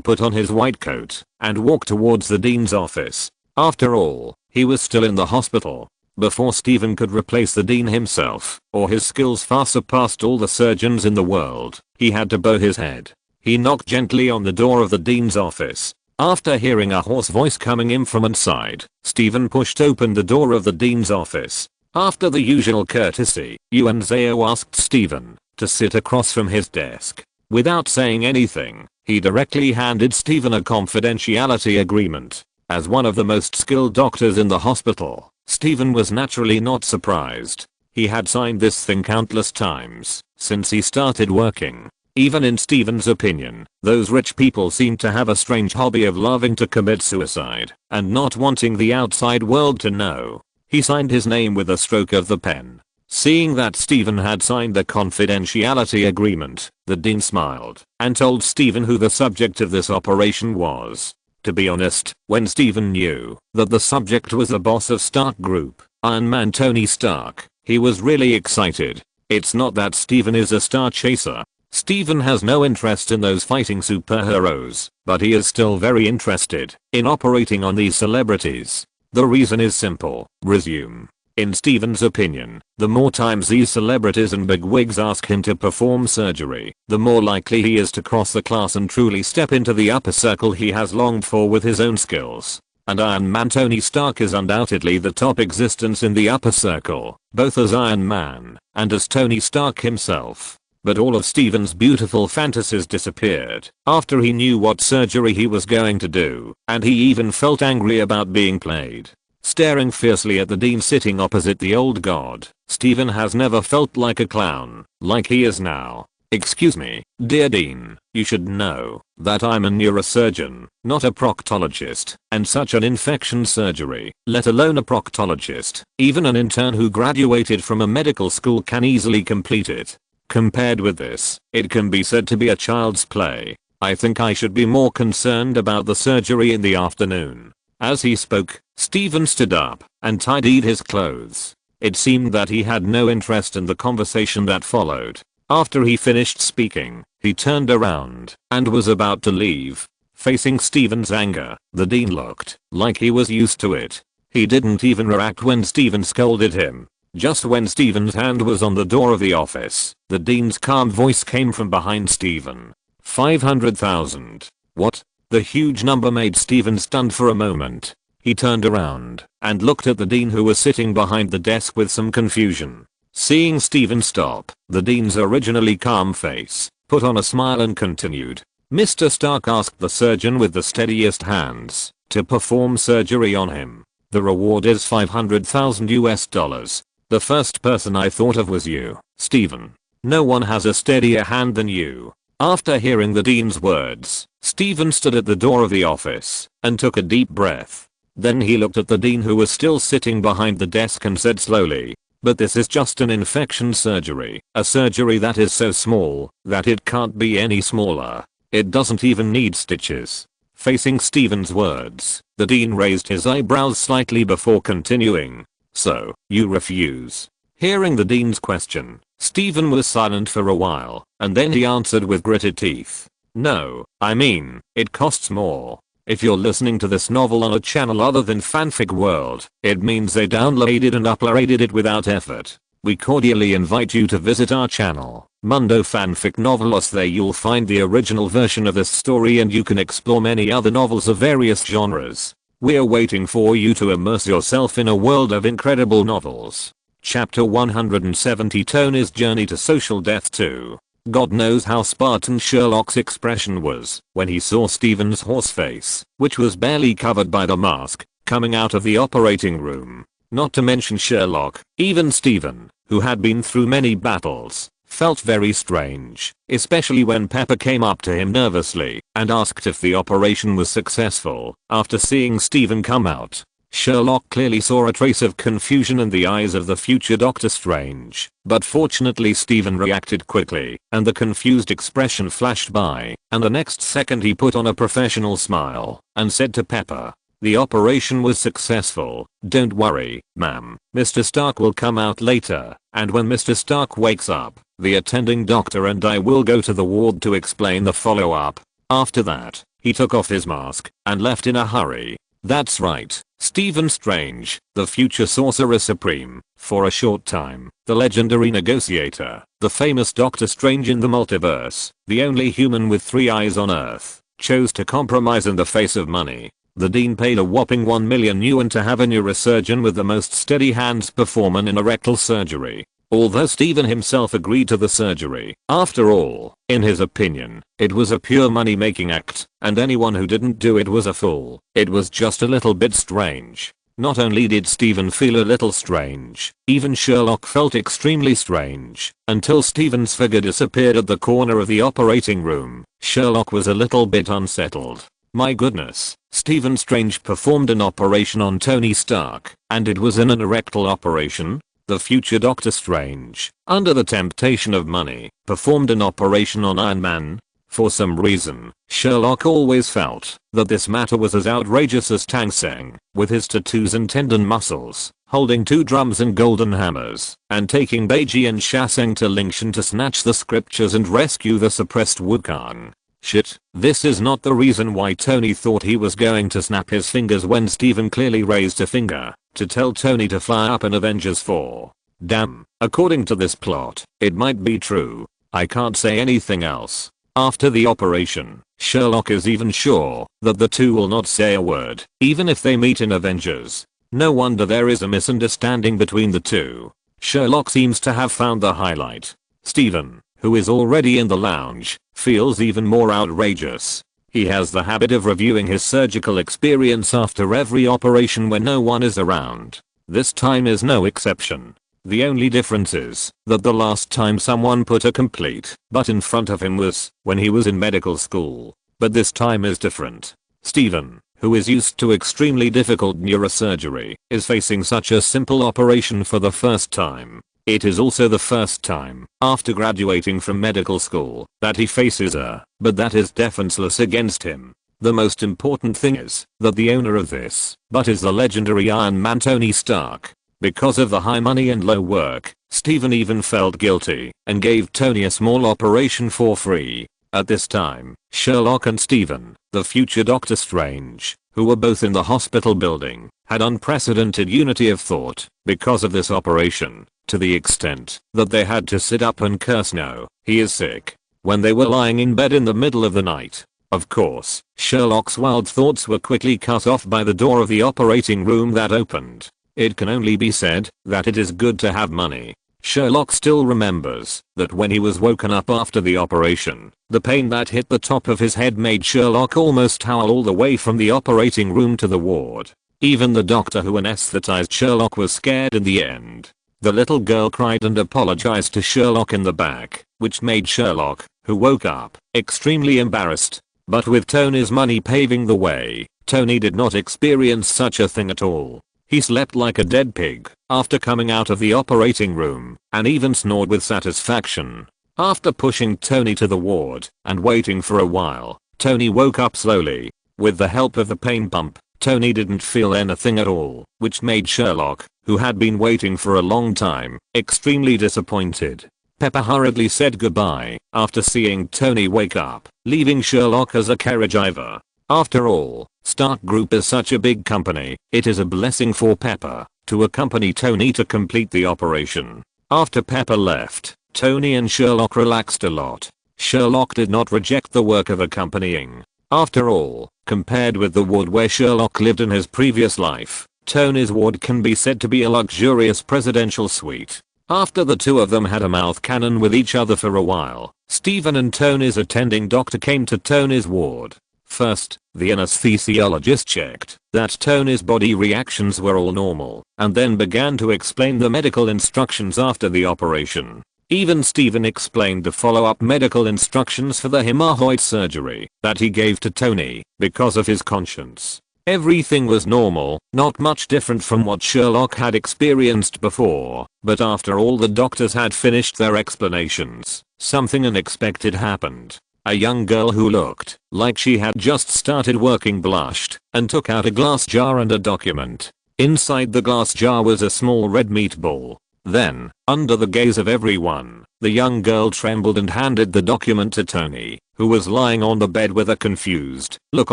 put on his white coat and walked towards the dean's office. After all, he was still in the hospital. Before Stephen could replace the dean himself, or his skills far surpassed all the surgeons in the world, he had to bow his head. He knocked gently on the door of the dean's office. After hearing a hoarse voice coming in from inside, Stephen pushed open the door of the dean's office. After the usual courtesy, Yuan Zhao asked Stephen to sit across from his desk. Without saying anything, he directly handed Stephen a confidentiality agreement. As one of the most skilled doctors in the hospital, Stephen was naturally not surprised. He had signed this thing countless times since he started working. Even in Stephen's opinion, those rich people seemed to have a strange hobby of loving to commit suicide and not wanting the outside world to know. He signed his name with a stroke of the pen. Seeing that Stephen had signed the confidentiality agreement, the dean smiled and told Stephen who the subject of this operation was. To be honest, when Stephen knew that the subject was the boss of Stark Group, Iron Man Tony Stark, he was really excited. It's not that Stephen is a star chaser. Stephen has no interest in those fighting superheroes, but he is still very interested in operating on these celebrities. The reason is simple. Resume. In Stephen's opinion, the more times these celebrities and bigwigs ask him to perform surgery, the more likely he is to cross the class and truly step into the upper circle he has longed for with his own skills. And Iron Man Tony Stark is undoubtedly the top existence in the upper circle, both as Iron Man and as Tony Stark himself. But all of Stephen's beautiful fantasies disappeared after he knew what surgery he was going to do, and he even felt angry about being played. Staring fiercely at the dean sitting opposite the old god, Stephen has never felt like a clown, like he is now. "Excuse me, dear dean, you should know that I'm a neurosurgeon, not a proctologist, and such an infection surgery, let alone a proctologist, even an intern who graduated from a medical school can easily complete it. Compared with this, it can be said to be a child's play. I think I should be more concerned about the surgery in the afternoon." As he spoke, Stephen stood up and tidied his clothes. It seemed that he had no interest in the conversation that followed. After he finished speaking, he turned around and was about to leave. Facing Stephen's anger, the dean looked like he was used to it. He didn't even react when Stephen scolded him. Just when Stephen's hand was on the door of the office, the dean's calm voice came from behind Stephen. 500,000. What? The huge number made Stephen stunned for a moment. He turned around and looked at the dean, who was sitting behind the desk with some confusion. Seeing Stephen stop, the dean's originally calm face put on a smile and continued. Mr. Stark asked the surgeon with the steadiest hands to perform surgery on him. The reward is $500,000. The first person I thought of was you, Stephen. No one has a steadier hand than you. After hearing the dean's words, Stephen stood at the door of the office and took a deep breath. Then he looked at the dean, who was still sitting behind the desk, and said slowly, "But this is just an infection surgery. A surgery that is so small that it can't be any smaller. It doesn't even need stitches." Facing Stephen's words, the dean raised his eyebrows slightly before continuing. "So, you refuse?" Hearing the dean's question, Stephen was silent for a while, and then he answered with gritted teeth. "No, I mean, it costs more. If you're listening to this novel on a channel other than Fanfic World, it means they downloaded and uploaded it without effort. We cordially invite you to visit our channel, Mundo Fanfic Novelos. There you'll find the original version of this story, and you can explore many other novels of various genres. We're waiting for you to immerse yourself in a world of incredible novels. Chapter 170, Tony's Journey to Social Death 2. God knows how Spartan Sherlock's expression was when he saw Stephen's horse face, which was barely covered by the mask, coming out of the operating room. Not to mention Sherlock, even Stephen, who had been through many battles, felt very strange, especially when Pepper came up to him nervously and asked if the operation was successful. After seeing Stephen come out, Sherlock clearly saw a trace of confusion in the eyes of the future Doctor Strange, but fortunately Stephen reacted quickly, and the confused expression flashed by, and the next second he put on a professional smile and said to Pepper, "The operation was successful. Don't worry, ma'am. Mr. Stark will come out later, and when Mr. Stark wakes up, the attending doctor and I will go to the ward to explain the follow-up." After that, he took off his mask and left in a hurry. That's right, Stephen Strange, the future Sorcerer Supreme, for a short time, the legendary negotiator, the famous Doctor Strange in the multiverse, the only human with 3 eyes on Earth, chose to compromise in the face of money. The dean paid a whopping 1 million yuan to have a neurosurgeon with the most steady hands perform an rectal surgery. Although Stephen himself agreed to the surgery, after all, in his opinion, it was a pure money-making act, and anyone who didn't do it was a fool. It was just a little bit strange. Not only did Stephen feel a little strange, even Sherlock felt extremely strange, until Stephen's figure disappeared at the corner of the operating room. Sherlock was a little bit unsettled. My goodness, Stephen Strange performed an operation on Tony Stark, and it was an rectal operation? The future Doctor Strange, under the temptation of money, performed an operation on Iron Man? For some reason, Sherlock always felt that this matter was as outrageous as Tang Seng, with his tattoos and tendon muscles, holding 2 drums and golden hammers, and taking Beiji and Shaseng to Lingshan to snatch the scriptures and rescue the suppressed Wukong. Shit, this is not the reason why Tony thought he was going to snap his fingers when Stephen clearly raised a finger to tell Tony to fly up in Avengers 4. Damn, according to this plot, it might be true. I can't say anything else. After the operation, Sherlock is even sure that the two will not say a word, even if they meet in Avengers. No wonder there is a misunderstanding between the two. Sherlock seems to have found the highlight. Stephen, who is already in the lounge, feels even more outrageous. He has the habit of reviewing his surgical experience after every operation when no one is around. This time is no exception. The only difference is that the last time someone put a complete butt in front of him was when he was in medical school. But this time is different. Stephen, who is used to extremely difficult neurosurgery, is facing such a simple operation for the first time. It is also the first time, after graduating from medical school, that he faces a but that is defenseless against him. The most important thing is that the owner of this but is the legendary Iron Man Tony Stark. Because of the high money and low work, Stephen even felt guilty and gave Tony a small operation for free. At this time, Sherlock and Stephen, the future Doctor Strange, who were both in the hospital building, had unprecedented unity of thought because of this operation, to the extent that they had to sit up and curse, "No, he is sick," when they were lying in bed in the middle of the night. Of course, Sherlock's wild thoughts were quickly cut off by the door of the operating room that opened. It can only be said that it is good to have money. Sherlock still remembers that when he was woken up after the operation, the pain that hit the top of his head made Sherlock almost howl all the way from the operating room to the ward. Even the doctor who anesthetized Sherlock was scared in the end. The little girl cried and apologized to Sherlock in the back, which made Sherlock, who woke up, extremely embarrassed. But with Tony's money paving the way, Tony did not experience such a thing at all. He slept like a dead pig after coming out of the operating room and even snored with satisfaction. After pushing Tony to the ward and waiting for a while, Tony woke up slowly. With the help of the pain pump, Tony didn't feel anything at all, which made Sherlock, who had been waiting for a long time, extremely disappointed. Pepper hurriedly said goodbye after seeing Tony wake up, leaving Sherlock as a caregiver. After all, Stark Group is such a big company, it is a blessing for Pepper to accompany Tony to complete the operation. After Pepper left, Tony and Sherlock relaxed a lot. Sherlock did not reject the work of accompanying. After all, compared with the ward where Sherlock lived in his previous life, Tony's ward can be said to be a luxurious presidential suite. After the two of them had a mouth cannon with each other for a while, Stephen and Tony's attending doctor came to Tony's ward. First, the anesthesiologist checked that Tony's body reactions were all normal, and then began to explain the medical instructions after the operation. Even Stephen explained the follow-up medical instructions for the hemorrhoid surgery that he gave to Tony because of his conscience. Everything was normal, not much different from what Sherlock had experienced before, but after all the doctors had finished their explanations, something unexpected happened. A young girl who looked like she had just started working blushed and took out a glass jar and a document. Inside the glass jar was a small red meatball. Then, under the gaze of everyone, the young girl trembled and handed the document to Tony, who was lying on the bed with a confused look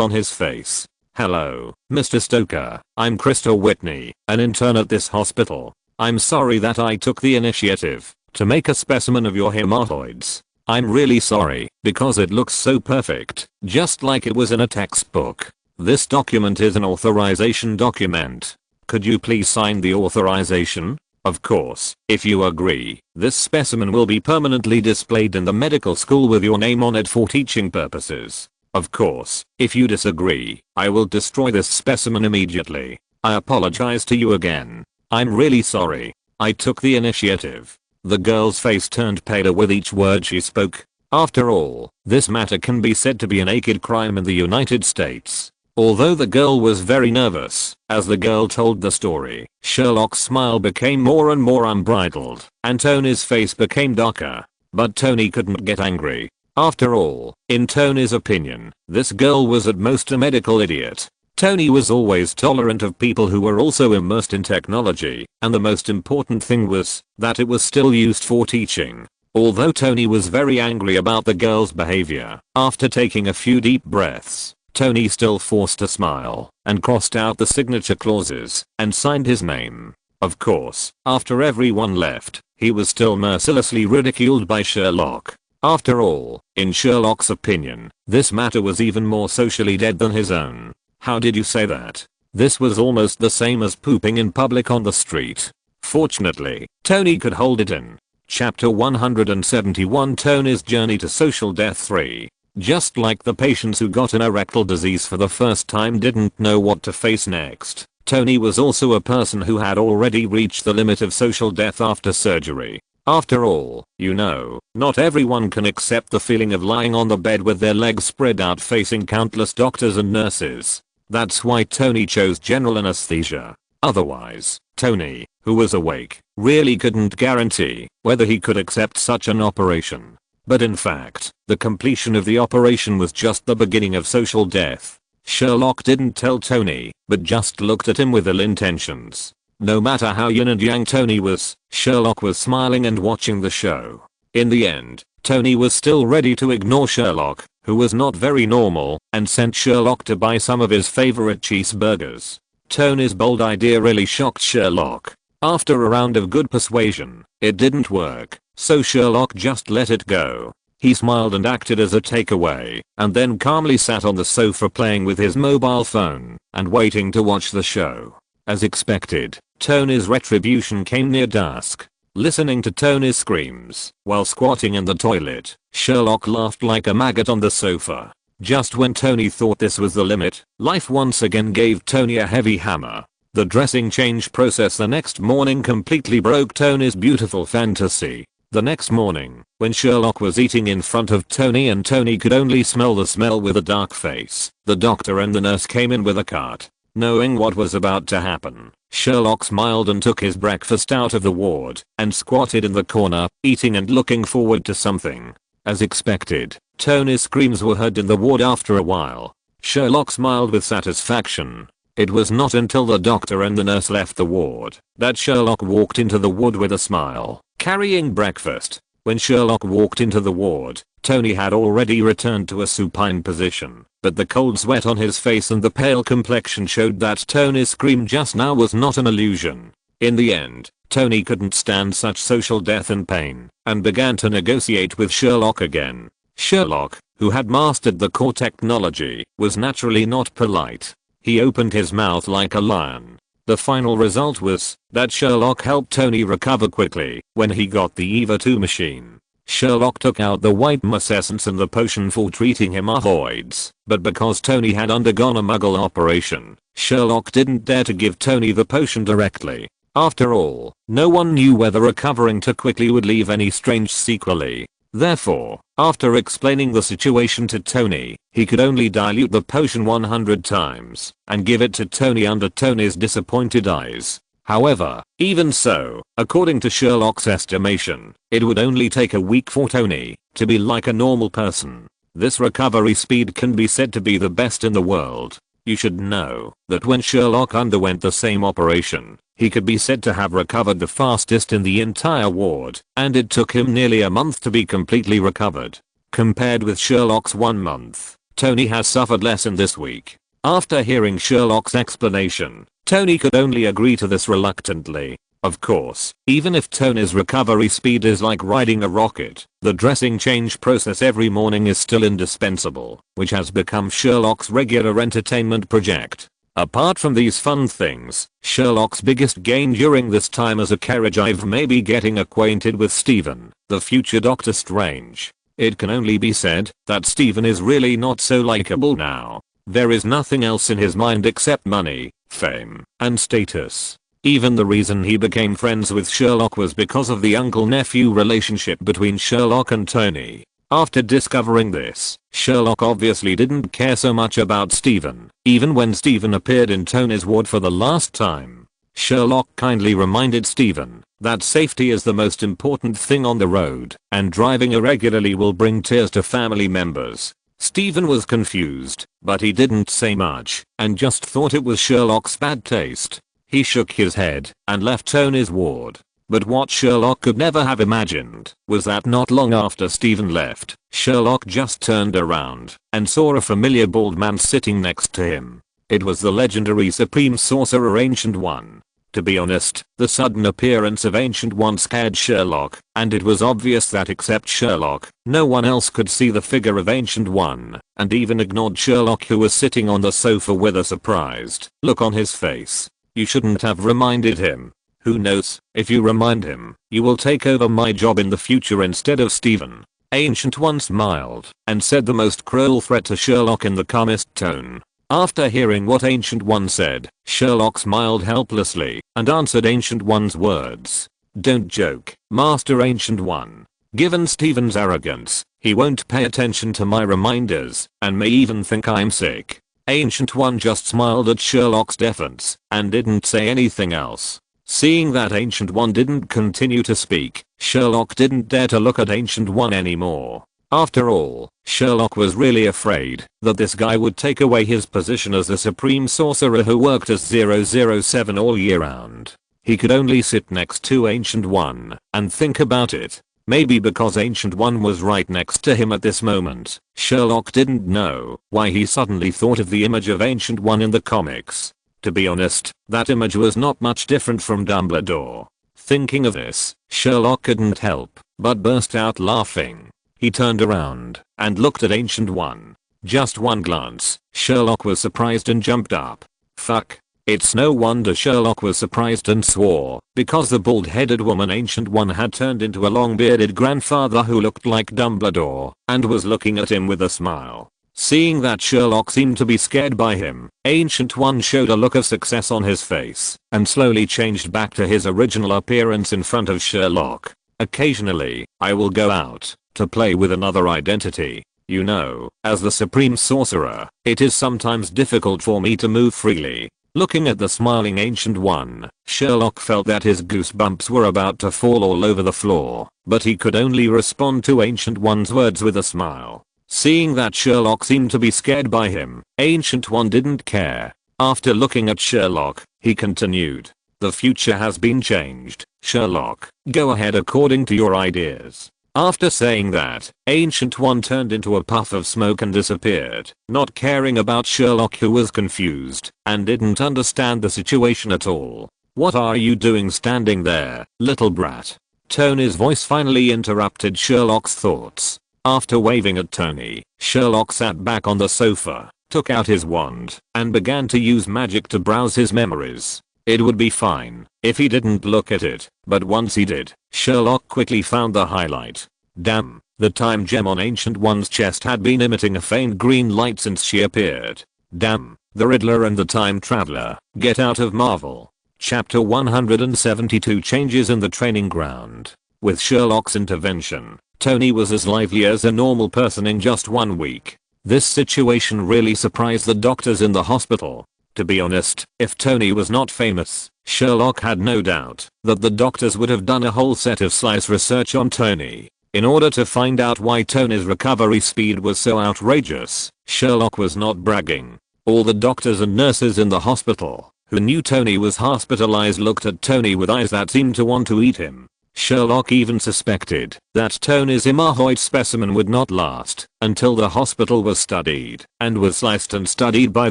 on his face. "Hello, Mr. Stoker, I'm Krista Whitney, an intern at this hospital. I'm sorry that I took the initiative to make a specimen of your hemorrhoids. I'm really sorry, because it looks so perfect, just like it was in a textbook. This document is an authorization document. Could you please sign the authorization? Of course, if you agree, this specimen will be permanently displayed in the medical school with your name on it for teaching purposes. Of course, if you disagree, I will destroy this specimen immediately. I apologize to you again. I'm really sorry. I took the initiative." The girl's face turned paler with each word she spoke. After all, this matter can be said to be a naked crime in the United States. Although the girl was very nervous, as the girl told the story, Sherlock's smile became more and more unbridled, and Tony's face became darker. But Tony couldn't get angry. After all, in Tony's opinion, this girl was at most a medical idiot. Tony was always tolerant of people who were also immersed in technology, and the most important thing was that it was still used for teaching. Although Tony was very angry about the girl's behavior, after taking a few deep breaths, Tony still forced a smile and crossed out the signature clauses and signed his name. Of course, after everyone left, he was still mercilessly ridiculed by Sherlock. After all, in Sherlock's opinion, this matter was even more socially dead than his own. "How did you say that?" This was almost the same as pooping in public on the street. Fortunately, Tony could hold it in. Chapter 171, Tony's Journey to Social Death 3. Just like the patients who got an erectile disease for the first time didn't know what to face next, Tony was also a person who had already reached the limit of social death after surgery. After all, you know, not everyone can accept the feeling of lying on the bed with their legs spread out facing countless doctors and nurses. That's why Tony chose general anesthesia. Otherwise, Tony, who was awake, really couldn't guarantee whether he could accept such an operation. But in fact, the completion of the operation was just the beginning of social death. Sherlock didn't tell Tony, but just looked at him with ill intentions. No matter how yin and yang Tony was, Sherlock was smiling and watching the show. In the end, Tony was still ready to ignore Sherlock, who was not very normal, and sent Sherlock to buy some of his favorite cheeseburgers. Tony's bold idea really shocked Sherlock. After a round of good persuasion, it didn't work, so Sherlock just let it go. He smiled and acted as a takeaway, and then calmly sat on the sofa playing with his mobile phone and waiting to watch the show. As expected, Tony's retribution came near dusk. Listening to Tony's screams while squatting in the toilet, Sherlock laughed like a maggot on the sofa. Just when Tony thought this was the limit, life once again gave Tony a heavy hammer. The dressing change process the next morning completely broke Tony's beautiful fantasy. The next morning, when Sherlock was eating in front of Tony and Tony could only smell the smell with a dark face, the doctor and the nurse came in with a cart. Knowing what was about to happen, Sherlock smiled and took his breakfast out of the ward and squatted in the corner, eating and looking forward to something. As expected, Tony's screams were heard in the ward after a while. Sherlock smiled with satisfaction. It was not until the doctor and the nurse left the ward that Sherlock walked into the ward with a smile, carrying breakfast. When Sherlock walked into the ward, Tony had already returned to a supine position, but the cold sweat on his face and the pale complexion showed that Tony's scream just now was not an illusion. In the end, Tony couldn't stand such social death and pain, and began to negotiate with Sherlock again. Sherlock, who had mastered the core technology, was naturally not polite. He opened his mouth like a lion. The final result was that Sherlock helped Tony recover quickly when he got the EVA 2 machine. Sherlock took out the white moss essence and the potion for treating hemorrhoids, but because Tony had undergone a muggle operation, Sherlock didn't dare to give Tony the potion directly. After all, no one knew whether recovering too quickly would leave any strange sequelae. Therefore, after explaining the situation to Tony, he could only dilute the potion 100 times and give it to Tony under Tony's disappointed eyes. However, even so, according to Sherlock's estimation, it would only take a week for Tony to be like a normal person. This recovery speed can be said to be the best in the world. You should know that when Sherlock underwent the same operation, he could be said to have recovered the fastest in the entire ward, and it took him nearly a month to be completely recovered. Compared with Sherlock's 1 month, Tony has suffered less in this week. After hearing Sherlock's explanation, Tony could only agree to this reluctantly. Of course, even if Tony's recovery speed is like riding a rocket, the dressing change process every morning is still indispensable, which has become Sherlock's regular entertainment project. Apart from these fun things, Sherlock's biggest gain during this time as a carriage may be getting acquainted with Stephen, the future Doctor Strange. It can only be said that Stephen is really not so likable now. There is nothing else in his mind except money, fame, and status. Even the reason he became friends with Sherlock was because of the uncle-nephew relationship between Sherlock and Tony. After discovering this, Sherlock obviously didn't care so much about Stephen, even when Stephen appeared in Tony's ward for the last time. Sherlock kindly reminded Stephen that safety is the most important thing on the road, and driving irregularly will bring tears to family members. Stephen was confused, but he didn't say much, and just thought it was Sherlock's bad taste. He shook his head and left Tony's ward. But what Sherlock could never have imagined was that not long after Stephen left, Sherlock just turned around and saw a familiar bald man sitting next to him. It was the legendary Supreme Sorcerer Ancient One. To be honest, the sudden appearance of Ancient One scared Sherlock, and it was obvious that except Sherlock, no one else could see the figure of Ancient One, and even ignored Sherlock, who was sitting on the sofa with a surprised look on his face. You shouldn't have reminded him. Who knows, if you remind him, you will take over my job in the future instead of Stephen. Ancient One smiled and said the most cruel threat to Sherlock in the calmest tone. After hearing what Ancient One said, Sherlock smiled helplessly and answered Ancient One's words. Don't joke, Master Ancient One. Given Stephen's arrogance, he won't pay attention to my reminders and may even think I'm sick. Ancient One just smiled at Sherlock's defense and didn't say anything else. Seeing that Ancient One didn't continue to speak, Sherlock didn't dare to look at Ancient One anymore. After all, Sherlock was really afraid that this guy would take away his position as the Supreme Sorcerer who worked as 007 all year round. He could only sit next to Ancient One and think about it. Maybe because Ancient One was right next to him at this moment, Sherlock didn't know why he suddenly thought of the image of Ancient One in the comics. To be honest, that image was not much different from Dumbledore. Thinking of this, Sherlock couldn't help but burst out laughing. He turned around and looked at Ancient One. Just one glance, Sherlock was surprised and jumped up. Fuck. It's no wonder Sherlock was surprised and swore, because the bald-headed woman Ancient One had turned into a long-bearded grandfather who looked like Dumbledore and was looking at him with a smile. Seeing that Sherlock seemed to be scared by him, Ancient One showed a look of success on his face and slowly changed back to his original appearance in front of Sherlock. Occasionally, I will go out to play with another identity. You know, as the Supreme Sorcerer, it is sometimes difficult for me to move freely. Looking at the smiling Ancient One, Sherlock felt that his goosebumps were about to fall all over the floor, but he could only respond to Ancient One's words with a smile. Seeing that Sherlock seemed to be scared by him, Ancient One didn't care. After looking at Sherlock, he continued. The future has been changed, Sherlock. Go ahead according to your ideas. After saying that, Ancient One turned into a puff of smoke and disappeared, not caring about Sherlock, who was confused and didn't understand the situation at all. What are you doing standing there, little brat? Tony's voice finally interrupted Sherlock's thoughts. After waving at Tony, Sherlock sat back on the sofa, took out his wand, and began to use magic to browse his memories. It would be fine if he didn't look at it, but once he did, Sherlock quickly found the highlight. Damn, the time gem on Ancient One's chest had been emitting a faint green light since she appeared. Damn, the Riddler and the Time Traveler. Get out of Marvel. Chapter 172 Changes in the Training Ground. With Sherlock's intervention, Tony was as lively as a normal person in just 1 week. This situation really surprised the doctors in the hospital. To be honest, if Tony was not famous, Sherlock had no doubt that the doctors would have done a whole set of slice research on Tony. In order to find out why Tony's recovery speed was so outrageous, Sherlock was not bragging. All the doctors and nurses in the hospital who knew Tony was hospitalized looked at Tony with eyes that seemed to want to eat him. Sherlock even suspected that Tony's hemorrhoid specimen would not last until the hospital was studied and was sliced and studied by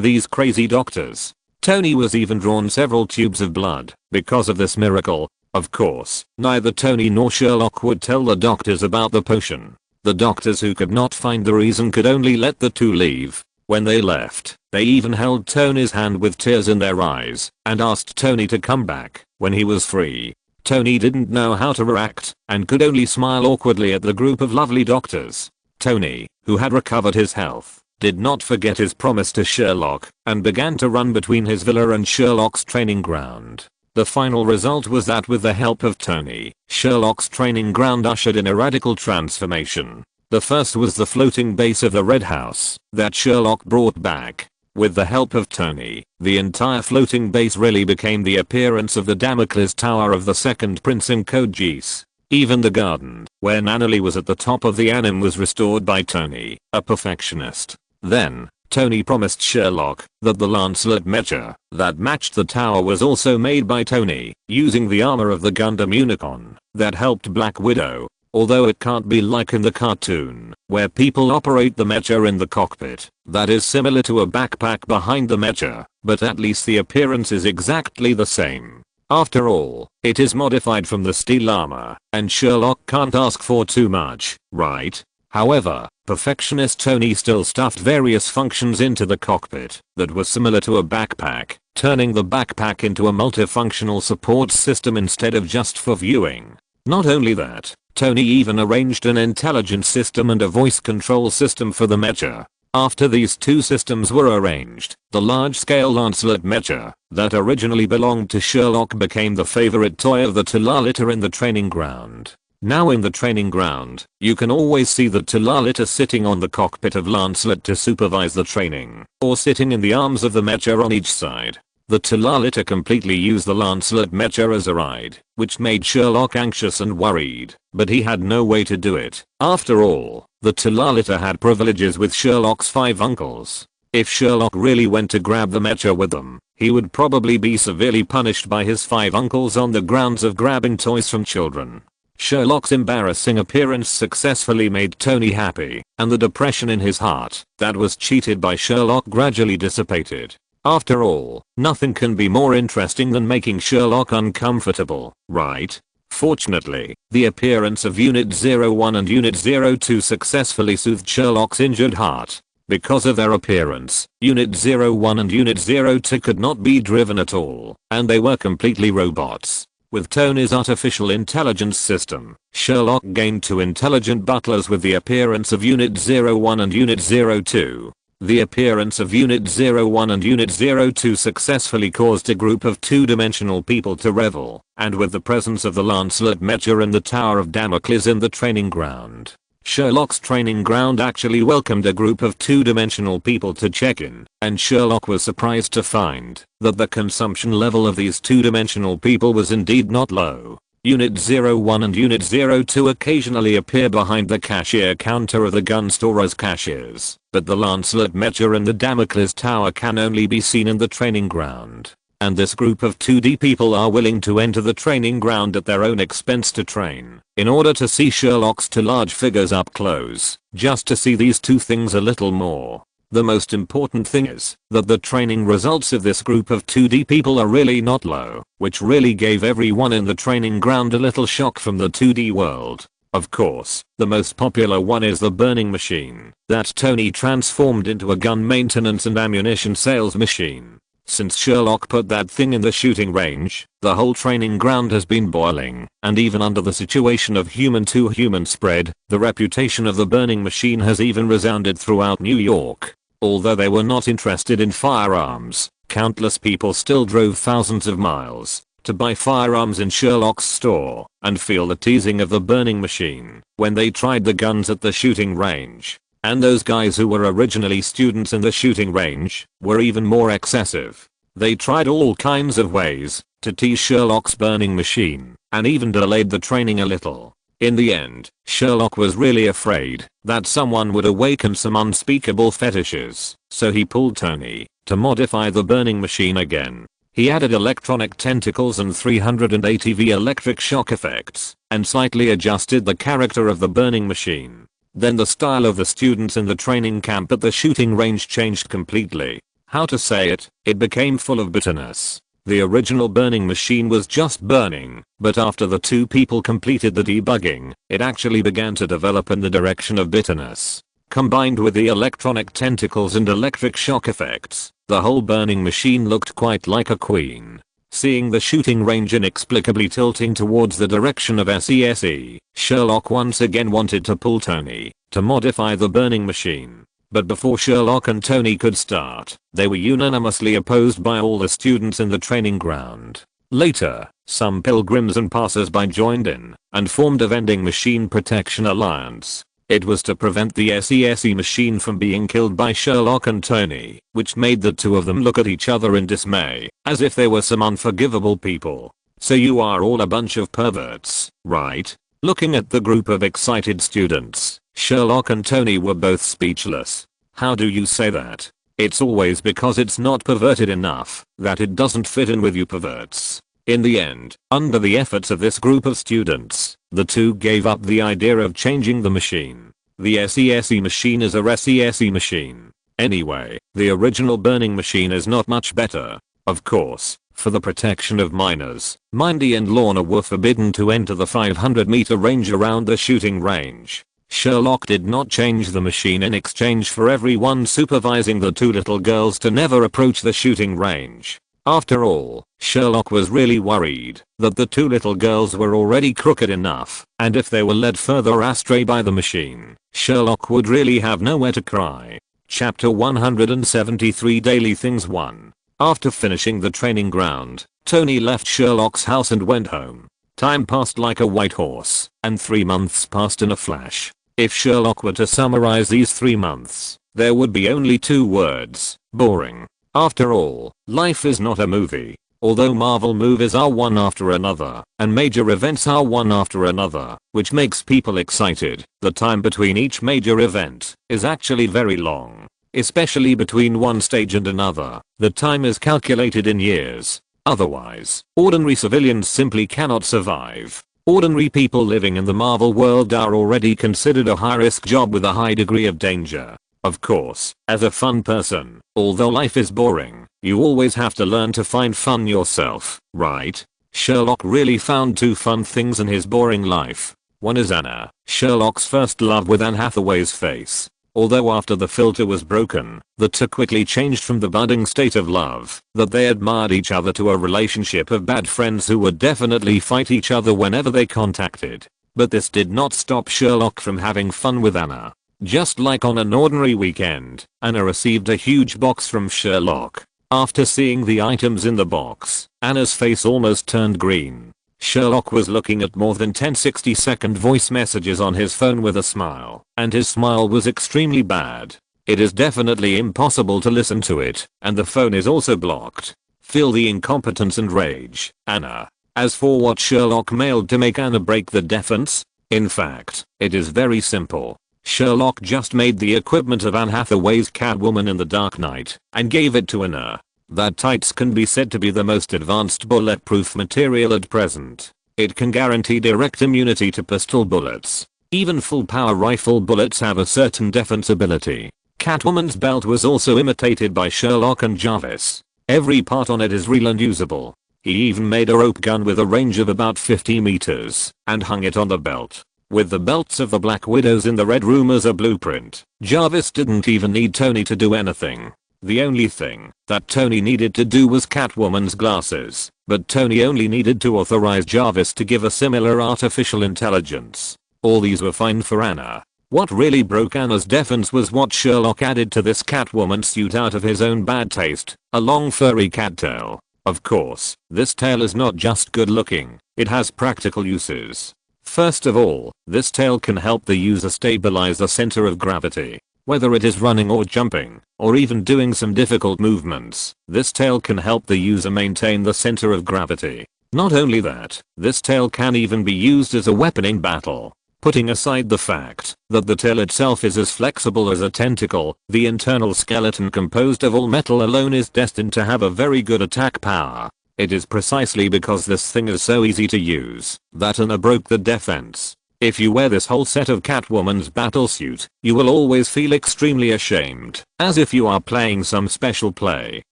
these crazy doctors. Tony was even drawn several tubes of blood because of this miracle. Of course, neither Tony nor Sherlock would tell the doctors about the potion. The doctors, who could not find the reason, could only let the two leave. When they left, they even held Tony's hand with tears in their eyes and asked Tony to come back when he was free. Tony didn't know how to react and could only smile awkwardly at the group of lovely doctors. Tony, who had recovered his health, did not forget his promise to Sherlock and began to run between his villa and Sherlock's training ground. The final result was that with the help of Tony, Sherlock's training ground ushered in a radical transformation. The first was the floating base of the Red House that Sherlock brought back. With the help of Tony, the entire floating base really became the appearance of the Damocles Tower of the second prince in Code Geass. Even the garden, where Nannerly was at the top of the anim, was restored by Tony, a perfectionist. Then, Tony promised Sherlock that the Lancelot mecha that matched the tower was also made by Tony, using the armor of the Gundam Unicorn that helped Black Widow. Although it can't be like in the cartoon, where people operate the mecha in the cockpit, that is similar to a backpack behind the mecha, but at least the appearance is exactly the same. After all, it is modified from the steel armor, and Sherlock can't ask for too much, right? However, perfectionist Tony still stuffed various functions into the cockpit that was similar to a backpack, turning the backpack into a multifunctional support system instead of just for viewing. Not only that, Tony even arranged an intelligence system and a voice control system for the mecha. After these two systems were arranged, the large-scale Lancelot mecha that originally belonged to Sherlock became the favorite toy of the Talalita in the training ground. Now in the training ground, you can always see the Talalita sitting on the cockpit of Lancelot to supervise the training, or sitting in the arms of the mecha on each side. The Talalita completely used the Lancelot mecha as a ride, which made Sherlock anxious and worried, but he had no way to do it. After all, the Talalita had privileges with Sherlock's 5 uncles. If Sherlock really went to grab the mecha with them, he would probably be severely punished by his 5 uncles on the grounds of grabbing toys from children. Sherlock's embarrassing appearance successfully made Tony happy, and the depression in his heart that was cheated by Sherlock gradually dissipated. After all, nothing can be more interesting than making Sherlock uncomfortable, right? Fortunately, the appearance of Unit 01 and Unit 02 successfully soothed Sherlock's injured heart. Because of their appearance, Unit 01 and Unit 02 could not be driven at all, and they were completely robots. With Tony's artificial intelligence system, Sherlock gained 2 intelligent butlers with the appearance of Unit 01 and Unit 02. The appearance of Unit 01 and Unit 02 successfully caused a group of 2-dimensional people to revel, and with the presence of the Lancelot Meteor and the Tower of Damocles in the training ground, Sherlock's training ground actually welcomed a group of 2-dimensional people to check in, and Sherlock was surprised to find that the consumption level of these 2-dimensional people was indeed not low. Unit 01 and Unit 02 occasionally appear behind the cashier counter of the gun store as cashiers, but the Lancelot Meteor and the Damocles Tower can only be seen in the training ground. And this group of 2D people are willing to enter the training ground at their own expense to train, in order to see Sherlock's 2 large figures up close, just to see these 2 things a little more. The most important thing is that the training results of this group of 2D people are really not low, which really gave everyone in the training ground a little shock from the 2D world. Of course, the most popular one is the burning machine that Tony transformed into a gun maintenance and ammunition sales machine. Since Sherlock put that thing in the shooting range, the whole training ground has been boiling, and even under the situation of human to human spread, the reputation of the burning machine has even resounded throughout New York. Although they were not interested in firearms, countless people still drove thousands of miles to buy firearms in Sherlock's store and feel the teasing of the burning machine when they tried the guns at the shooting range. And those guys who were originally students in the shooting range were even more excessive. They tried all kinds of ways to tease Sherlock's burning machine and even delayed the training a little. In the end, Sherlock was really afraid that someone would awaken some unspeakable fetishes, so he pulled Tony to modify the burning machine again. He added electronic tentacles and 380V electric shock effects, and slightly adjusted the character of the burning machine. Then the style of the students in the training camp at the shooting range changed completely. How to say it? It became full of bitterness. The original burning machine was just burning, but after the 2 people completed the debugging, it actually began to develop in the direction of bitterness. Combined with the electronic tentacles and electric shock effects, the whole burning machine looked quite like a queen. Seeing the shooting range inexplicably tilting towards the direction of SESE, Sherlock once again wanted to pull Tony to modify the burning machine. But before Sherlock and Tony could start, they were unanimously opposed by all the students in the training ground. Later, some pilgrims and passers-by joined in and formed a vending machine protection alliance. It was to prevent the SESE machine from being killed by Sherlock and Tony, which made the 2 of them look at each other in dismay, as if they were some unforgivable people. So you are all a bunch of perverts, right? Looking at the group of excited students, Sherlock and Tony were both speechless. How do you say that? It's always because it's not perverted enough that it doesn't fit in with you perverts. In the end, under the efforts of this group of students, the 2 gave up the idea of changing the machine. The SESE machine is a SESE machine. Anyway, the original burning machine is not much better. Of course, for the protection of minors, Mindy and Lorna were forbidden to enter the 500-meter range around the shooting range. Sherlock did not change the machine in exchange for everyone supervising the 2 little girls to never approach the shooting range. After all, Sherlock was really worried that the 2 little girls were already crooked enough, and if they were led further astray by the machine, Sherlock would really have nowhere to cry. Chapter 173 Daily Things 1. After finishing the training ground, Tony left Sherlock's house and went home. Time passed like a white horse, and 3 months passed in a flash. If Sherlock were to summarize these 3 months, there would be only 2 words: boring. After all, life is not a movie. Although Marvel movies are one after another, and major events are one after another, which makes people excited, the time between each major event is actually very long. Especially between one stage and another, the time is calculated in years. Otherwise, ordinary civilians simply cannot survive. Ordinary people living in the Marvel world are already considered a high-risk job with a high degree of danger. Of course, as a fun person, although life is boring, you always have to learn to find fun yourself, right? Sherlock really found two fun things in his boring life. One is Anna, Sherlock's first love with Anne Hathaway's face. Although after the filter was broken, the two quickly changed from the budding state of love that they admired each other to a relationship of bad friends who would definitely fight each other whenever they contacted. But this did not stop Sherlock from having fun with Anna. Just like on an ordinary weekend, Anna received a huge box from Sherlock. After seeing the items in the box, Anna's face almost turned green. Sherlock was looking at more than 10 60-second voice messages on his phone with a smile, and his smile was extremely bad. It is definitely impossible to listen to it, and the phone is also blocked. Feel the incompetence and rage, Anna. As for what Sherlock mailed to make Anna break the defense, in fact, it is very simple. Sherlock just made the equipment of Anne Hathaway's Catwoman in The Dark Knight and gave it to Anna. That tights can be said to be the most advanced bulletproof material at present. It can guarantee direct immunity to pistol bullets. Even full power rifle bullets have a certain defensibility. Catwoman's belt was also imitated by Sherlock and Jarvis. Every part on it is real and usable. He even made a rope gun with a range of about 50 meters and hung it on the belt. With the belts of the Black Widows in the Red Room as a blueprint, Jarvis didn't even need Tony to do anything. The only thing that Tony needed to do was Catwoman's glasses, but Tony only needed to authorize Jarvis to give a similar artificial intelligence. All these were fine for Anna. What really broke Anna's defense was what Sherlock added to this Catwoman suit out of his own bad taste, a long furry cat tail. Of course, this tail is not just good looking, it has practical uses. First of all, this tail can help the user stabilize the center of gravity. Whether it is running or jumping, or even doing some difficult movements, this tail can help the user maintain the center of gravity. Not only that, this tail can even be used as a weapon in battle. Putting aside the fact that the tail itself is as flexible as a tentacle, the internal skeleton composed of all metal alone is destined to have a very good attack power. It is precisely because this thing is so easy to use that Anna broke the defense. If you wear this whole set of Catwoman's battlesuit, you will always feel extremely ashamed, as if you are playing some special play.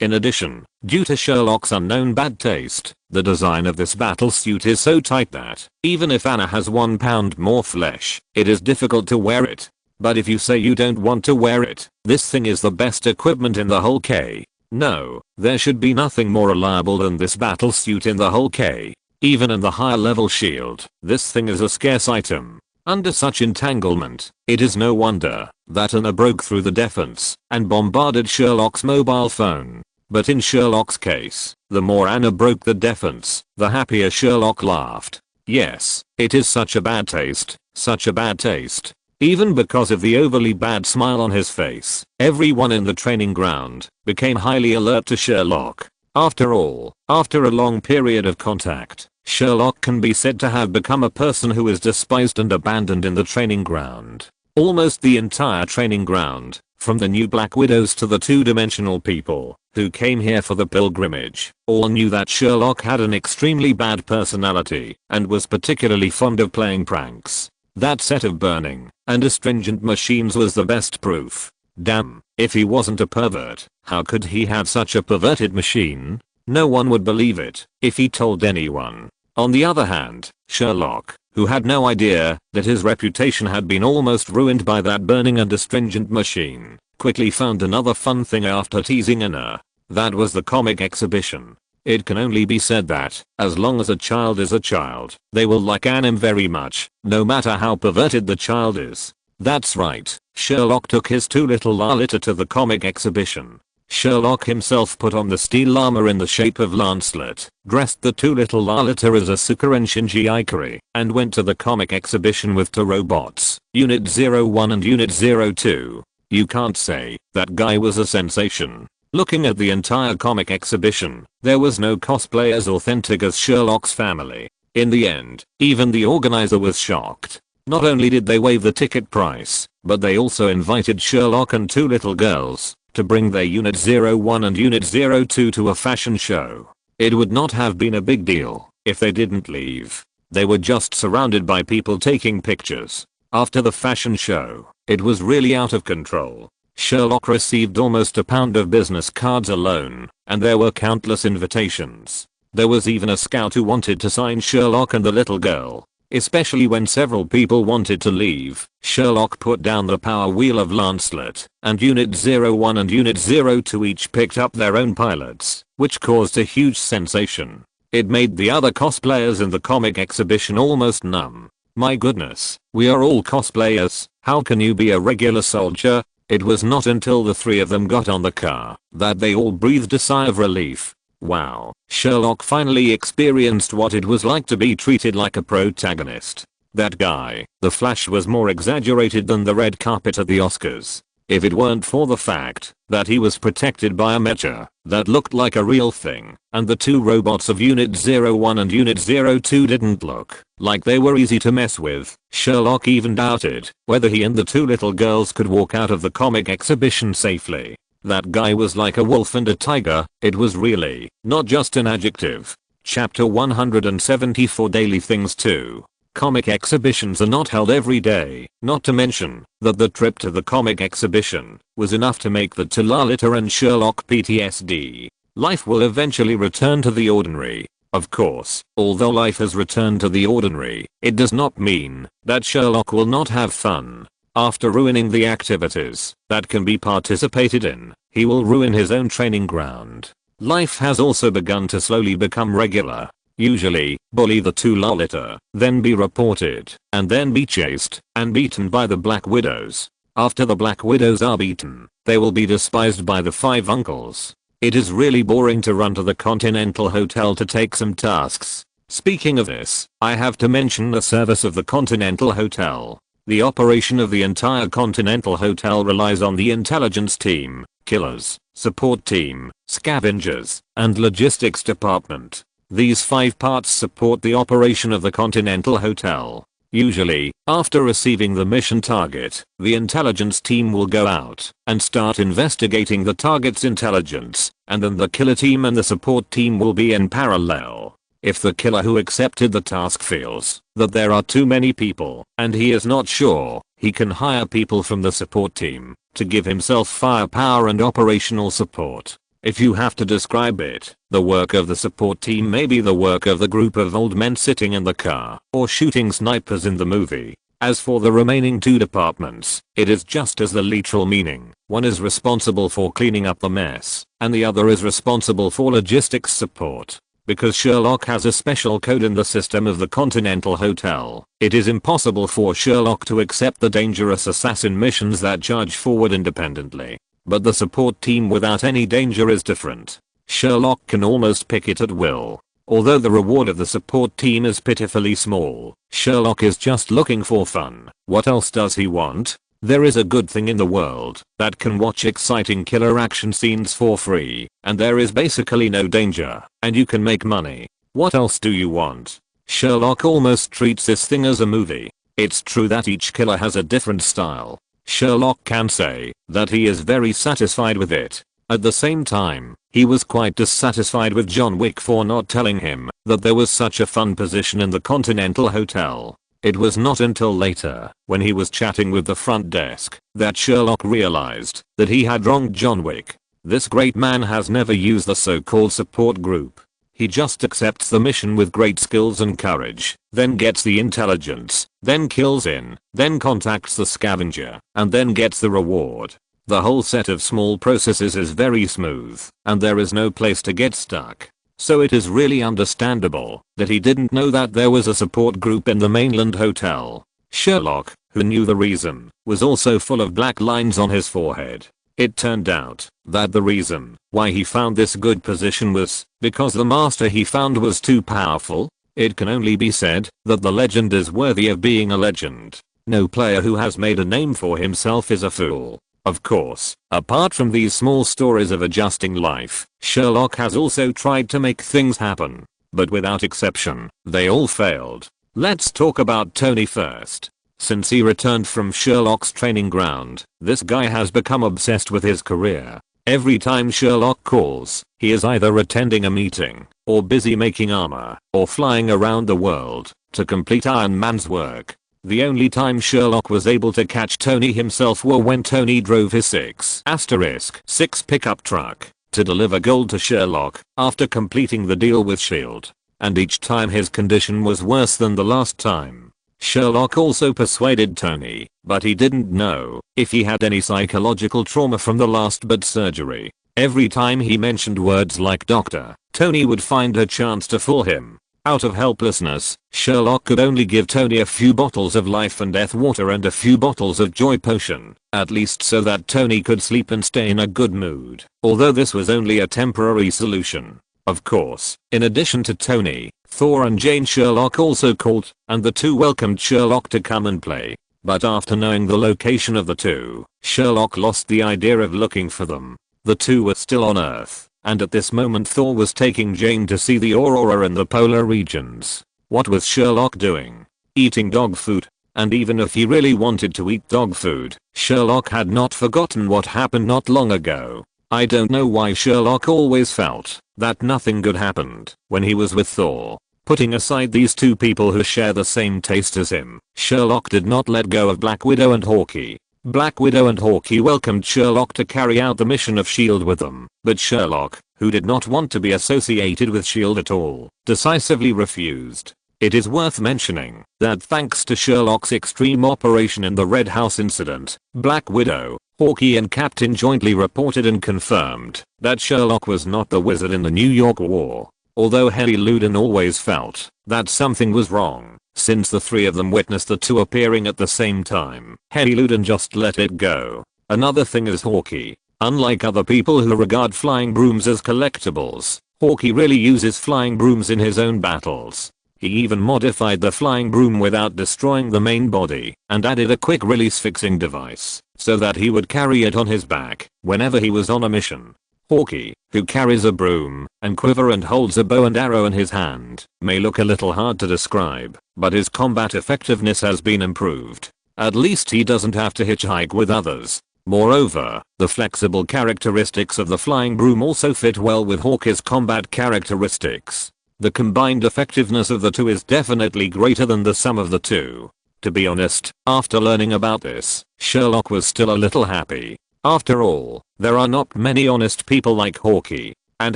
In addition, due to Sherlock's unknown bad taste, the design of this battlesuit is so tight that, even if Anna has 1 pound more flesh, it is difficult to wear it. But if you say you don't want to wear it, this thing is the best equipment in the whole K. No, there should be nothing more reliable than this battlesuit in the whole K. Even in the higher level shield, this thing is a scarce item. Under such entanglement, it is no wonder that Anna broke through the defense and bombarded Sherlock's mobile phone. But in Sherlock's case, the more Anna broke the defense, the happier Sherlock laughed. Yes, it is such a bad taste, such a bad taste. Even because of the overly bad smile on his face, everyone in the training ground became highly alert to Sherlock. After all, after a long period of contact, Sherlock can be said to have become a person who is despised and abandoned in the training ground. Almost the entire training ground, from the new Black Widows to the two-dimensional people who came here for the pilgrimage, all knew that Sherlock had an extremely bad personality and was particularly fond of playing pranks. That set of burning and astringent machines was the best proof. Damn, if he wasn't a pervert, how could he have such a perverted machine? No one would believe it if he told anyone. On the other hand, Sherlock, who had no idea that his reputation had been almost ruined by that burning and astringent machine, quickly found another fun thing after teasing Anna. That was the comic exhibition. It can only be said that, as long as a child is a child, they will like anime very much, no matter how perverted the child is. That's right, Sherlock took his two little Lolita to the comic exhibition. Sherlock himself put on the steel armor in the shape of Lancelot, dressed the two little Lolita as Asuka and Shinji Ikari, and went to the comic exhibition with two robots, Unit 01 and Unit 02. You can't say that guy was a sensation. Looking at the entire comic exhibition, there was no cosplay as authentic as Sherlock's family. In the end, even the organizer was shocked. Not only did they waive the ticket price, but they also invited Sherlock and two little girls to bring their Unit 01 and Unit 02 to a fashion show. It would not have been a big deal if they didn't leave. They were just surrounded by people taking pictures. After the fashion show, it was really out of control. Sherlock received almost a pound of business cards alone, and there were countless invitations. There was even a scout who wanted to sign Sherlock and the little girl. Especially when several people wanted to leave, Sherlock put down the power wheel of Lancelot, and Unit 01 and Unit 02 each picked up their own pilots, which caused a huge sensation. It made the other cosplayers in the comic exhibition almost numb. My goodness, we are all cosplayers, how can you be a regular soldier? It was not until the three of them got on the car that they all breathed a sigh of relief. Wow, Sherlock finally experienced what it was like to be treated like a protagonist. That guy, the Flash, was more exaggerated than the red carpet at the Oscars. If it weren't for the fact that he was protected by a mecha that looked like a real thing, and the two robots of Unit 01 and Unit 02 didn't look like they were easy to mess with, Sherlock even doubted whether he and the two little girls could walk out of the comic exhibition safely. That guy was like a wolf and a tiger, it was really not just an adjective. Chapter 174 Daily Things 2. Comic exhibitions are not held every day, not to mention that the trip to the comic exhibition was enough to make the Lolita and Sherlock PTSD. Life will eventually return to the ordinary. Of course, although life has returned to the ordinary, it does not mean that Sherlock will not have fun. After ruining the activities that can be participated in, he will ruin his own training ground. Life has also begun to slowly become regular. Usually, bully the two Lolita, then be reported, and then be chased and beaten by the Black Widows. After the Black Widows are beaten, they will be despised by the five uncles. It is really boring to run to the Continental Hotel to take some tasks. Speaking of this, I have to mention the service of the Continental Hotel. The operation of the entire Continental Hotel relies on the intelligence team, killers, support team, scavengers, and logistics department. These 5 parts support the operation of the Continental Hotel. Usually, after receiving the mission target, the intelligence team will go out and start investigating the target's intelligence, and then the killer team and the support team will be in parallel. If the killer who accepted the task feels that there are too many people and he is not sure, he can hire people from the support team to give himself firepower and operational support. If you have to describe it, the work of the support team may be the work of the group of old men sitting in the car or shooting snipers in the movie. As for the remaining 2 departments, it is just as the literal meaning. One is responsible for cleaning up the mess, and the other is responsible for logistics support. Because Sherlock has a special code in the system of the Continental Hotel, it is impossible for Sherlock to accept the dangerous assassin missions that charge forward independently. But the support team without any danger is different. Sherlock can almost pick it at will. Although the reward of the support team is pitifully small, Sherlock is just looking for fun. What else does he want? There is a good thing in the world that can watch exciting killer action scenes for free, and there is basically no danger, and you can make money. What else do you want? Sherlock almost treats this thing as a movie. It's true that each killer has a different style. Sherlock can say that he is very satisfied with it. At the same time, he was quite dissatisfied with John Wick for not telling him that there was such a fun position in the Continental Hotel. It was not until later, when he was chatting with the front desk, that Sherlock realized that he had wronged John Wick. This great man has never used the so-called support group. He just accepts the mission with great skills and courage, then gets the intelligence, then kills in, then contacts the scavenger, and then gets the reward. The whole set of small processes is very smooth, and there is no place to get stuck. So it is really understandable that he didn't know that there was a support group in the mainland hotel. Sherlock, who knew the reason, was also full of black lines on his forehead. It turned out that the reason why he found this good position was because the master he found was too powerful. It can only be said that the legend is worthy of being a legend. No player who has made a name for himself is a fool. Of course, apart from these small stories of adjusting life, Sherlock has also tried to make things happen. But without exception, they all failed. Let's talk about Tony first. Since he returned from Sherlock's training ground, this guy has become obsessed with his career. Every time Sherlock calls, he is either attending a meeting, or busy making armor, or flying around the world to complete Iron Man's work. The only time Sherlock was able to catch Tony himself were when Tony drove his 6*6 pickup truck to deliver gold to Sherlock after completing the deal with S.H.I.E.L.D. And each time his condition was worse than the last time. Sherlock also persuaded Tony, but he didn't know if he had any psychological trauma from the last bad surgery. Every time he mentioned words like doctor, Tony would find a chance to fool him. Out of helplessness, Sherlock could only give Tony a few bottles of life and death water and a few bottles of joy potion, at least so that Tony could sleep and stay in a good mood, although this was only a temporary solution. Of course, in addition to Tony, Thor and Jane Sherlock also called, and the two welcomed Sherlock to come and play. But after knowing the location of the two, Sherlock lost the idea of looking for them. The two were still on Earth, and at this moment Thor was taking Jane to see the aurora in the polar regions. What was Sherlock doing? Eating dog food. And even if he really wanted to eat dog food, Sherlock had not forgotten what happened not long ago. I don't know why Sherlock always felt that nothing good happened when he was with Thor. Putting aside these two people who share the same taste as him, Sherlock did not let go of Black Widow and Hawkeye. Black Widow and Hawkeye welcomed Sherlock to carry out the mission of S.H.I.E.L.D. with them, but Sherlock, who did not want to be associated with S.H.I.E.L.D. at all, decisively refused. It is worth mentioning that thanks to Sherlock's extreme operation in the Red House incident, Black Widow, Hawkeye and Captain jointly reported and confirmed that Sherlock was not the wizard in the New York War. Although Harry Luden always felt that something was wrong, since the three of them witnessed the two appearing at the same time, Harry Luden just let it go. Another thing is Hawkeye. Unlike other people who regard flying brooms as collectibles, Hawkeye really uses flying brooms in his own battles. He even modified the flying broom without destroying the main body, and added a quick release fixing device, so that he would carry it on his back whenever he was on a mission. Hawkeye, who carries a broom and quiver and holds a bow and arrow in his hand, may look a little hard to describe, but his combat effectiveness has been improved. At least he doesn't have to hitchhike with others. Moreover, the flexible characteristics of the flying broom also fit well with Hawkeye's combat characteristics. The combined effectiveness of the two is definitely greater than the sum of the two. To be honest, after learning about this, Sherlock was still a little happy. After all, there are not many honest people like Hawkeye, and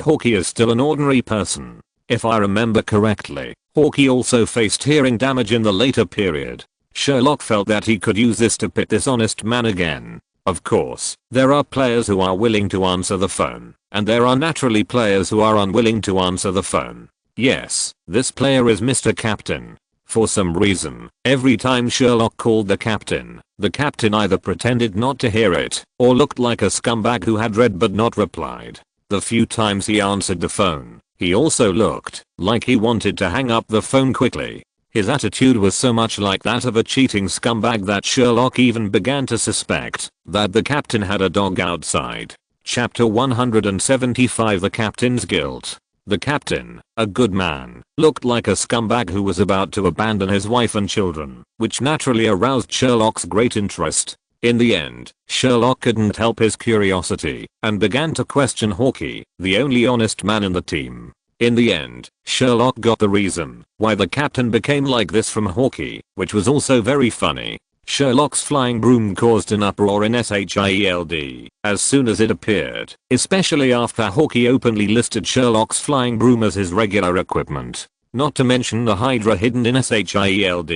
Hawkeye is still an ordinary person. If I remember correctly, Hawkeye also faced hearing damage in the later period. Sherlock felt that he could use this to pit this honest man again. Of course, there are players who are willing to answer the phone, and there are naturally players who are unwilling to answer the phone. Yes, this player is Mr. Captain. For some reason, every time Sherlock called the captain either pretended not to hear it, or looked like a scumbag who had read but not replied. The few times he answered the phone, he also looked like he wanted to hang up the phone quickly. His attitude was so much like that of a cheating scumbag that Sherlock even began to suspect that the captain had a dog outside. Chapter 175 The Captain's Guilt. The captain, a good man, looked like a scumbag who was about to abandon his wife and children, which naturally aroused Sherlock's great interest. In the end, Sherlock couldn't help his curiosity and began to question Hawkeye, the only honest man in the team. In the end, Sherlock got the reason why the captain became like this from Hawkeye, which was also very funny. Sherlock's flying broom caused an uproar in SHIELD as soon as it appeared, especially after Hawkeye openly listed Sherlock's flying broom as his regular equipment. Not to mention the Hydra hidden in SHIELD.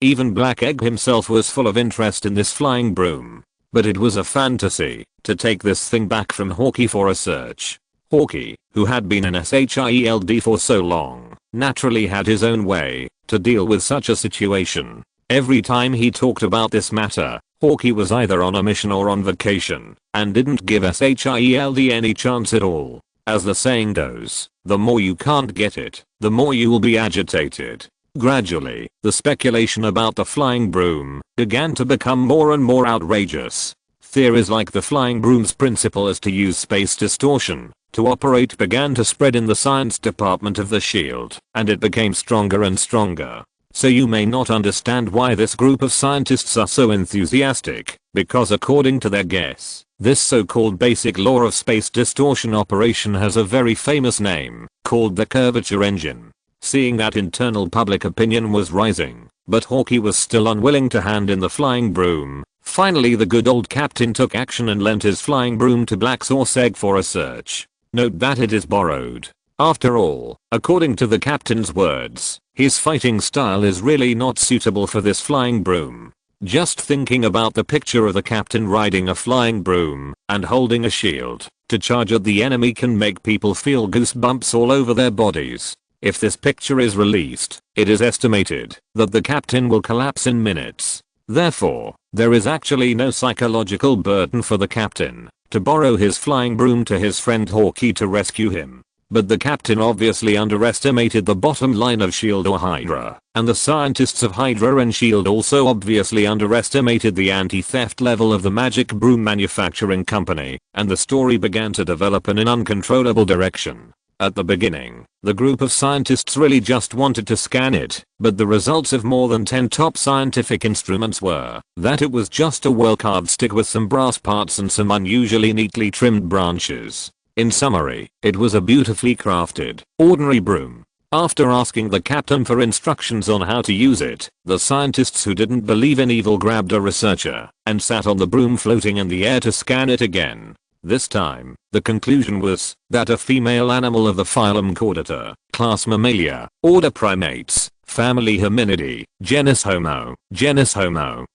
Even Black Egg himself was full of interest in this flying broom. But it was a fantasy to take this thing back from Hawkeye for a search. Hawkeye, who had been in SHIELD for so long, naturally had his own way to deal with such a situation. Every time he talked about this matter, Hawkeye was either on a mission or on vacation, and didn't give SHIELD any chance at all. As the saying goes, the more you can't get it, the more you will be agitated. Gradually, the speculation about the flying broom began to become more and more outrageous. Theories like the flying broom's principle is to use space distortion to operate began to spread in the science department of the S.H.I.E.L.D., and it became stronger and stronger. So you may not understand why this group of scientists are so enthusiastic, because according to their guess, this so-called basic law of space distortion operation has a very famous name, called the curvature engine. Seeing that internal public opinion was rising, but Hawkeye was still unwilling to hand in the flying broom, finally the good old captain took action and lent his flying broom to Black Sauce Egg for a search. Note that it is borrowed. After all, according to the captain's words, his fighting style is really not suitable for this flying broom. Just thinking about the picture of the captain riding a flying broom and holding a shield to charge at the enemy can make people feel goosebumps all over their bodies. If this picture is released, it is estimated that the captain will collapse in minutes. Therefore, there is actually no psychological burden for the captain to borrow his flying broom to his friend Hawkeye to rescue him. But the captain obviously underestimated the bottom line of S.H.I.E.L.D. or Hydra, and the scientists of Hydra and S.H.I.E.L.D. also obviously underestimated the anti-theft level of the magic broom manufacturing company, and the story began to develop in an uncontrollable direction. At the beginning, the group of scientists really just wanted to scan it, but the results of more than 10 top scientific instruments were that it was just a well-carved stick with some brass parts and some unusually neatly trimmed branches. In summary, it was a beautifully crafted, ordinary broom. After asking the captain for instructions on how to use it, the scientists who didn't believe in evil grabbed a researcher and sat on the broom floating in the air to scan it again. This time, the conclusion was that a female animal of the phylum Chordata, class Mammalia, order Primates, family Hominidae, genus Homo,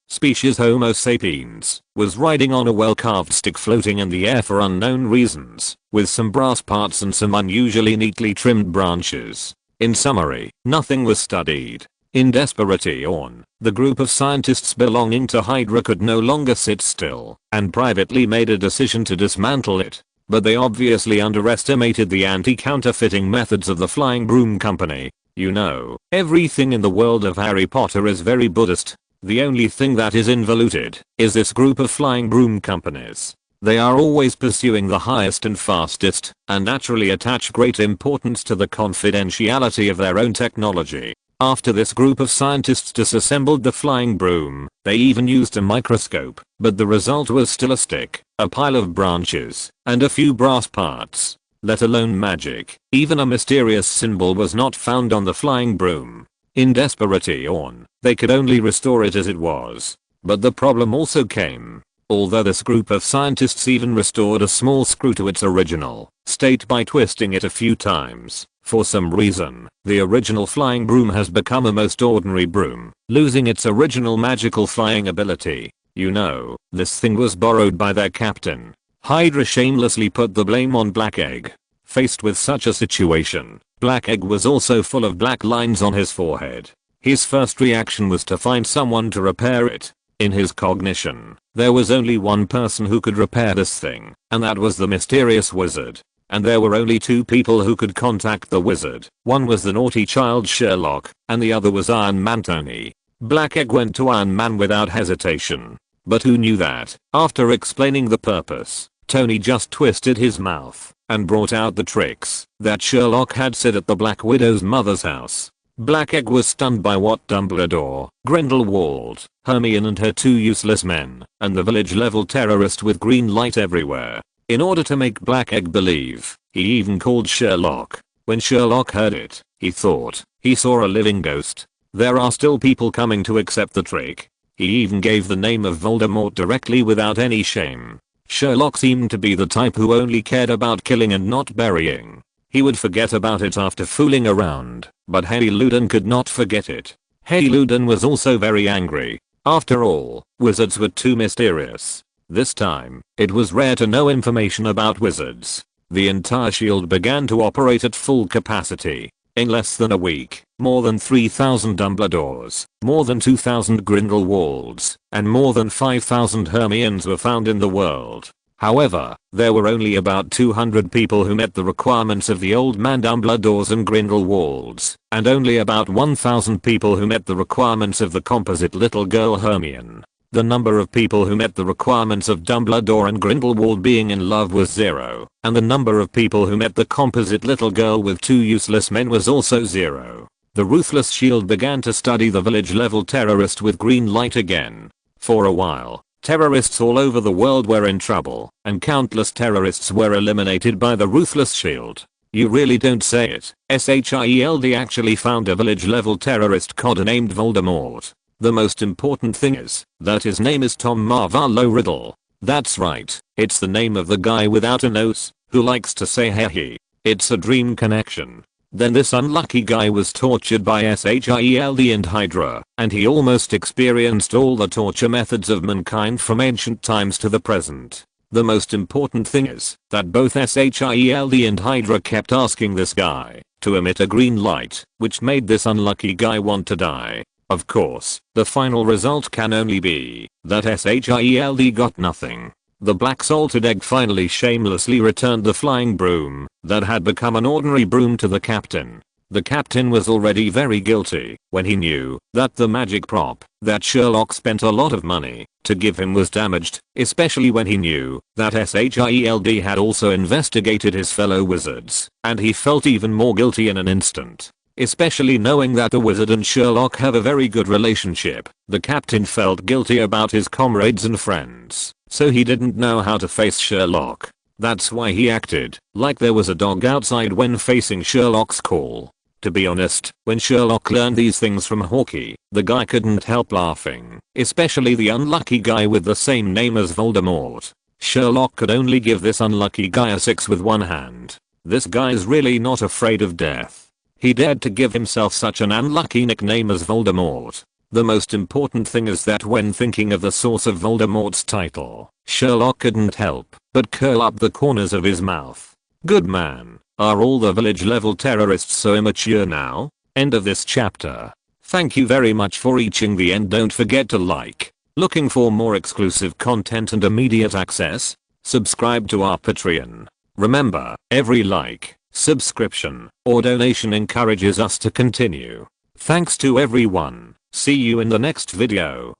species Homo sapiens, was riding on a well-carved stick floating in the air for unknown reasons, with some brass parts and some unusually neatly trimmed branches. In summary, nothing was studied. In desperation, the group of scientists belonging to Hydra could no longer sit still and privately made a decision to dismantle it. But they obviously underestimated the anti-counterfeiting methods of the Flying Broom Company. You know, everything in the world of Harry Potter is very Buddhist. The only thing that is involuted is this group of flying broom companies. They are always pursuing the highest and fastest, and naturally attach great importance to the confidentiality of their own technology. After this group of scientists disassembled the flying broom, they even used a microscope, but the result was still a stick, a pile of branches, and a few brass parts. Let alone magic, even a mysterious symbol was not found on the flying broom. In desperation, they could only restore it as it was. But the problem also came. Although this group of scientists even restored a small screw to its original state by twisting it a few times, for some reason, the original flying broom has become a most ordinary broom, losing its original magical flying ability. You know, this thing was borrowed by their captain. Hydra shamelessly put the blame on Black Egg. Faced with such a situation, Black Egg was also full of black lines on his forehead. His first reaction was to find someone to repair it. In his cognition, there was only one person who could repair this thing, and that was the mysterious wizard. And there were only two people who could contact the wizard. One was the naughty child Sherlock, and the other was Iron Man Tony. Black Egg went to Iron Man without hesitation. But who knew that, after explaining the purpose, Tony just twisted his mouth and brought out the tricks that Sherlock had said at the Black Widow's mother's house. Black Egg was stunned by what Dumbledore, Grindelwald, Hermione and her two useless men, and the village-level terrorist with green light everywhere. In order to make Black Egg believe, he even called Sherlock. When Sherlock heard it, he thought he saw a living ghost. There are still people coming to accept the trick. He even gave the name of Voldemort directly without any shame. Sherlock seemed to be the type who only cared about killing and not burying. He would forget about it after fooling around, but Harry Loudon could not forget it. Harry Loudon was also very angry. After all, wizards were too mysterious. This time, it was rare to know information about wizards. The entire S.H.I.E.L.D. began to operate at full capacity. In less than a week, more than 3,000 Dumbledores, more than 2,000 Grindelwalds, and more than 5,000 Hermiones were found in the world. However, there were only about 200 people who met the requirements of the old man Dumbledores and Grindelwalds, and only about 1,000 people who met the requirements of the composite little girl Hermione. The number of people who met the requirements of Dumbledore and Grindelwald being in love was 0, and the number of people who met the composite little girl with two useless men was also 0. The ruthless S.H.I.E.L.D. began to study the village-level terrorist with green light again. For a while, terrorists all over the world were in trouble, and countless terrorists were eliminated by the ruthless S.H.I.E.L.D. You really don't say it. SHIELD actually found a village-level terrorist codenamed Voldemort. The most important thing is that his name is Tom Marvolo Riddle. That's right, it's the name of the guy without a nose. who likes to say hey, it's a dream connection. Then this unlucky guy was tortured by SHIELD and Hydra, and he almost experienced all the torture methods of mankind from ancient times to the present. The most important thing is that both SHIELD and Hydra kept asking this guy to emit a green light, which made this unlucky guy want to die. Of course, the final result can only be that SHIELD got nothing. The black salted egg finally shamelessly returned the flying broom that had become an ordinary broom to the captain. The captain was already very guilty when he knew that the magic prop that Sherlock spent a lot of money to give him was damaged, especially when he knew that SHIELD had also investigated his fellow wizards, and he felt even more guilty in an instant. Especially knowing that the wizard and Sherlock have a very good relationship, the captain felt guilty about his comrades and friends, so he didn't know how to face Sherlock. That's why he acted like there was a dog outside when facing Sherlock's call. To be honest, when Sherlock learned these things from Hawkeye, the guy couldn't help laughing, especially the unlucky guy with the same name as Voldemort. Sherlock could only give this unlucky guy a 6 with one hand. This guy's really not afraid of death. He dared to give himself such an unlucky nickname as Voldemort. The most important thing is that when thinking of the source of Voldemort's title, Sherlock couldn't help but curl up the corners of his mouth. Good man, are all the village level terrorists so immature now? End of this chapter. Thank you very much for reaching the end. Don't forget to like. Looking for more exclusive content and immediate access? Subscribe to our Patreon. Remember, every like, subscription, or donation encourages us to continue. Thanks to everyone. See you in the next video.